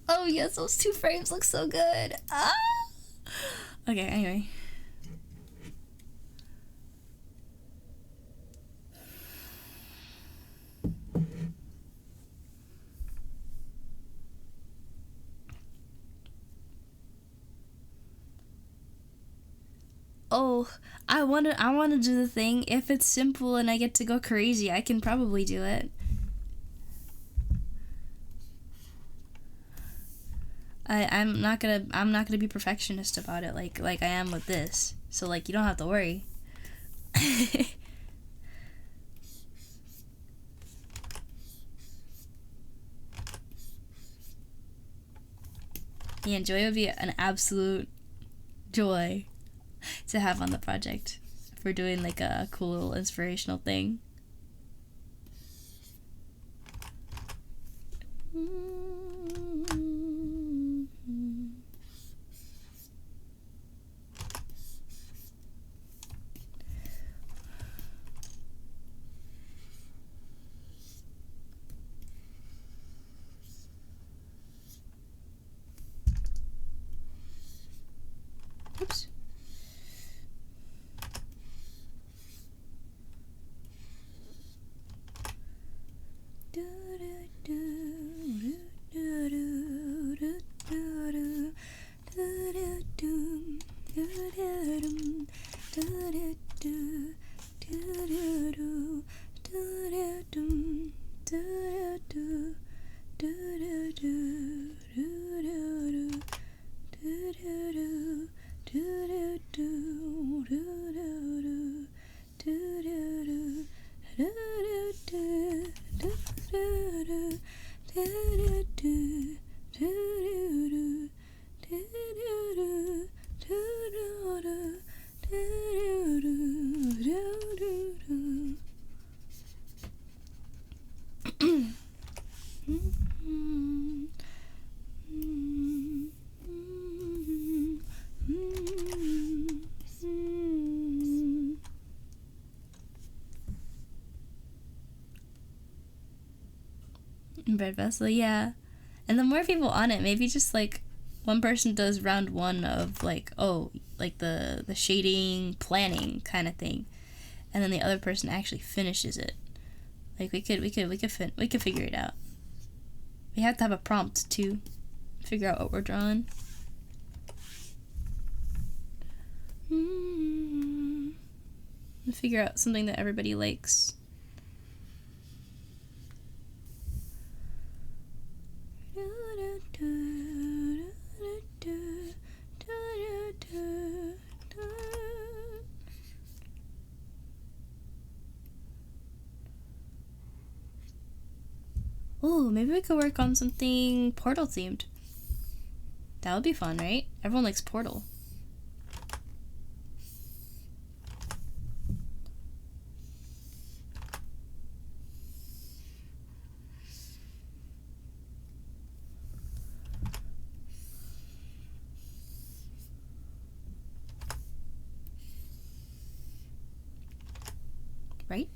Oh yes, those two frames look so good. Ah! Okay, anyway. Oh, I wanna do the thing. If it's simple and I get to go crazy, I can probably do it. I'm not gonna be perfectionist about it like I am with this. So like you don't have to worry. Yeah, joy would be an absolute joy to have on the project, for doing like a cool little inspirational thing. Oops. Bread vessel, yeah. And the more people on it, maybe just like one person does round one of like, oh, like the shading planning kind of thing, and then the other person actually finishes it. Like we could figure it out. We have to have a prompt to figure out what we're drawing. And figure out something that everybody likes. Oh, maybe we could work on something Portal themed. That would be fun, right? Everyone likes Portal. Right?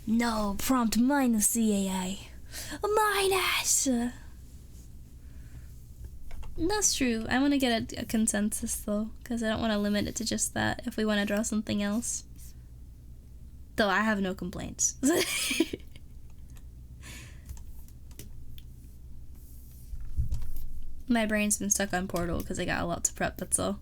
No, prompt minus CAI. Minus! That's true. I want to get a consensus though, because I don't want to limit it to just that if we want to draw something else. Though I have no complaints. My brain's been stuck on Portal because I got a lot to prep, that's all.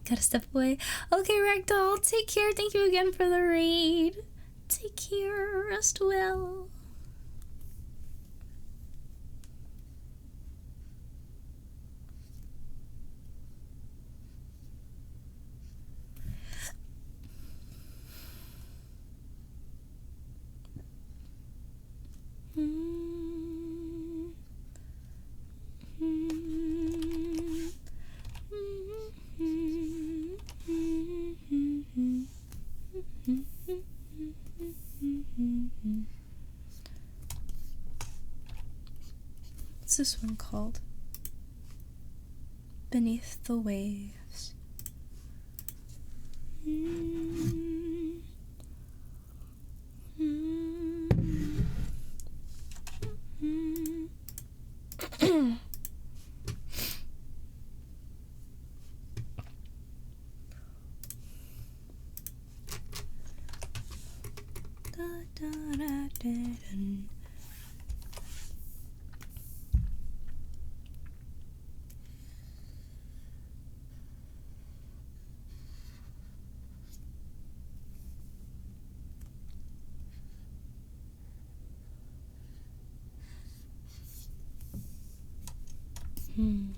Gotta step away. Okay, Ragdoll, take care. Thank you again for the raid. Take care. Rest well. What's this one called? Beneath the Waves. Hmm.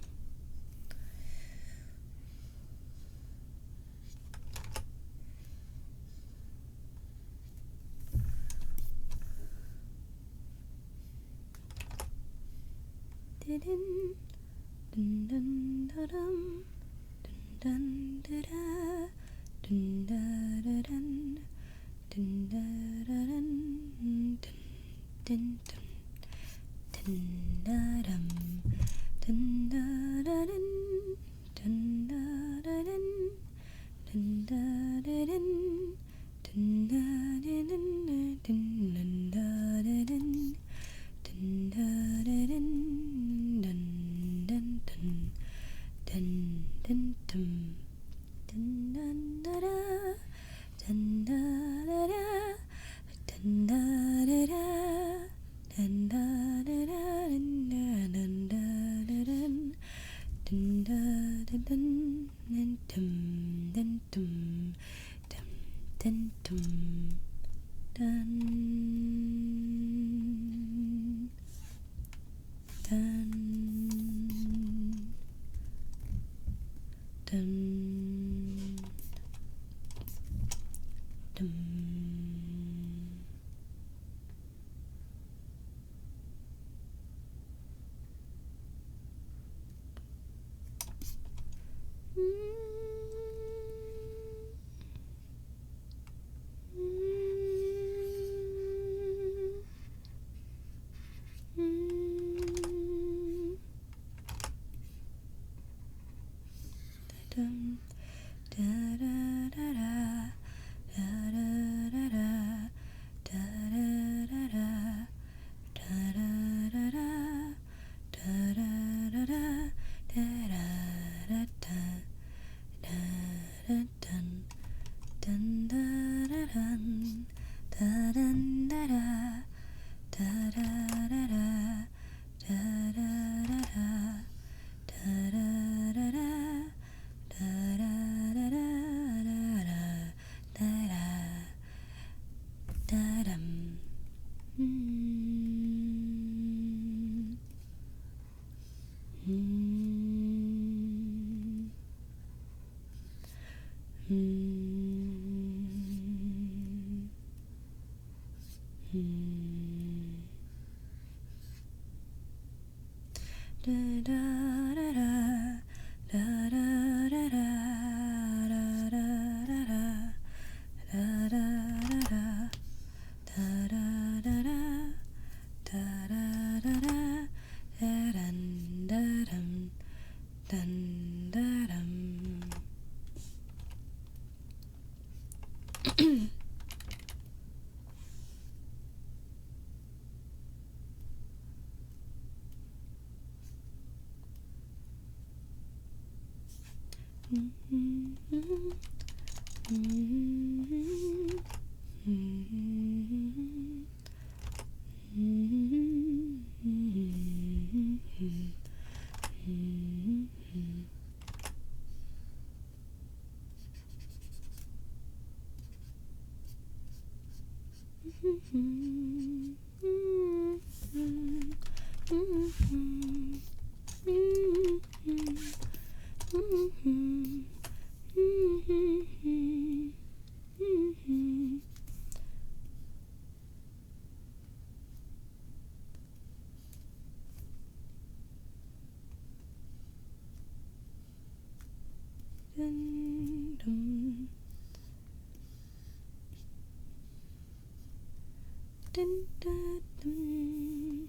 Dun dun dun dun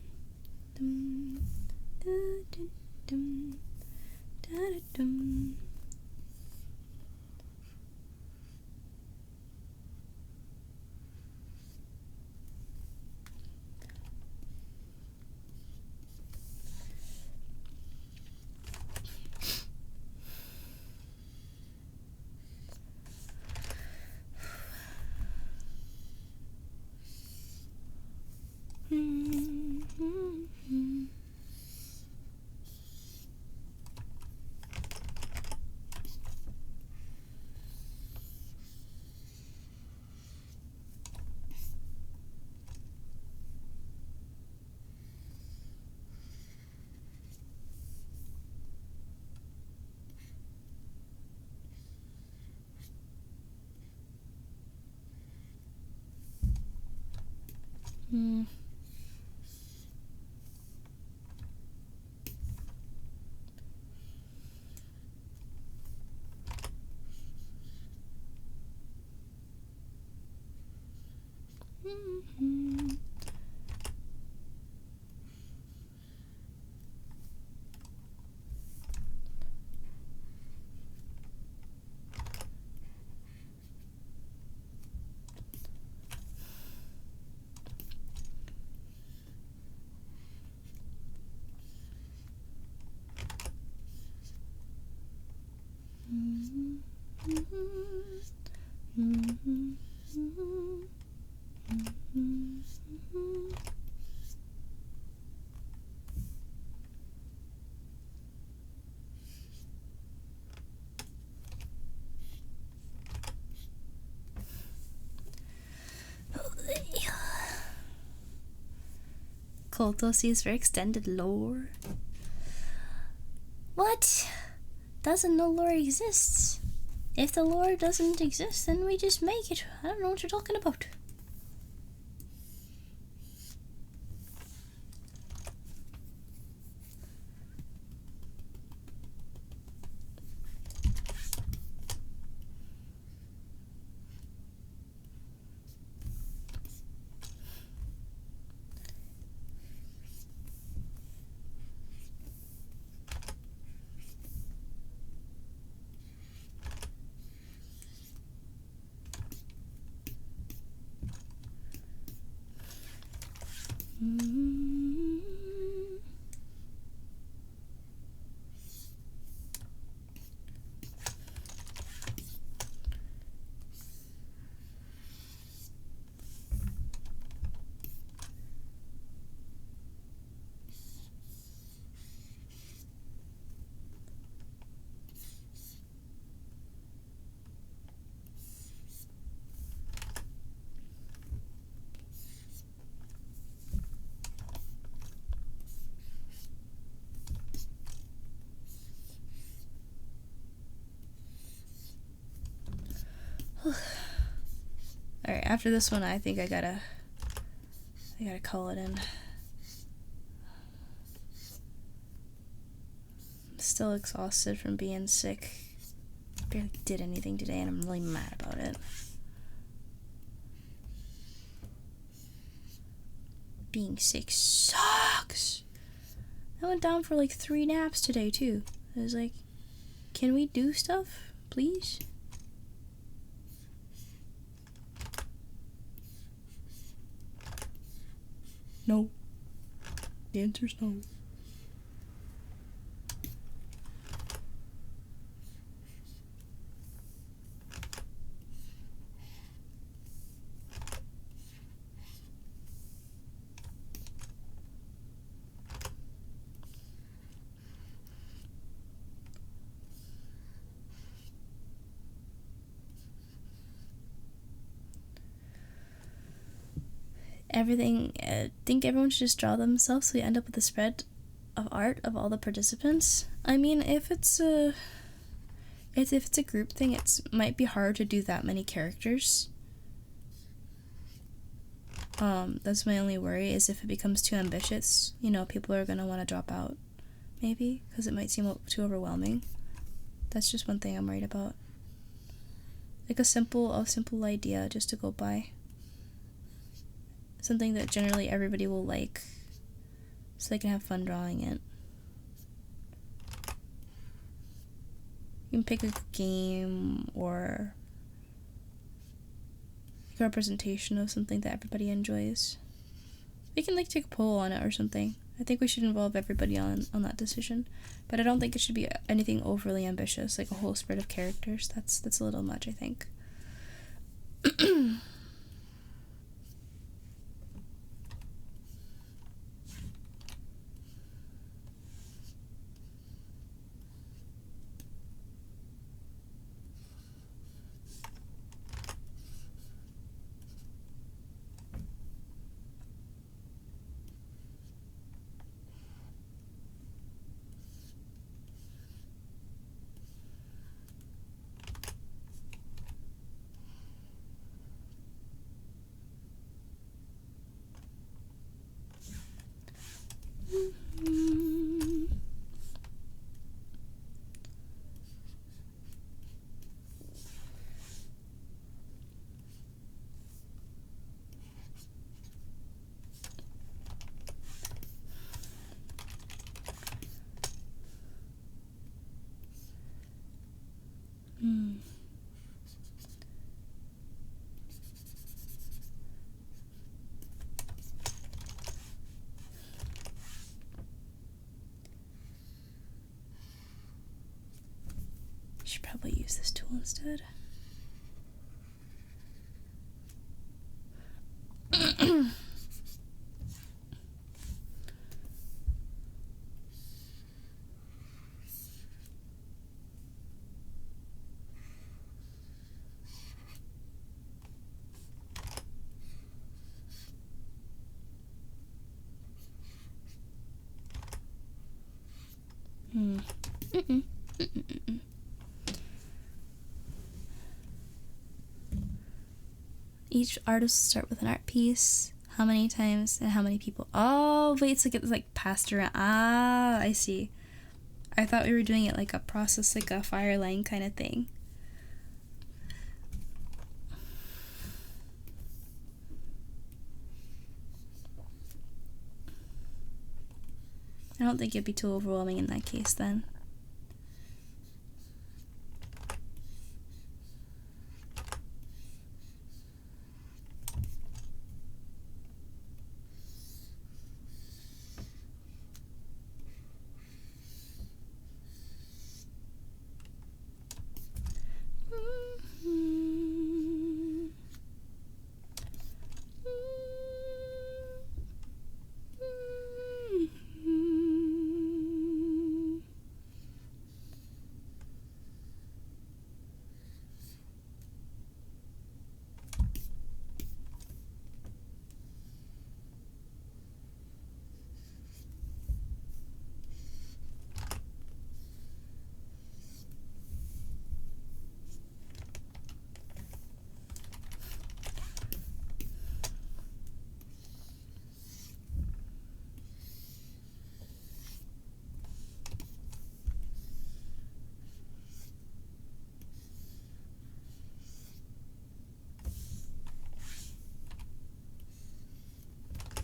dun dun dun dun dun dun dun Hmm. Koltosi's for extended lore. What? Doesn't know lore exists. If the lore doesn't exist, then we just make it. I don't know what you're talking about. Alright, after this one, I think I gotta call it in. I'm still exhausted from being sick. Barely did anything today, and I'm really mad about it. Being sick sucks. I went down for like 3 naps today, too. I was like, can we do stuff, please? No. The answer's no. I think everyone should just draw themselves so you end up with a spread of art of all the participants. I mean, if it's a group thing, it might be hard to do that many characters. That's my only worry, is if it becomes too ambitious, you know, people are gonna want to drop out, maybe, because it might seem too overwhelming. That's just one thing I'm worried about. Like a simple idea just to go by. Something that generally everybody will like, so they can have fun drawing it. You can pick a game or a representation of something that everybody enjoys. We can like take a poll on it or something. I think we should involve everybody on that decision, but I don't think it should be anything overly ambitious, like a whole spread of characters. That's a little much, I think. should probably use this tool instead. Each artist will start with an art piece. How many times and how many people? Oh, wait, so it's like passed around. Ah, I see. I thought we were doing it like a process, like a fire line kind of thing. I don't think it'd be too overwhelming in that case then.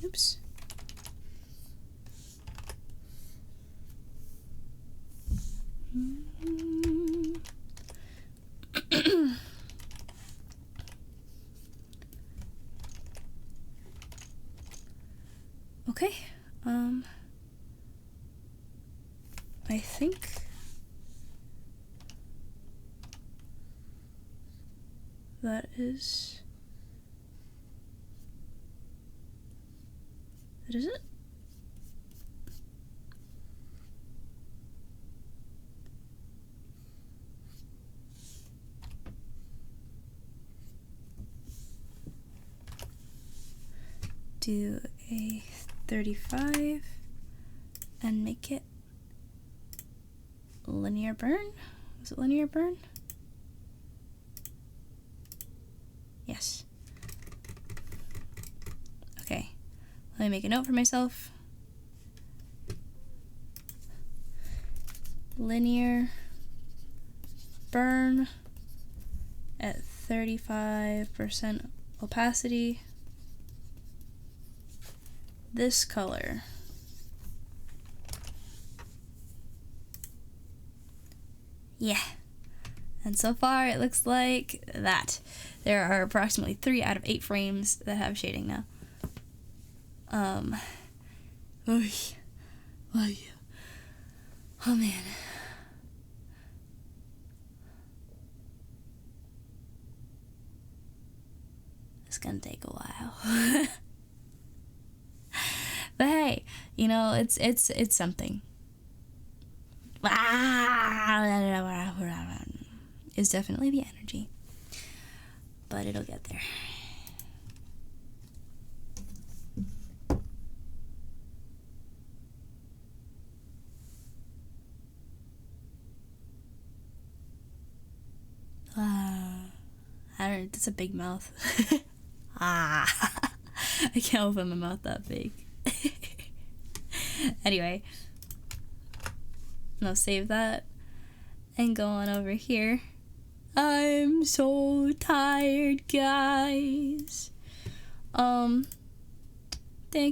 Oops. Okay. I think that is it. Do a 35 and make it linear burn. Is it linear burn? Yes. Okay. Let me make a note for myself. Linear burn at 35% opacity. This color. Yeah. And so far it looks like that. There are approximately 3 out of 8 frames that have shading now. Oh man. It's gonna take a while. But hey, you know, it's something. It's definitely the energy. But it'll get there. I don't know, that's a big mouth. I can't open my mouth that big. Anyway. Now save that. And go on over here. I'm so tired, guys. Thank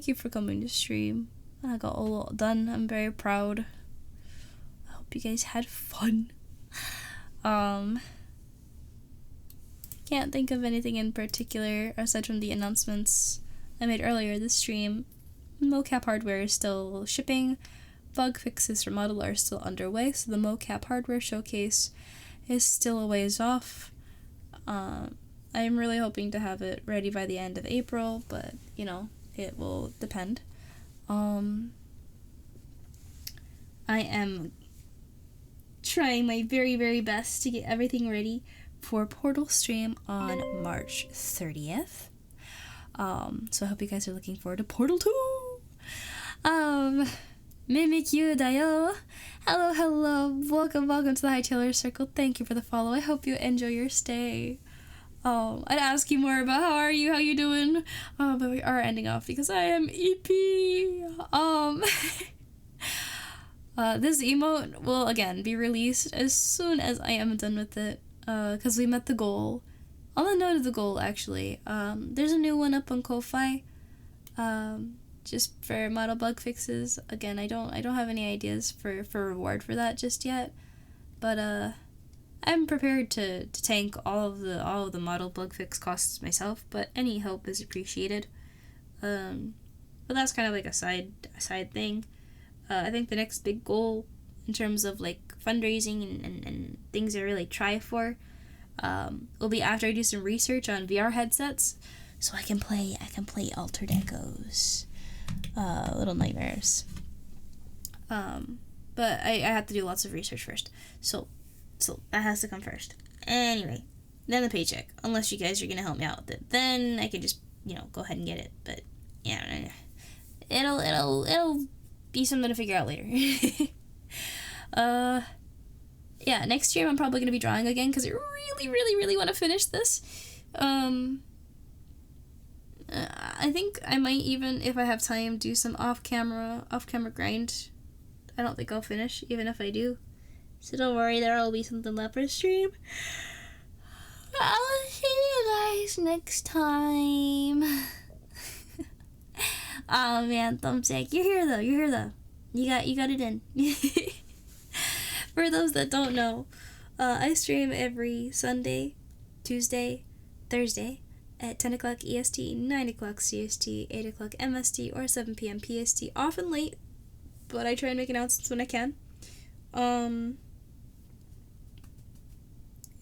you for coming to stream. I got a lot done. I'm very proud. I hope you guys had fun. Can't think of anything in particular aside from the announcements I made earlier this stream. Mocap hardware is still shipping. Bug fixes for model are still underway, so the mocap hardware showcase is still a ways off. I'm really hoping to have it ready by the end of April, but, you know, it will depend. I am trying my very, very best to get everything ready for Portal stream on March 30th. So I hope you guys are looking forward to Portal 2! Mimikyu dayo! Hello, hello! Welcome to the High Taylor Circle. Thank you for the follow. I hope you enjoy your stay. I'd ask you more about how are you, how you doing? But we are ending off because I am EP. This emote will again be released as soon as I am done with it. Because we met the goal. On the note of the goal, actually, there's a new one up on Ko-Fi. Just for model bug fixes. Again, I don't have any ideas for reward for that just yet. But I'm prepared to tank all of the model bug fix costs myself, but any help is appreciated. But that's kind of like a side thing. I think the next big goal in terms of like fundraising and things I really try for will be after I do some research on VR headsets, so I can play Altered Echoes, Little Nightmares. But I have to do lots of research first, so that has to come first. Anyway, then the paycheck. Unless you guys are gonna help me out with it, then I can just, you know, go ahead and get it. But yeah, it'll be something to figure out later. Yeah, next year I'm probably gonna be drawing again because I really want to finish this. I think I might even, if I have time, do some off-camera grind. I don't think I'll finish, even if I do. So don't worry, there will be something left for stream. I'll see you guys next time. Oh man, thumbtack. You're here though. You got it in. For those that don't know, I stream every Sunday, Tuesday, Thursday at 10 o'clock EST, 9 o'clock CST, 8 o'clock MST, or 7 p.m. PST. Often late, but I try and make announcements when I can. And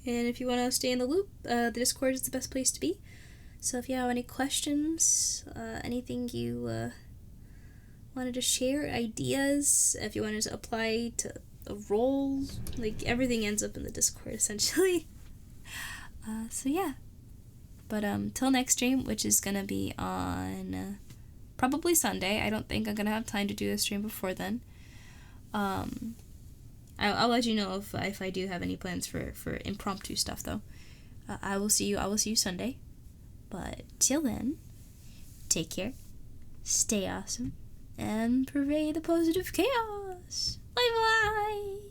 if you want to stay in the loop, the Discord is the best place to be. So if you have any questions, anything you wanted to share, ideas, if you wanted to apply to a role, like everything ends up in the Discord essentially. So yeah. But till next stream, which is gonna be on probably Sunday. I don't think I'm gonna have time to do a stream before then. I'll let you know if I do have any plans for impromptu stuff though. I will see you Sunday. But till then, take care, stay awesome, and purvey the positive chaos. Bye bye.